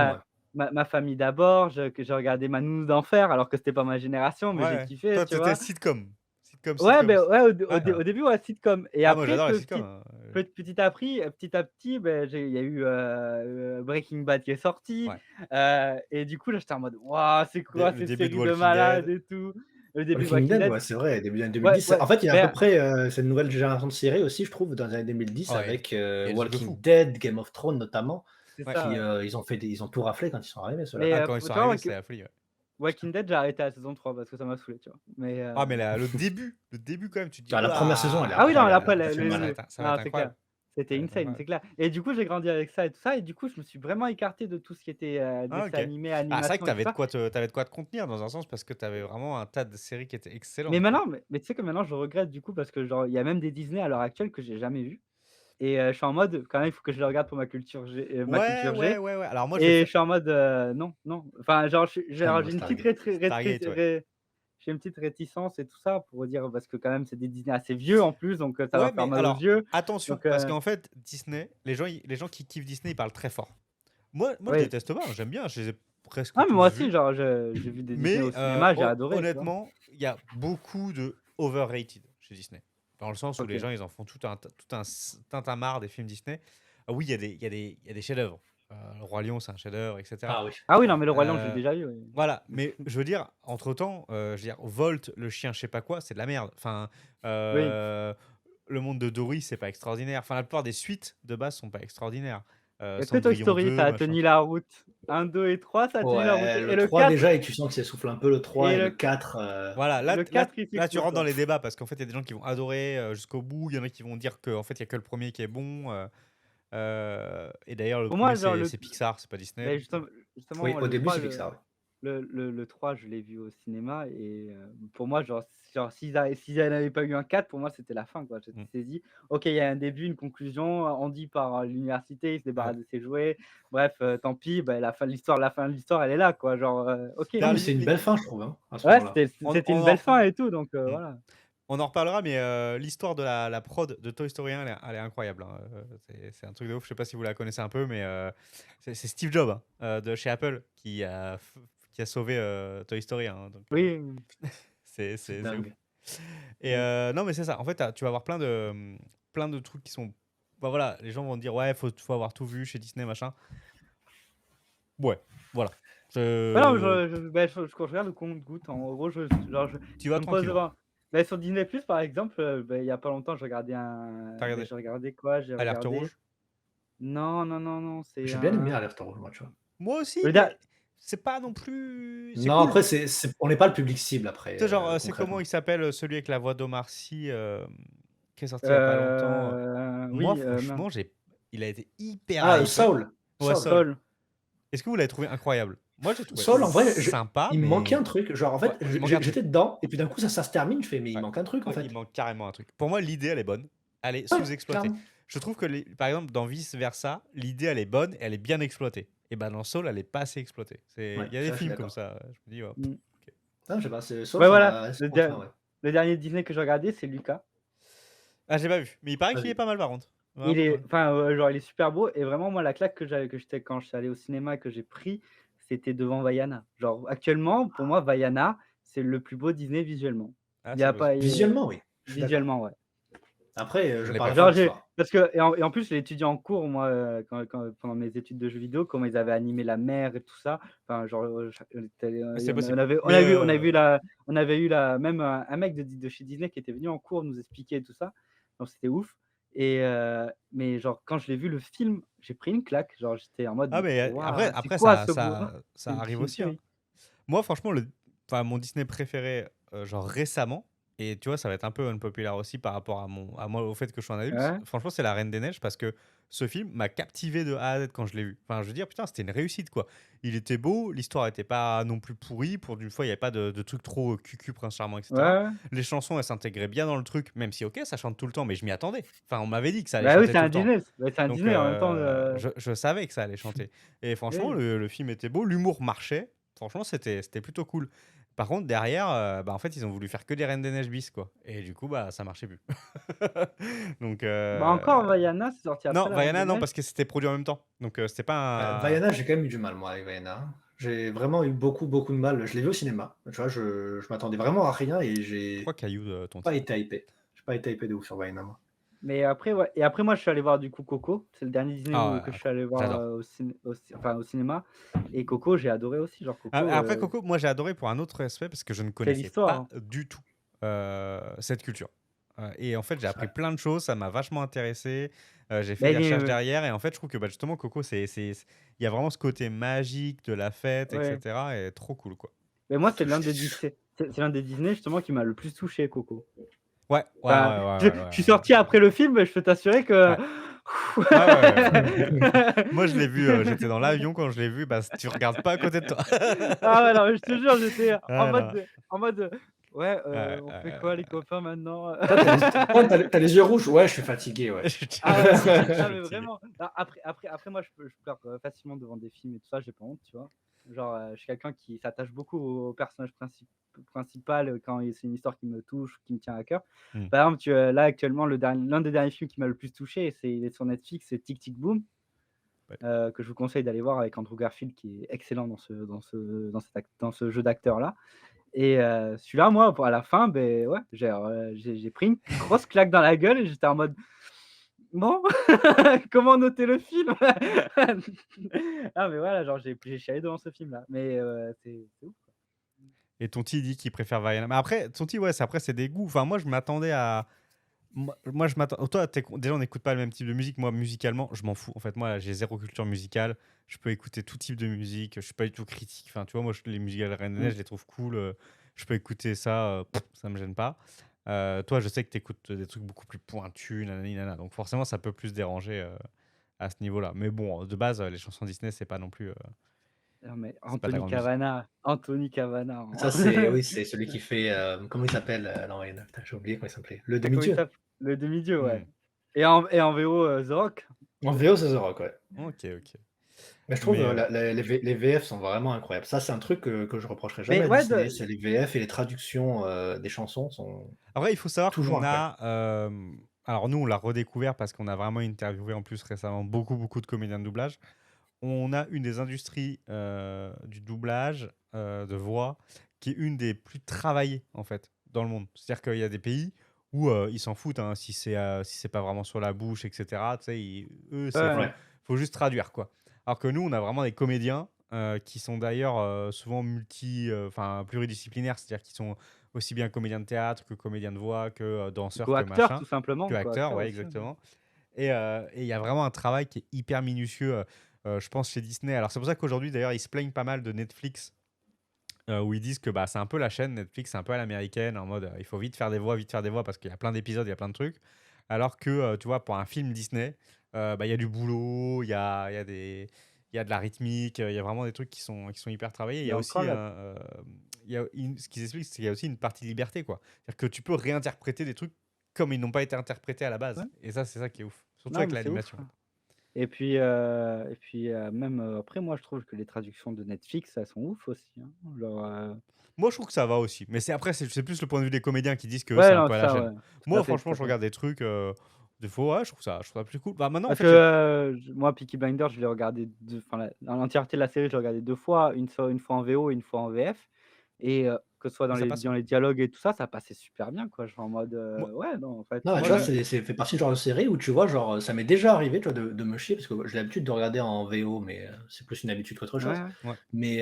ma ouais. ma famille d'abord, que je regardais Ma Nounou d'enfer alors que c'était pas ma génération, Ouais, mais j'ai ouais. kiffé, Toi, tu t'étais vois? sitcom. Sitcom, Ouais, sitcom. beh, ouais, Ouais, ouais. au début, ouais, sitcom, et Ah, moi, après j'adore les sitcoms, hein. petit à petit, il y a eu, Breaking Bad qui est sorti, Ouais. et du coup, là, j'étais en mode: «Waouh, c'est quoi Le cette début de série de Walking malades Dead. et tout?» Le début de Walking Walking Dead, Dead. ouais, c'est vrai, début des années Ouais, 2010. ouais, En fait, il y a à peu ben près, cette nouvelle génération de séries aussi, je trouve, dans les années 2010 Oh, avec, il y a des trucs de fou. Walking Dead, Game of Thrones notamment, c'est Ouais. ça, qui, ouais. ils ont tout raflé quand ils sont arrivés, ceux-là. Mais, Ah, quand ils tu sont vois, arrivés, c'était la folie, ouais. Walking Dead, j'ai arrêté à la saison 3 parce que ça m'a saoulé, tu vois? Mais, Ah, mais le début quand même, tu te dis: Ah, la première saison, elle est «Waouh! ah oui, non, incroyable, après elle fait Ça va mal. le être ça va non, être c'est clair. incroyable. Ça C'était va être insane, incroyable». c'est clair, et du coup, j'ai grandi avec ça et tout ça, et du coup, je me suis vraiment écarté de tout ce qui était, Ah, dessin OK. animé, Ah, c'est vrai que animation et tout ça. tu avais de quoi te contenir dans un sens, parce que tu avais vraiment un tas de séries qui étaient Mais excellentes, quoi. maintenant, tu sais que maintenant, je regrette du coup parce que genre, il y a même des Disney à l'heure actuelle que j'ai jamais vus. et je suis en mode: «Quand même, il faut que je le regarde pour ma Ouais, culture ouais, G» ouais, ouais. Alors moi, je vais et faire je suis en mode: «Non, non». Enfin, genre, Ah, j'ai moi, une petite Stargate. Stargate, ouais. j'ai une petite réticence et tout ça pour dire parce que quand même, c'est des Disney assez vieux en plus, donc ça va Ouais, faire mais mal aux alors, yeux. attention, Donc parce qu'en fait, Disney, les gens qui kiffent Disney, ils parlent très fort. Moi, je oui. déteste pas, hein, j'aime bien, je les ai Ah presque mais moi tous aussi, vus. genre, j'ai vu des Disney Mais au cinéma, j'ai adoré, tu vois? honnêtement, il y a beaucoup de overrated chez Disney. Dans le sens où les OK. gens, ils en font tout un tintamarre des films Disney. Ah oui, il y a des chefs-d'œuvre. Le Roi Lion, c'est un chef-d'œuvre, etc. Ah oui. Ah oui, non, mais le Roi Lion, je l'ai Euh, déjà vu, oui. voilà, mais je veux dire, entre-temps, je veux dire, Volt, le chien, je sais pas quoi, c'est de la merde. Enfin, Oui. le monde de Dory, c'est pas extraordinaire. Enfin, la plupart des suites de base sont pas extraordinaires. Est-ce que Toy Cendrillon Story, 2, ça a machin. tenu la route? 1, 2 et 3, ça a tenu la route Ouais, et le le 3 4 déjà et tu sens que ça souffle un peu le 3 et et le le 4, Voilà, le 4 il là, tu s'écroule, rentres dans quoi. les débats parce qu'en fait, il y a des gens qui vont adorer jusqu'au bout. Il y en a qui vont dire qu'en fait, il y a que le premier qui est bon. Et d'ailleurs, le Pour premier, moi, genre c'est Pixar, c'est pas Disney. beh, Donc, oui, justement au le début, 3 c'est Pixar, oui. le 3 je l'ai vu au cinéma et pour moi, genre s'il y en avait pas eu un 4 pour moi, c'était la fin, quoi. mm, J'étais saisi. OK, il y a un début, une conclusion, Andy part à l'université, il se ouais. débarrasse de ses jouets. Bref, tant pis, bah, la fin de l'histoire, elle est là, quoi. Genre, OK. Non, D'ailleurs, mais c'est une belle fin, je trouve, hein, à ce Ouais, moment-là. c'était on une en belle reparle. fin et tout, donc Mm. voilà. On en reparlera, mais l'histoire de la prod de Toy Story 1, elle est incroyable, hein. C'est un truc de ouf. Je sais pas si vous la connaissez un peu, mais c'est Steve Jobs, hein, de chez Apple qui a sauvé Toy Story 1, hein. Donc, Oui, C'est c'est ouf. dingue. Et mmh. non, mais c'est ça. En fait, tu vas avoir plein de trucs qui sont. Bah voilà, les gens vont te dire, ouais, faut avoir tout vu chez Disney, machin. Ouais, voilà. Ouais, non, Je- quand je regarde le compte-gouttes, en gros, Tu vas je me pose tranquillement. devant sur Disney+, par exemple, il y a pas longtemps, T'as regardé j'ai regardé quoi? J'ai Alerte regardé Rouge? non, non, non, non, c'est J'ai bien aimé un Alerte Rouge, moi, tu vois? Moi aussi, le der mais c'est pas non plus. C'est Non, cool. après, on n'est pas le public cible après, Tu sais, genre, c'est comment concrètement. il s'appelle celui avec la voix d'Omar Sy qui est sorti il y a pas longtemps. Moi, oui, mince. franchement, il a été hyper Ah, hypé. Saul, Ouais, Saul. Saul. Saul. Est-ce que vous l'avez trouvé incroyable? Moi, j'ai trouvé Saul, en vrai, sympa, il me manquait mais un truc. Genre, en ouais, fait, il manque un truc. j'étais dedans et puis d'un coup, ça se termine, je fais: «Mais il Ouais. manque un truc, en Ouais, il fait». manque carrément un truc. Pour moi, l'idée, elle est bonne. Elle est Ouais, sous-exploitée. clairement. Je trouve que, par exemple, dans Vice Versa, l'idée, elle est bonne et elle est bien exploitée. Et ben dans Soul, elle est pas assez exploitée. Ouais, Il y a des ça, je suis films comme d'accord. ça. Je me dis, ouais, Mmh. ok. Non, je sais pas, c'est Saul, Ouais, ça voilà, m'a c'est enfin, ouais. le dernier Disney que j'ai regardé, c'est Luca. Ah, j'ai pas vu. Mais il paraît qu'il est Vas-y. pas mal, par contre. Il Vraiment pas est mal. enfin, genre, il est super beau et vraiment moi la claque que j'étais quand je suis allé au cinéma et que j'ai pris, c'était devant Vaiana. Genre actuellement, pour moi, Vaiana, c'est le plus beau Disney visuellement. Ah, Il y c'est a pas possible. Visuellement, oui, je suis d'accord. visuellement, ouais. Après, Je je l'ai pas parlerai vu. pas Genre j'ai d'histoire. parce que en plus, j'ai étudié en cours moi, pendant mes études de jeux vidéo, comment ils avaient animé la mer et tout ça. Enfin genre, C'est on possible. avait Mais on avait eu la même un mec de chez Disney qui était venu en cours nous expliquer tout ça, donc c'était ouf et mais genre quand je l'ai vu le film, j'ai pris une claque, genre j'étais en mode: ah, mais «Waouh, c'est après quoi ce beau?» ça arrive C'est une aussi, hein. tuerie. Moi, franchement, enfin, mon Disney préféré, genre récemment, et tu vois, ça va être un peu unpopular aussi par rapport à moi, au fait que je suis un adulte. Ouais. Franchement, c'est La Reine des Neiges parce que ce film m'a captivé de A à Z quand je l'ai vu. Enfin, je veux dire, putain, c'était une réussite, quoi. Il était beau, l'histoire était pas non plus pourrie. Pour d'une fois, il n'y avait pas de trucs trop cucu, Prince Charmant, Ouais, etc. ouais. Les chansons, elles s'intégraient bien dans le truc, même si, ok, ça chante tout le temps, mais je m'y attendais. Enfin, on m'avait dit que ça allait Bah oui, chanter tout le temps. C'est un Donc, Disney en même temps, je savais que ça allait chanter. Et franchement, oui. le film était beau, l'humour marchait. Franchement, c'était plutôt cool. Par contre, derrière, bah, en fait, ils ont voulu faire que des Reines des Neiges bis, quoi. Et du coup, bah, ça marchait plus. Donc, Bah encore Vaiana, c'est sorti après non, La Reine des Vaiana, non, Neiges. parce que c'était produit en même temps. Donc, c'était pas un. Vaiana, j'ai quand même eu du mal, moi, avec Vaiana, hein. J'ai vraiment eu beaucoup, beaucoup de mal. Je l'ai vu au cinéma, tu vois? Je m'attendais vraiment à rien et j'ai Pourquoi Caillou, ton pas titre? été hypé. J'ai pas été hypé de ouf sur Vaiana, moi. Mais après, ouais. Et après, moi, je suis allé voir du coup Coco. C'est le dernier Disney Ah, que ouais, je suis allé voir j'adore. au cinéma. Et Coco, j'ai adoré aussi. Genre Coco, Après, Coco, moi, j'ai adoré pour un autre aspect parce que je ne quelle connaissais histoire, pas hein. du tout cette culture. Et en fait, j'ai appris Ouais. plein de choses, ça m'a vachement intéressé. J'ai fait Mais des recherches derrière et en fait, je trouve que bah, justement, Coco, il y a vraiment ce côté magique de la fête, ouais. etc. Et trop cool, quoi. Mais moi, c'est l'un des Disney justement qui m'a le plus touché, Coco. Ouais, ouais, Enfin, ouais, ouais, ouais, je suis sorti après le film, je peux t'assurer que ouais. Ouais, ouais, ouais, ouais. Moi, je l'ai vu, j'étais dans l'avion quand je l'ai vu, bah, tu regardes pas à côté de toi. Ah ouais, non, mais je te jure, j'étais Ah, non. en mode Ouais, Ouais, on fait quoi les copains maintenant? Toi, t'as les yeux rouges? Ouais, je suis fatigué, ouais. Ah ouais, je suis non mais fatigué. vraiment. Non, après moi je pleure, facilement devant des films et tout ça, j'ai pas honte, tu vois? Genre, je suis quelqu'un qui s'attache beaucoup au personnage principal, quand c'est une histoire qui me touche, qui me tient à cœur. Mmh. Par exemple, là actuellement l'un des derniers films qui m'a le plus touché, il est sur Netflix, c'est Tic Tic Boom, Ouais. que je vous conseille d'aller voir avec Andrew Garfield qui est excellent dans ce jeu d'acteur-là. Et celui-là, moi, pour à la fin, beh, ouais, j'ai pris une grosse claque dans la gueule et j'étais en mode: «Bon, comment noter le film?» Ah mais voilà, genre j'ai chialé devant ce film-là, mais c'est ouf. Et Tonti dit qu'il préfère Vaiana. Mais après, Tonti, ouais, c'est des goûts. Enfin, moi, je m'attendais à. Moi, je m'attends. Toi, déjà, on n'écoute pas le même type de musique. Moi, musicalement, je m'en fous. En fait, moi, j'ai zéro culture musicale. Je peux écouter tout type de musique. Je suis pas du tout critique. Enfin, tu vois, moi, les musiques Mmh. randonnées, je les trouve cool. Je peux écouter ça. Ça me gêne pas. Toi, je sais que tu écoutes des trucs beaucoup plus pointus. Nanani, nana. Donc, forcément, ça peut plus déranger à ce niveau-là. Mais bon, de base, les chansons Disney, c'est pas non plus. Non mais C'est pas ta grande musique. Anthony Cavana Ça, en oui, c'est celui qui fait, comment il s'appelle? Non, putain, j'ai oublié comment il s'appelait. Le comment il demi-dieu. s'appelle? Le demi-dieu, ouais. Hmm. Et en VO, The Rock. En VO, c'est The Rock, ouais. Ok, ok. Mais je trouve, Mais les VF sont vraiment incroyables. Ça, c'est un truc que je reprocherai jamais Mais à ouais, Disney, c'est les VF et les traductions, des chansons sont après, il faut savoir toujours qu'on incroyables. a. Alors, nous, on l'a redécouvert parce qu'on a vraiment interviewé en plus récemment beaucoup, beaucoup de comédiens de doublage. On a une des industries du doublage de voix qui est une des plus travaillées en fait dans le monde. C'est-à-dire qu'il y a des pays où ils s'en foutent hein, si c'est pas vraiment sur la bouche, etc. Tu sais, eux, c'est ouais. Ouais. faut juste traduire quoi. Alors que nous, on a vraiment des comédiens qui sont d'ailleurs souvent enfin pluridisciplinaires, c'est-à-dire qu'ils sont aussi bien comédiens de théâtre que comédiens de voix que danseurs que Co-acteur machin, tout simplement, que acteurs, co-acteur ouais, aussi, ouais. exactement. Et il y a vraiment un travail qui est hyper minutieux, je pense, chez Disney. Alors, c'est pour ça qu'aujourd'hui, d'ailleurs, ils se plaignent pas mal de Netflix, où ils disent que bah, c'est un peu la chaîne Netflix, c'est un peu à l'américaine, en mode il faut vite faire des voix, parce qu'il y a plein d'épisodes, il y a plein de trucs. Alors que, tu vois, pour un film Disney, bah, il y a du boulot, il y a de la rythmique, il y a vraiment des trucs qui sont hyper travaillés. Il y Et a encore aussi, là, ce qu'ils expliquent, c'est qu'il y a aussi une partie de liberté, quoi. C'est-à-dire que tu peux réinterpréter des trucs comme ils n'ont pas été interprétés à la base. ouais. Et ça, c'est ça qui est ouf. Surtout Non avec mais c'est ouf. l'animation. Même, après moi je trouve que les traductions de Netflix, elles sont ouf aussi, hein. Genre, Moi, je trouve que ça va aussi. Mais c'est après, c'est plus le point de vue des comédiens qui disent que c'est ouais, un non, peu à la ça, chaîne. ouais. Tout Moi, à fait, franchement, tout à je fait. regarde des trucs, des fois, ouais, je trouve ça plus cool. Bah, maintenant, en Parce fait, que, j'ai. moi Peaky Blinders, je l'ai regardé dans l'entièreté de la série, je l'ai regardé 2 fois, une fois en VO et une fois en VF et que ce soit Et ça passe. dans les dialogues et tout ça, ça passait super bien quoi. Je suis en mode, Moi, ouais, non, en fait, Non, mais tu moi vois, je. c'est fait partie du genre de série où tu vois, genre, ça m'est déjà arrivé, tu vois, de me chier parce que j'ai l'habitude de regarder en VO, mais c'est plus une habitude qu'autre ouais, chose. ouais. Ouais. Mais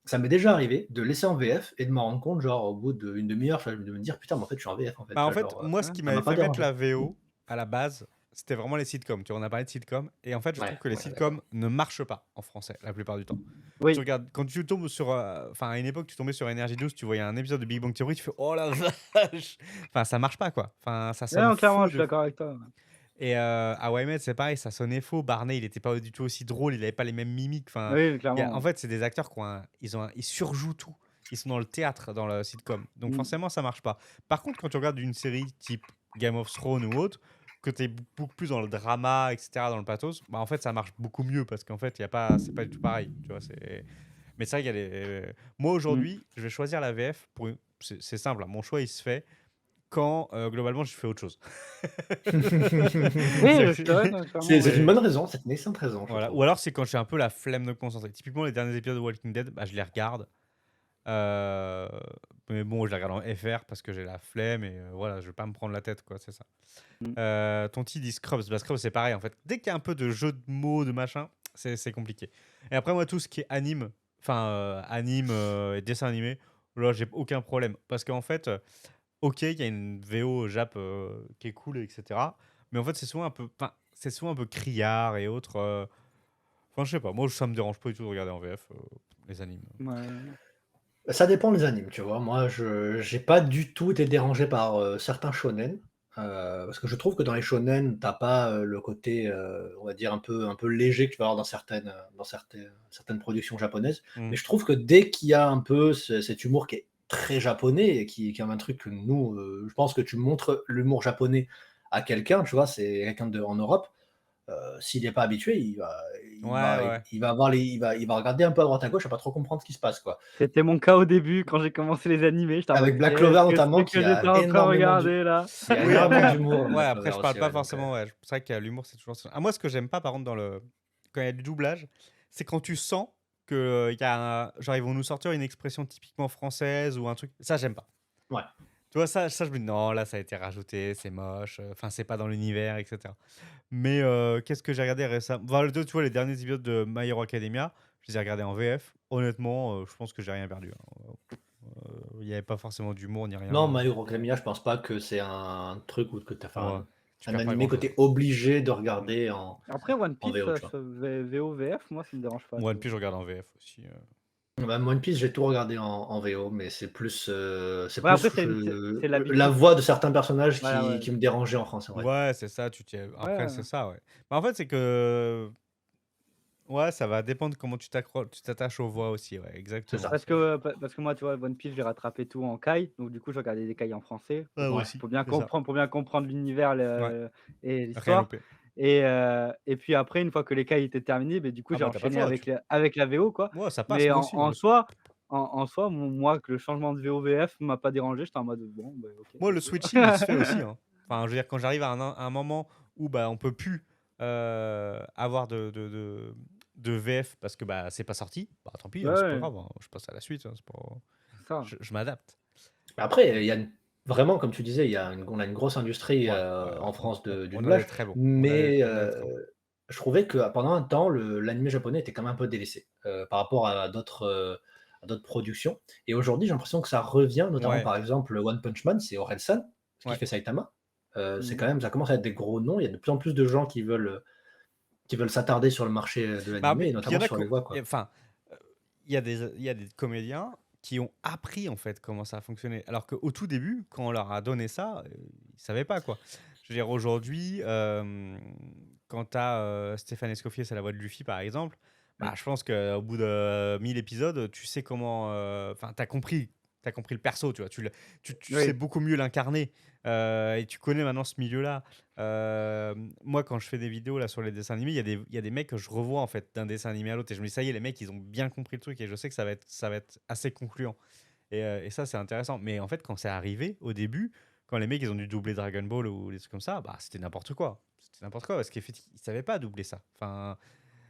ça m'est déjà arrivé de laisser en VF et de m'en rendre compte, genre, au bout d'une demi-heure, tu vois, de me dire: «Putain, mais en fait, je suis en VF, en fait», Bah, tu en vois? fait, Genre, moi, ce Ouais. qui ça m'a m'avait pas fait mettre dérangé. la VO à la base, c'était vraiment les sitcoms. Tu vois, on a parlé de sitcoms. Et en fait, je trouve Ouais, que les ouais, sitcoms d'accord. ne marchent pas en français la plupart du temps. Oui. Quand tu tombes sur. Enfin, à une époque, tu tombais sur Energy 12, tu voyais un épisode de Big Bang Theory, tu fais oh la vache. Enfin, ça marche pas, quoi. Enfin, ça Ouais, sonne non, clairement, faux je suis de. d'accord avec toi. Et à How I Met, c'est pareil, ça sonnait faux. Barney, il était pas du tout aussi drôle, il avait pas les mêmes mimiques. Enfin, Oui, en clairement. fait, c'est des acteurs ils surjouent tout. Ils sont dans le théâtre, dans le sitcom. Donc Mmh. forcément, ça marche pas. Par contre, quand tu regardes une série type Game of Thrones ou autre, que tu es beaucoup plus dans le drama, etc., dans le pathos, bah en fait, ça marche beaucoup mieux parce qu'en fait, c'est pas du tout pareil. Tu vois, mais c'est vrai qu'il y a moi, Mmh. aujourd'hui, je vais choisir la VF c'est simple, hein, mon choix, il se fait quand globalement, je fais autre chose. Oui, C'est- ouais, non, clairement, C'est ouais. une c'est- bonne raison, c'est une excellente raison, je Voilà. trouve. Ou alors, c'est quand j'ai un peu la flemme de me concentrer. Typiquement, les derniers épisodes de Walking Dead, bah, je les regarde. Euh, mais bon, je les regarde en FR parce que j'ai la flemme et voilà, je vais pas me prendre la tête, quoi, c'est ça. Mmh. Tonti dit Scrubs. Bah, Scrubs, c'est pareil, en fait. Dès qu'il y a un peu de jeu de mots, de machin, c'est compliqué. Et après, moi, tout ce qui est anime et dessin animé, là, j'ai aucun problème. Parce qu'en fait, ok, il y a une VO Jap qui est cool, etc. Mais en fait, c'est souvent un peu criard et autres. Enfin, je sais pas, moi, ça me dérange pas du tout de regarder en VF les animes. Ouais. Ça dépend des animes, tu vois? Moi, je j'ai pas du tout été dérangé par, certains shonen, parce que je trouve que dans les shonen, tu as pas, le côté, on va dire un peu léger que tu vas avoir dans certaines productions japonaises. Mm. Mais je trouve que dès qu'il y a un peu cet humour qui est très japonais et qui est quand même un truc que nous, je pense que tu montres l'humour japonais à quelqu'un, tu vois? C'est quelqu'un en Europe, s'il n'est pas habitué, Ouais, il va ouais, il ouais. il va avoir il va regarder un peu à droite à gauche, il va pas trop comprendre ce qui se passe, quoi. C'était mon cas au début quand j'ai commencé les animés, j'étais en mode: Avec Black «Qu'est-ce Clover que notamment c'est que qui j'étais a en train de énormément regarder là?» il y a Oui, énormément après, d'humour dans ouais, Black après, Clover je parle aussi, pas ouais, donc forcément, ouais. C'est vrai que l'humour, c'est toujours. Ah, moi, ce que j'aime pas, par contre, quand il y a du doublage, c'est quand tu sens que il y a genre, ils vont nous sortir une expression typiquement française ou un truc. Ça, j'aime pas. ouais. Tu vois, ça, je me dis, non, là, ça a été rajouté, c'est moche, enfin, c'est pas dans l'univers, etc. Mais qu'est-ce que j'ai regardé récemment? Enfin, tu vois, les derniers épisodes de My Hero Academia, je les ai regardés en VF. Honnêtement, je pense que j'ai rien perdu, hein. Il n'y avait pas forcément d'humour ni rien. Non, My Hero Academia, je pense pas que c'est un truc où que tu Ouais, enfin, tu un perds pas animé que grand-chose, tu hein. es obligé de regarder Après One en Piece, VO, tu vois? VO, VF, moi ça me dérange pas, Moi, tu One vois? Piece, je regarde en VF aussi. Bah, One Piece, j'ai tout regardé en VO, mais c'est Ouais, plus après c'est la l'habitude. voix de certains personnages Voilà, ouais. qui me dérangeait en français, on va dire. Ouais, c'est ça, Ouais, après, ouais. c'est ça, ouais. Bah, en fait, c'est que. Ouais, ça va dépendre comment tu t'attaches aux voix aussi, ouais, C'est exactement. ça. Parce que moi, tu vois, One Piece, j'ai rattrapé tout en Kai, donc du coup, je regardais des Kai en français Ouais, moi Ouais. aussi, c'est ça. pour bien comprendre l'univers Ouais, et rien l'histoire. loupé. Et puis après, une fois que les Kai étaient terminés, beh, du coup, Ah j'ai bah, t'as pas le enchaîné choix, avec la VO, quoi. Ouais, ça passe, Mais moi aussi, en soi, moi, que le changement de VO VF m'a pas dérangé. J'étais en mode: «Bon, bah, OK, Moi, le let's go». switching, il se fait aussi, hein. Enfin, je veux dire, quand j'arrive à un moment où bah, on peut plus avoir de VF parce que bah, c'est pas sorti, bah tant pis, Ouais, hein, c'est pas ouais, grave, hein, je passe à la suite, hein, c'est pas. c'est ça. Je m'adapte. Après, il y a vraiment, comme tu disais, on a une grosse industrie, Ouais, ouais, en France du on a des doublage, très bons. mais On a des très bons. je trouvais que pendant un temps, l'animé japonais était quand même un peu délaissé, par rapport à d'autres productions et aujourd'hui, j'ai l'impression que ça revient, notamment, Ouais, par exemple, One Punch Man, c'est Orelsan, ce qui ouais. fait Saitama. C'est Mmh. quand même ça commence à être des gros noms. Il y a de plus en plus de gens qui veulent s'attarder sur le marché, de Bah, l'animé et puis il y notamment en a sur les voix, quoi. enfin, il y a des comédiens qui ont appris en fait comment ça a fonctionné. Alors qu'au tout début, quand on leur a donné ça, ils savaient pas quoi. Je veux dire, aujourd'hui, quand tu as Stéphane Escoffier, c'est la voix de Luffy par exemple, bah, Mmh. je pense qu'au bout de 1000 épisodes, tu sais comment. Enfin, t'as compris le perso, tu vois. Tu sais Oui. beaucoup mieux l'incarner et tu connais maintenant ce milieu-là. Moi, quand je fais des vidéos là sur les dessins animés, il y a des mecs que je revois en fait d'un dessin animé à l'autre et je me dis ça y est, les mecs ils ont bien compris le truc et je sais que ça va être assez concluant. Et ça c'est intéressant. Mais en fait, quand c'est arrivé au début, quand les mecs ils ont dû doubler Dragon Ball ou des trucs comme ça, bah c'était n'importe quoi. C'était n'importe quoi parce qu'effectivement ils savaient pas doubler ça. Enfin,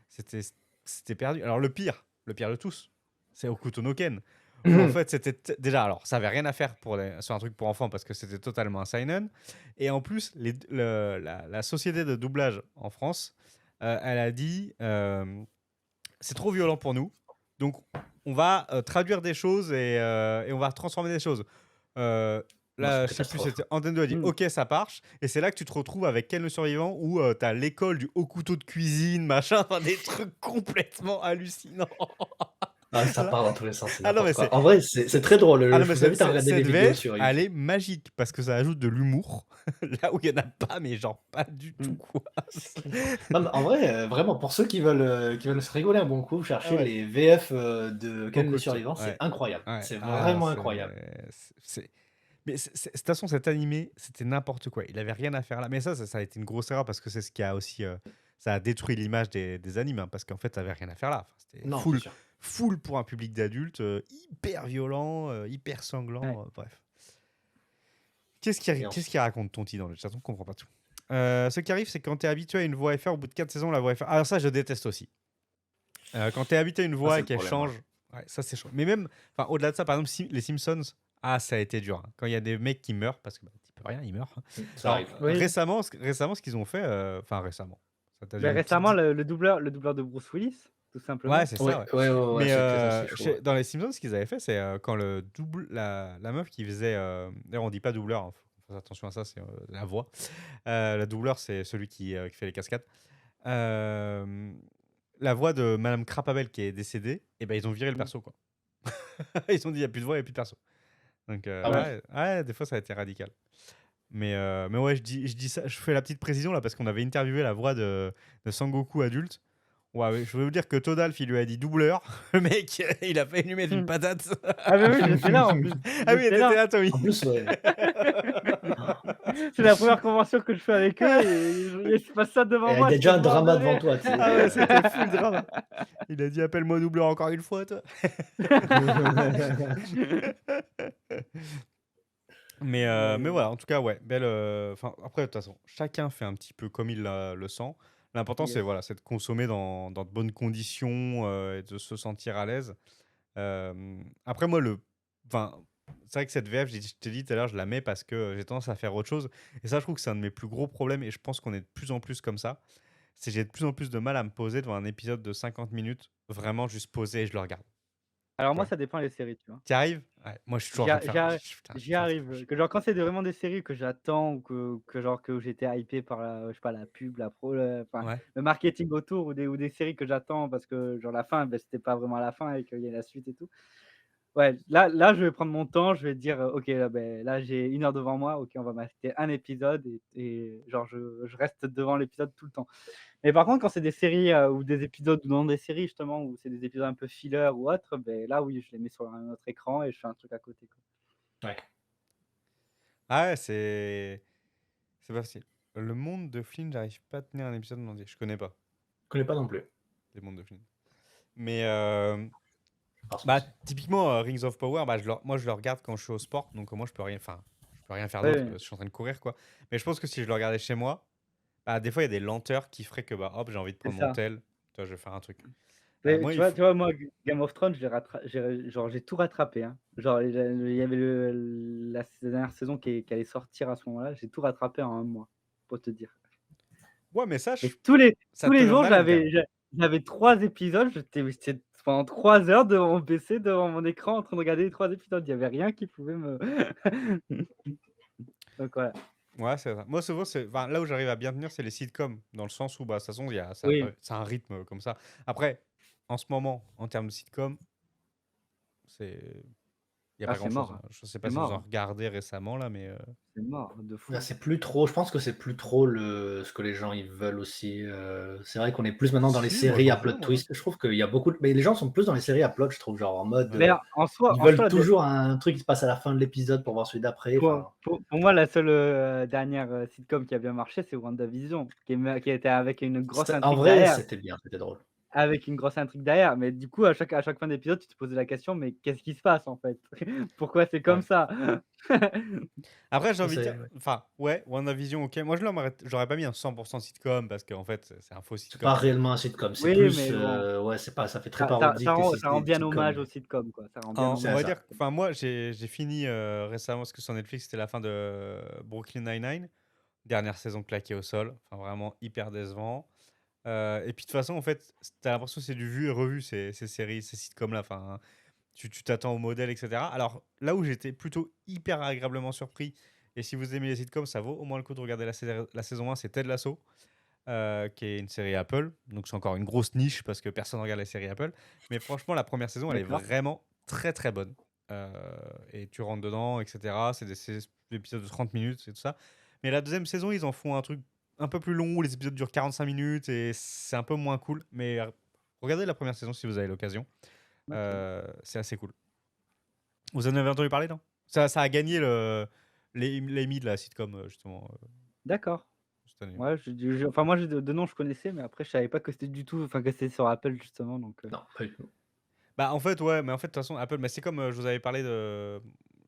c'était c'était perdu. Alors le pire de tous, c'est Hokuto no Ken. Où en fait, déjà, alors, ça avait rien à faire sur un truc pour enfants parce que c'était totalement un seinen. Et en plus, la société de doublage en France, elle a dit c'est trop violent pour nous. Donc, on va traduire des choses et on va transformer des choses. Euh, Moi, c'est une Là, je sais plus, catastrophe. c'était Antenne 2 a dit Mmh. ok, ça marche. Et c'est là que tu te retrouves avec Ken le survivant où tu as l'école du haut couteau de cuisine, machin, enfin, des trucs complètement hallucinants. Ah, ça Là- part dans tous les sens, c'est Ah non, mais n'importe quoi. En vrai, c'est très drôle, ah non, je mais vous invite à regarder les cette vidéos VF, sur elle YouTube. est magique parce que ça ajoute de l'humour là où il n'y en a pas, mais genre pas du tout, Mmh. quoi. Non, mais en vrai, vraiment, pour ceux qui veulent se rigoler un bon coup, Ah cherchez ouais, les VF, de Ken le beaucoup de Survivant, c'est ouais. incroyable. Ouais. C'est Ah, vraiment incroyable. Mais de toute façon, cet animé, c'était n'importe quoi. Il avait rien à faire là. Mais ça a été une grosse erreur parce que c'est ce qui a aussi. Ça a détruit l'image des animes hein, parce qu'en fait, ça avait rien à faire là. Enfin, c'était Non, c'est sûr. full pour un public d'adultes, hyper violent, hyper Ouais. sanglant, bref. Et Qu'est-ce qui raconte Tonti dans le chat? On comprend pas tout. Ce qui arrive, c'est que quand tu es habitué à une voix FR, au bout de 4 saisons, la voix FR. Alors, ça, je déteste aussi. Quand tu es habitué à une voix c'est et le qu'elle problème, ouais. change, ouais, ça, c'est chaud. Mais même, enfin, au-delà de ça, par exemple, les Simpsons, ah, ça a été dur. Hein. Quand il y a des mecs qui meurent, parce que bah, tu peux rien, ils meurent. Hein. Ça Alors, arrive. Oui. récemment, ce qu'ils ont fait, enfin, récemment, ça t'a Beh, duré une petite. récemment, le doubleur de Bruce Willis, tout Ouais, simplement. c'est ça, Ouais, ouais. ouais, Mais c'était ça, c'est chaud, ouais. dans les Simpsons, ce qu'ils avaient fait, c'est quand la meuf qui faisait. D'ailleurs, on dit pas doubleur, hein, faut faire attention à ça, c'est la voix. La doubleur, c'est celui qui fait les cascades. Euh, la voix de Madame Crapabel qui est décédée, et ben ils ont viré le Mmh. perso, quoi. Ils ont dit il n'y a plus de voix, il n'y a plus de perso. Donc, Ah Ouais. oui? ouais, ouais, des fois, ça a été radical. Mais ouais, je dis ça, je fais la petite précision là parce qu'on avait interviewé la voix de Sangoku adulte. Ouais, ouais, je veux vous dire que Todalf, il lui a dit doubleur. Le mec, il a failli lui mettre une Mmh. patate. Ah bah oui, j'étais là en plus, Ah oui, j'étais t'étais là. là, Tommy. En plus, ouais. C'est la première convention que je fais avec eux et il se passe ça devant Et il y moi, a j'étais déjà un mort de drama devant rire. toi, tu sais. Ah ouais, c'était full drama. Il a dit appelle-moi doubleur encore une fois, toi. Mais voilà, en tout cas, ouais, belle. Enfin, après, de toute façon, chacun fait un petit peu comme il le sent. L'important, c'est Yes. voilà, c'est de consommer dans de bonnes conditions et de se sentir à l'aise. Après, moi, enfin, c'est vrai que cette VF, je t'ai dit tout à l'heure, je la mets parce que j'ai tendance à faire autre chose. Et ça, je trouve que c'est un de mes plus gros problèmes. Et je pense qu'on est de plus en plus comme ça. C'est que j'ai de plus en plus de mal à me poser devant un épisode de 50 minutes, vraiment juste poser et je le regarde. Alors Tu moi, vois. ça dépend les séries, tu vois? T'y arrives? Ouais, moi, je suis toujours en J'y train a de j'y faire. a Putain, j'y faut que arrive, que genre quand c'est vraiment des séries que j'attends ou que genre que j'étais hypé par la je sais pas, la pub, la pro, enfin Ouais. le marketing autour ou des séries que j'attends parce que genre la fin, c'était pas vraiment la fin et qu'il y a la suite et tout. Ouais, là, je vais prendre mon temps, je vais dire: «OK, là, là, j'ai 1 heure devant moi, OK, on va m'acheter un épisode» et genre je reste devant l'épisode tout le temps. Mais par contre, quand c'est des séries, ou des épisodes ou dans des séries justement où c'est des épisodes un peu filler ou autre, là, oui, je les mets sur un autre écran et je fais un truc à côté, quoi. Ouais. Ah ouais, c'est pas facile. Le monde de Flynn, j'arrive pas à tenir un épisode en entier. Je connais pas Je connais pas non plus. les mondes de Flynn. Mais Par ce bah que typiquement Rings of Power, bah moi je le regarde quand je suis au sport, donc moi je peux rien, enfin je peux rien faire Ouais, d'autre. ouais, Je suis en train de courir quoi. Mais je pense que si je le regardais chez moi, bah des fois il y a des lenteurs qui feraient que bah hop j'ai envie de c'est prendre mon ça. tel, tu vois, je vais faire un truc. Mais Moi il faut. tu vois, moi, Game of Thrones, j'ai tout rattrapé, hein. Genre, il y avait la dernière saison qui allait sortir à ce moment-là, j'ai tout rattrapé en un mois, pour te dire. Ouais mais ça Et ça tous te les tenait en jours, haleine quand même. j'avais 3 épisodes, j'étais pendant 3 heures devant mon PC, devant mon écran, en train de regarder les 3 épisodes. Il y avait rien qui pouvait me donc voilà. Ouais, c'est ça. Moi, souvent, enfin, là où j'arrive à bien tenir, c'est les sitcoms, dans le sens où, bah, de toute façon, Oui, ça a un rythme comme ça. Après, en ce moment, en termes de sitcom, il n'y a ah pas c'est grand-chose, mort, hein. Je sais c'est pas si vous mort, en regardez récemment, là, mais c'est mort de Là, fou. c'est plus trop, je pense que c'est plus trop ce que les gens ils veulent aussi. C'est vrai qu'on est plus maintenant dans les si, moi, séries j'en à plot veux, moi, hein. twist. Je trouve qu'il y a beaucoup mais les gens sont plus dans les séries à plot, je trouve, genre en mode, Ouais. Mais ils en veulent soi, toujours un truc qui se passe à la fin de l'épisode pour voir celui d'après, enfin pour moi, la seule, dernière, sitcom qui a bien marché, c'est WandaVision, qui était avec une grosse c'était en intrigue vrai, derrière. c'était bien, c'était drôle. Avec une grosse intrigue derrière, mais du coup, à chaque fin d'épisode, tu te posais la question: «Mais qu'est-ce qui se passe, en fait? Pourquoi c'est comme Ouais. ça?» Après, j'ai Ça envie de c'est dire, ouais. enfin, ouais, WandaVision, ok. Moi, j'aurais pas mis un 100% sitcom parce qu'en fait, c'est un faux C'est sitcom, pas quoi. réellement un sitcom, c'est Oui, plus, mais bon, ouais, c'est pas ça fait très parodique si ça c'était rend une bien sitcom, hommage mais aux sitcoms, quoi. Ça rend bien On c'est va hommage. dire, ça. enfin, moi, j'ai fini récemment, parce que sur Netflix, c'était la fin de Brooklyn Nine-Nine. Dernière saison claquée au sol. Enfin, vraiment hyper décevant. Et puis, de toute façon, en fait, t'as l'impression que c'est du vu et revu, ces séries, ces sitcoms-là. Enfin, tu t'attends au modèle, etc. Alors, là où j'étais plutôt hyper agréablement surpris, et si vous aimez les sitcoms, ça vaut au moins le coup de regarder la saison 1, c'est Ted Lasso, qui est une série Apple. Donc, c'est encore une grosse niche parce que personne ne regarde les séries Apple. Mais franchement, la première saison, elle est D'accord. vraiment très très bonne. Euh, et tu rentres dedans, etc. C'est des épisodes de 30 minutes et tout ça. Mais la deuxième saison, ils en font un truc un peu plus long où les épisodes durent 45 minutes et c'est un peu moins cool. Mais regardez la première saison si vous avez l'occasion. OK. C'est assez cool. Vous en avez entendu parler, non? Ça a gagné l'Emmy de la sitcom, justement, D'accord. cette année. Ouais, enfin, moi, de nom, je connaissais, mais après, je savais pas que c'était du tout enfin, que c'était sur Apple, justement, donc Non, pas du tout. Bah, en fait, ouais, mais en fait, de toute façon, Apple, mais c'est comme je vous avais parlé de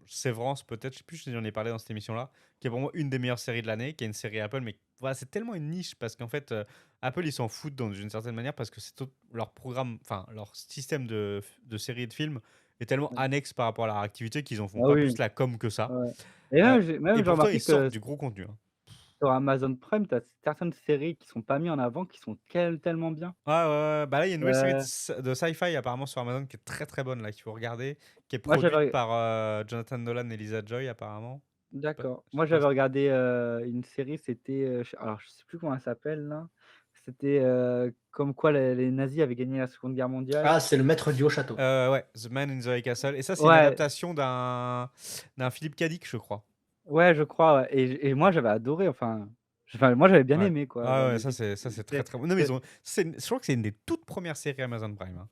Sévrance, peut-être, je sais plus si j'en ai parlé dans cette émission-là, qui est pour moi une des meilleures séries de l'année, qui est une série Apple, mais voilà, c'est tellement une niche parce qu'en fait, Apple, ils s'en foutent d'une certaine manière parce que leur programme, enfin, leur système de séries et de films est tellement ouais. annexe par rapport à leur activité qu'ils en font Ah pas oui, plus la com que ça. ouais. Et Euh, même et j'ai pourtant, ils remarqué sortent que du gros contenu, hein. sur Amazon Prime, tu as certaines séries qui sont pas mis en avant, qui sont tellement bien. Ouais, ouais, ouais. Bah là, il y a une nouvelle série Ouais. de sci-fi apparemment sur Amazon qui est très très bonne là, qu'il faut regarder, qui est Moi, produite par Jonathan Nolan et Lisa Joy apparemment. d'accord. Je sais Moi, pas j'avais si- regardé, une série, c'était, alors je sais plus comment elle s'appelle là. C'était, comme quoi les nazis avaient gagné la Seconde Guerre mondiale. Ah, c'est le maître du haut château. Ouais, The Man in the High Castle. Et ça, c'est une Ouais, adaptation d'un Philippe K. Dick, je crois. ouais, je crois, ouais et moi, j'avais adoré, enfin, Enfin, moi, j'avais bien Ouais. aimé, quoi, Ah ouais, les ça c'est très, c'était très bon. Non, mais c'est je crois que c'est une des toutes premières séries Amazon Prime, hein.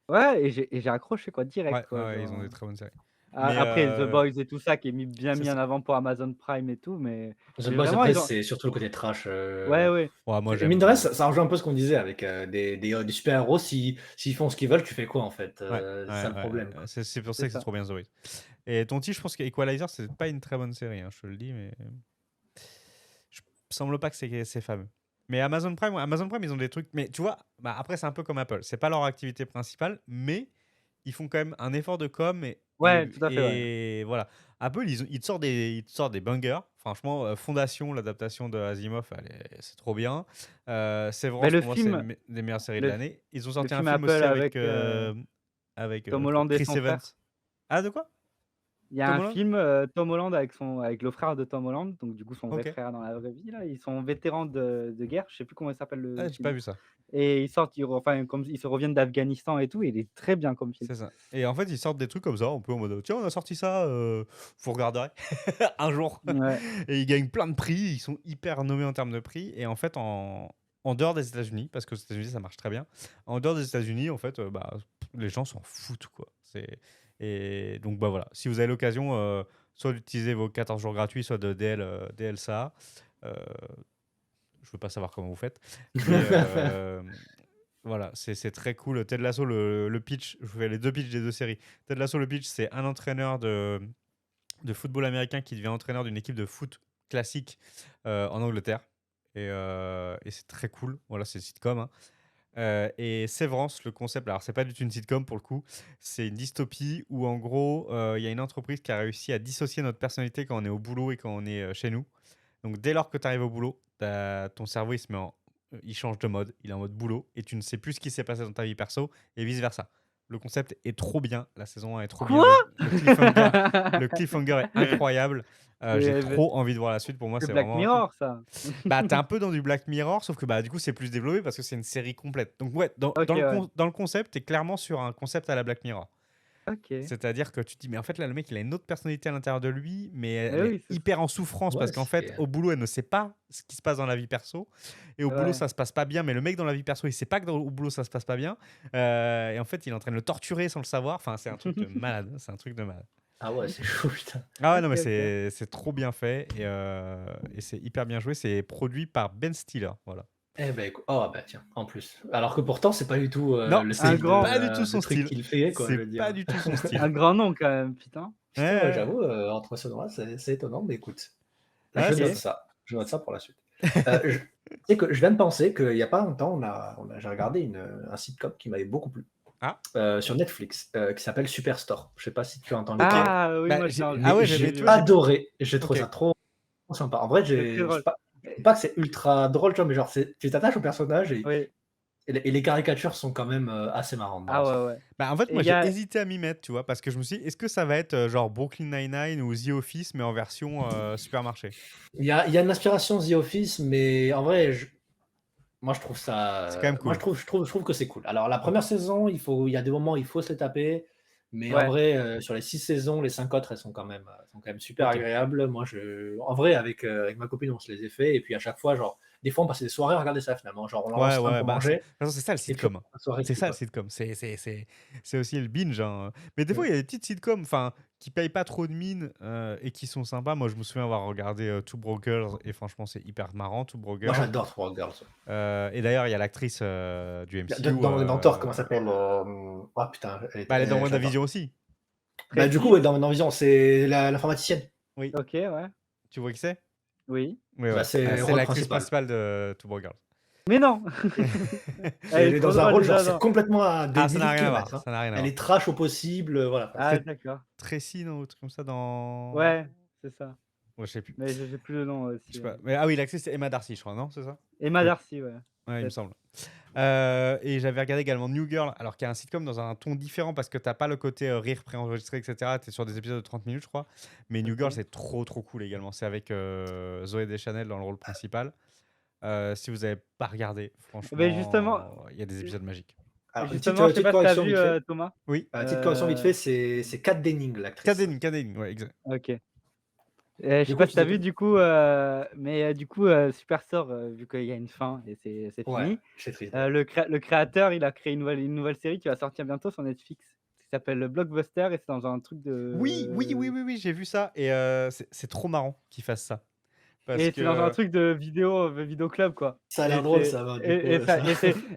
ouais et j'ai accroché, quoi, direct, Ouais, quoi, ouais, ils ont des genre, très bonnes séries. a Mais après The Boys et tout ça qui est c'est mis ça. en avant pour Amazon Prime et tout, The mais Boys, vraiment après, ils ont c'est surtout le côté trash. ouais, ouais. Ouais, moi Et mine de rien, j'aime. ça rejoint un peu ce qu'on disait avec des super-héros. S'ils font ce qu'ils veulent, tu fais quoi en fait? Ouais, C'est ça ouais, le ouais, problème, quoi. c'est pour C'est ça que c'est ça. trop bien The Voice. Et ton je pense qu'Equalizer, c'est pas une très bonne série, hein, je te le dis, mais je semble pas que c'est fameux. Mais Amazon Prime, ouais, Amazon Prime, ils ont des trucs. Mais tu vois, bah, après, c'est un peu comme Apple. C'est pas leur activité principale, mais ils font quand même un effort de com. Ouais, tout à fait, ouais. Et voilà. Apple, ils te sortent des bangers. Franchement, Fondation, l'adaptation de Asimov, c'est trop bien. Mais Severance, le pour moi, c'est film une des meilleures séries de le l'année. Ils ont le sorti un film film Apple aussi avec, avec, Tom Holland et Chris son Evans. frère. Ah, de quoi? Il y a Tom un Holland? film, Tom Holland avec le frère de Tom Holland, donc du coup son vrai Ok. frère dans la vraie vie là, ils sont vétérans de guerre, je sais plus comment il s'appelle Ah, le j'ai pas film vu ça. et comme ils se reviennent d'Afghanistan et tout et il est très bien comme film. C'est ça. Et en fait, ils sortent des trucs comme ça, un peu en mode tiens, on a sorti ça, vous regarderez un jour. Ouais. Et ils gagnent plein de prix, ils sont hyper nommés en termes de prix. Et en fait, en dehors des États-Unis, parce qu'aux États-Unis ça marche très bien, en dehors des États-Unis, en fait, bah, les gens s'en foutent, quoi. Et donc, bah voilà, si vous avez l'occasion, soit d'utiliser vos 14 jours gratuits, soit de DLSA, euh, je veux pas savoir comment vous faites, mais voilà, c'est très cool. Ted Lasso, le pitch, je vous fais les deux pitchs des deux séries. Ted Lasso, le pitch, c'est un entraîneur de football américain qui devient entraîneur d'une équipe de foot classique en Angleterre. Et c'est très cool. Voilà, c'est une sitcom, hein. Et Severance, le concept, alors c'est pas du tout une sitcom pour le coup, c'est une dystopie où en gros, il y a une entreprise qui a réussi à dissocier notre personnalité quand on est au boulot et quand on est chez nous. Donc dès lors que tu arrives au boulot, ton cerveau il change de mode, il est en mode boulot et tu ne sais plus ce qui s'est passé dans ta vie perso et vice versa. Le concept est trop bien, la saison 1 est trop bien, Quoi? le cliffhanger est incroyable. J'ai C'est trop envie de voir la suite. Pour moi, c'est c'est Black vraiment. Mirror ça. Bah, t'es un peu dans du Black Mirror, sauf que bah, du coup, c'est plus développé parce que c'est une série complète. Donc, ouais, OK, ouais. dans le concept, t'es clairement sur un concept à la Black Mirror. OK. C'est-à-dire que tu te dis, mais en fait, là, le mec, il a une autre personnalité à l'intérieur de lui, mais Eh elle est oui, c'est ça. hyper en souffrance parce Ouais, qu'en fait, c'est. au boulot, elle ne sait pas ce qui se passe dans la vie perso. Et au boulot, Ouais. ça se passe pas bien, mais le mec dans la vie perso, il sait pas que au boulot, ça se passe pas bien. Et en fait, il est en train de le torturer sans le savoir. Enfin, c'est un truc de malade. C'est un truc de malade. Ah ouais, c'est chaud, putain. Ah ouais, non, OK, mais OK. c'est trop bien fait et c'est hyper bien joué. C'est produit par Ben Stiller. Voilà. Eh ben, oh bah tiens, en plus. Alors que pourtant, c'est pas du tout Non, le Un c'est style grand pas du tout de son truc style. qu'il fait, quoi, je C'est veux pas dire. du tout son style. un grand nom quand même, putain. Ouais, Putain, ouais, ouais, j'avoue, entre ce nom-là, c'est étonnant, mais écoute, ouais, je c'est note OK. ça. ça. Je note ça pour la suite. Tu sais que je viens de penser qu'il y a pas longtemps, j'ai regardé un sitcom qui m'avait beaucoup plu Ah, sur Netflix qui s'appelle Superstore. Je sais pas si tu as entendu ok. parler, Ah oui, Bah, moi j'ai ah mais ouais, j'ai mais j'ai tu vu, vois, ouais. adoré. J'ai trouvé Ok. ça trop sympa. En vrai, C'est très drôle. je dis pas que c'est ultra drôle, tu vois, mais genre, tu t'attaches au personnage Oui. et les caricatures sont quand même assez marrantes dans Ah l'ensemble. ouais, ouais Bah, en fait, et moi, il y j'ai a hésité à m'y mettre, tu vois, parce que je me suis dit, est-ce que ça va être genre Brooklyn Nine-Nine ou The Office, mais en version supermarché? Il y a une inspiration The Office, mais en vrai, moi je trouve C'est quand même ça, moi cool. je trouve que c'est cool. Alors la première saison, il y a des moments où il faut se les taper, mais en ouais. vrai, sur les 6 saisons, les 5 autres, elles sont quand même super Ok. agréables. En vrai, avec ma copine, on se les a fait, et puis à chaque fois, genre, des fois, on passait des soirées à regarder ça finalement. Genre, on en Ouais, lance un ouais, pour bah, de manger, toute façon, c'est ça le et puis sitcom. la soirée C'est dessus, ça le quoi. sitcom. C'est aussi le binge, hein. Mais des fois, il y a des petites sitcoms enfin, qui payent pas trop de mine et qui sont sympas. Moi, je me souviens avoir regardé Two Broke Girls et franchement, c'est hyper marrant, Two Broke Moi, Girls. j'adore Trois Girls. Et d'ailleurs, il y a l'actrice du MCU. Dans Thor, comment ça s'appelle ah putain, Bah, elle est dans j'attends. WandaVision aussi. Bah, du coup, Tracy? ouais, dans Vision, c'est l'informaticienne. Oui. OK, ouais. Tu vois qui c'est? Oui. Oui, Bah, ouais. c'est le C'est rôle l'actrice principal. principale de Two Broke Girls. Mais non! Et Elle elle est est trop dans un drôle rôle, genre, déjà, c'est non? complètement à des Ah, ça n'a milliers de rien à voir. kilomètres, hein. Ça n'a rien à Elle voir. est trash au possible, voilà. Ah d'accord. Tracy, non, ou truc comme ça dans. Ouais, c'est ça. Ouais, je sais plus. Mais j'ai plus le nom Je sais aussi, pas. Mais, ah oui, l'actrice, c'est Emma Darcy, je crois, non? C'est ça? Emma Oui. Darcy, ouais, Ouais, il me peut-être. semble. Et j'avais regardé également New Girl, alors qu'il y a un sitcom dans un ton différent parce que t'as pas le côté rire préenregistré, etc. T'es sur des épisodes de 30 minutes, je crois. Mais New Girl, OK. c'est trop trop cool également. C'est avec Zoé Deschanel dans le rôle principal. Si vous avez pas regardé, Beh, justement franchement, il y a des épisodes magiques. Alors, une justement, je sais petite pas si tu as correction vu, vite fait. Thomas? Oui. Petite correction vite fait, c'est Kat Denning, l'actrice. Cadening, ouais, exact. OK. Je Du sais coup, pas tu si tu as disais vu quoi? du coup, Superstore, Superstore, vu qu'il y a une fin et c'est Ouais, fini, c'est triste d'ailleurs. le créateur, il a créé une nouvelle série qui va sortir bientôt sur Netflix, qui s'appelle Blockbuster et c'est dans un truc Oui, oui, oui, de oui, oui, j'ai vu ça et c'est trop marrant qu'ils fassent ça. Parce et c'est dans un que truc de vidéo club quoi Ça a et l'air drôle c'est ça va, du coup, et ça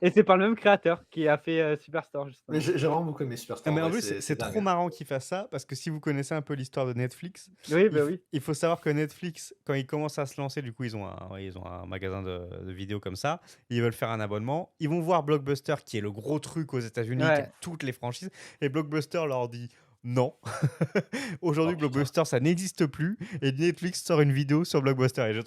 et c'est par le même créateur qui a fait, Superstore mais justement. j'ai vraiment beaucoup aimé ah Superstore, mais en ouais, plus, c'est c'est trop dingue. marrant qu'ils fassent ça parce que si vous connaissez un peu l'histoire de Netflix, Oui, bah, oui. il faut savoir que Netflix, quand ils commencent à se lancer, du coup, ils ont un magasin de vidéos comme ça. Ils veulent faire un abonnement. Ils vont voir Blockbuster, qui est le gros truc aux États-Unis, qui a Ouais. toutes les franchises. Et Blockbuster leur dit non. Aujourd'hui, Oh putain, Blockbuster, ça n'existe plus. Et Netflix sort une vidéo sur Blockbuster. Et je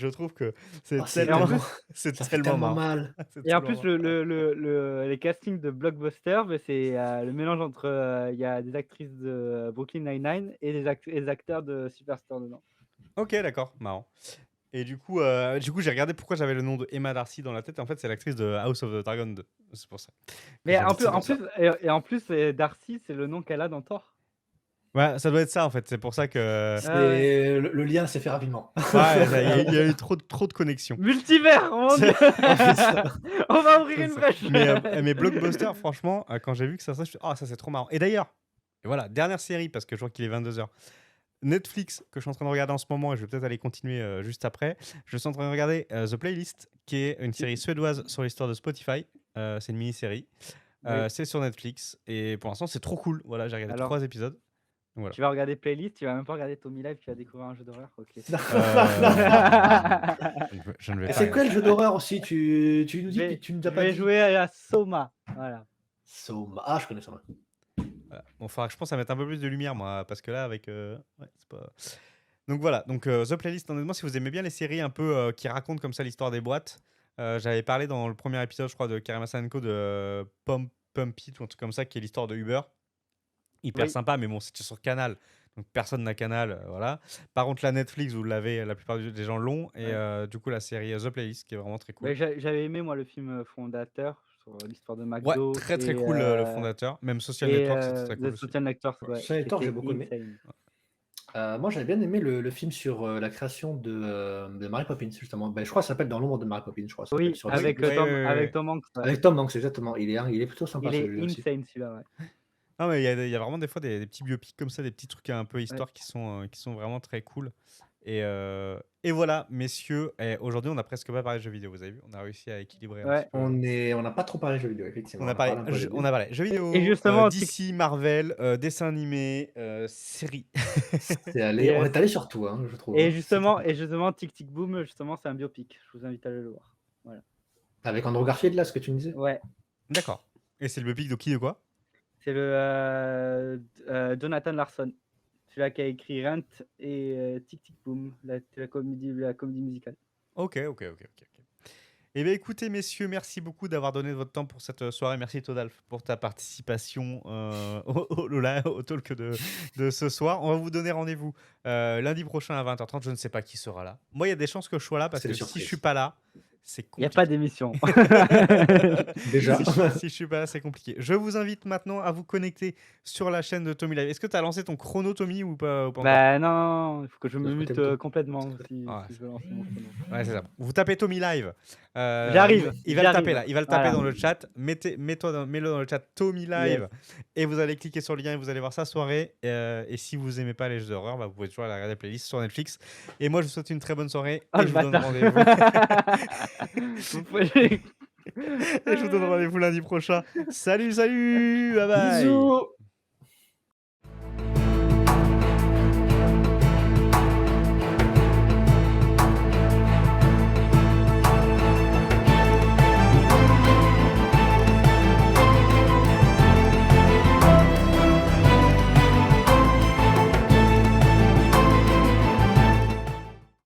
trouve que oh c'est c'est Et en tellement, tellement plus c'est ça fait tellement tellement marrant. mal. C'est Et en tellement plus, marrant. les castings de Blockbuster, beh, c'est, le mélange entre, il y a des actrices de Brooklyn Nine-Nine et des acteurs de Superstore dedans. Ok, d'accord, marrant. Et du coup, j'ai regardé pourquoi j'avais le nom de Emma Darcy dans la tête. En fait, c'est l'actrice de House of the Dragon 2. C'est pour ça que Mais j'avais C'est ça. pour ça. en plus, Darcy, c'est le nom qu'elle a dans Thor. Ouais, ça doit être ça en fait. C'est pour ça que. Ouais, ouais. C'est le lien s'est fait rapidement. Ouais, il y a eu trop de connexions. Multivers! Oh mon C'est Dieu! C'est ça. On va ouvrir c'est une ça. brèche! Mais Blockbuster, franchement, quand j'ai vu que ça, je me suis dit, ah, ça c'est trop marrant. Et d'ailleurs, et voilà, dernière série, parce que je vois qu'il est 22h. Netflix, que je suis en train de regarder en ce moment, et je vais peut-être aller continuer juste après. Je suis en train de regarder The Playlist, qui est une série suédoise sur l'histoire de Spotify. C'est une mini-série. Oui. C'est sur Netflix. Et pour l'instant, c'est trop cool. Voilà, j'ai regardé Alors, 3 épisodes. Donc voilà. tu vas regarder Playlist, tu vas même pas regarder Tommy Live, tu vas découvrir un jeu d'horreur? OK. Non, Je ne vais Et pas c'est quoi regarder le ça. jeu d'horreur aussi? Tu nous Je dis, puis vais tu nous as je pas vais dit? jouer à Soma, voilà. Soma. Ah, je connais ça, ouais. Voilà. Bon, faudra que je pense à mettre un peu plus de lumière, moi, parce que là, avec. Ouais, c'est pas. Donc voilà, donc The Playlist, honnêtement, si vous aimez bien les séries un peu qui racontent comme ça l'histoire des boîtes, j'avais parlé dans le premier épisode, je crois, de Karim Co de Pump It ou un truc comme ça, qui est l'histoire de Uber. Hyper Oui. sympa, mais bon, c'était sur Canal. Donc personne n'a Canal, voilà. Par contre, la Netflix, vous l'avez, la plupart des gens l'ont. Et Ouais. du coup, la série The Playlist, qui est vraiment très cool. Mais j'avais aimé moi le film, Fondateur sur l'histoire de Ouais, McDo très très cool le fondateur. Même Social Network, c'était très cool The aussi. Social Network, Ouais. ouais, Social Network, j'ai c'était beaucoup aimé. insane. Moi, j'avais bien aimé le film sur la création de Mary Poppins, justement. Ben, je crois que ça s'appelle Dans l'ombre de Mary Poppins, je crois, ça s'appelle Oui, sur Oui, Disney+. avec, ouais. Tom Hanks, ouais. Avec Tom Hanks, exactement. Il est plutôt sympa Il est celui-là aussi. insane celui-là, ouais. Non, mais il y a vraiment des fois des petits biopics comme ça, des petits trucs un peu Ouais. histoire qui sont vraiment très cool. Et voilà, messieurs, aujourd'hui, on n'a presque pas parlé de jeux vidéo, vous avez vu? On a réussi à équilibrer un Ouais. petit peu. On n'a pas trop parlé de jeux vidéo, effectivement. On On a a parlé, parlé un peu au début. on a parlé jeux Et vidéo, justement, DC, Marvel, dessins animés, séries. On est allé sur tout, hein, je trouve. Et Hein. justement, Tic Tic Boom, justement, c'est un biopic. Je vous invite à aller le voir. Voilà. Avec Andrew Garfield, là, ce que tu me disais? Ouais, D'accord. Et c'est le biopic de qui, de quoi? c'est le Jonathan Larson, celui-là qui a écrit Rent et Tic Tic Boom, la comédie musicale. Ok. Eh bien, écoutez, messieurs, merci beaucoup d'avoir donné votre temps pour cette soirée. Merci, Todalf, pour ta participation au talk de ce soir. On va vous donner rendez-vous lundi prochain à 20h30. Je ne sais pas qui sera là. Moi, il y a des chances que je sois là parce C'est que des si je surprises. suis pas là, c'est Il n'y a compliqué. pas d'émission. Déjà. Si je suis pas là, c'est compliqué. Je vous invite maintenant à vous connecter sur la chaîne de Tommy Live. Est-ce que tu as lancé ton chrono, Tommy, ou pas encore? Bah non, il faut que je me Faut mute t'aimer tout. complètement si Ah, je veux lancer mon chrono. Ouais, c'est ça. Vous tapez Tommy Live. J'arrive, Il va le taper j'arrive. là. Il va le taper Voilà. dans le chat. Mets-le dans le chat Tommy Live. Yes. Et vous allez cliquer sur le lien et vous allez voir sa soirée. Et si vous aimez pas les jeux d'horreur, bah, vous pouvez toujours aller regarder la playlist sur Netflix. Et moi, je vous souhaite une très bonne soirée. Oh Et le je vous donne bâtard. rendez-vous. Vous pouvez- Et je vous donne rendez-vous lundi prochain. Salut, bye bye. Bisous.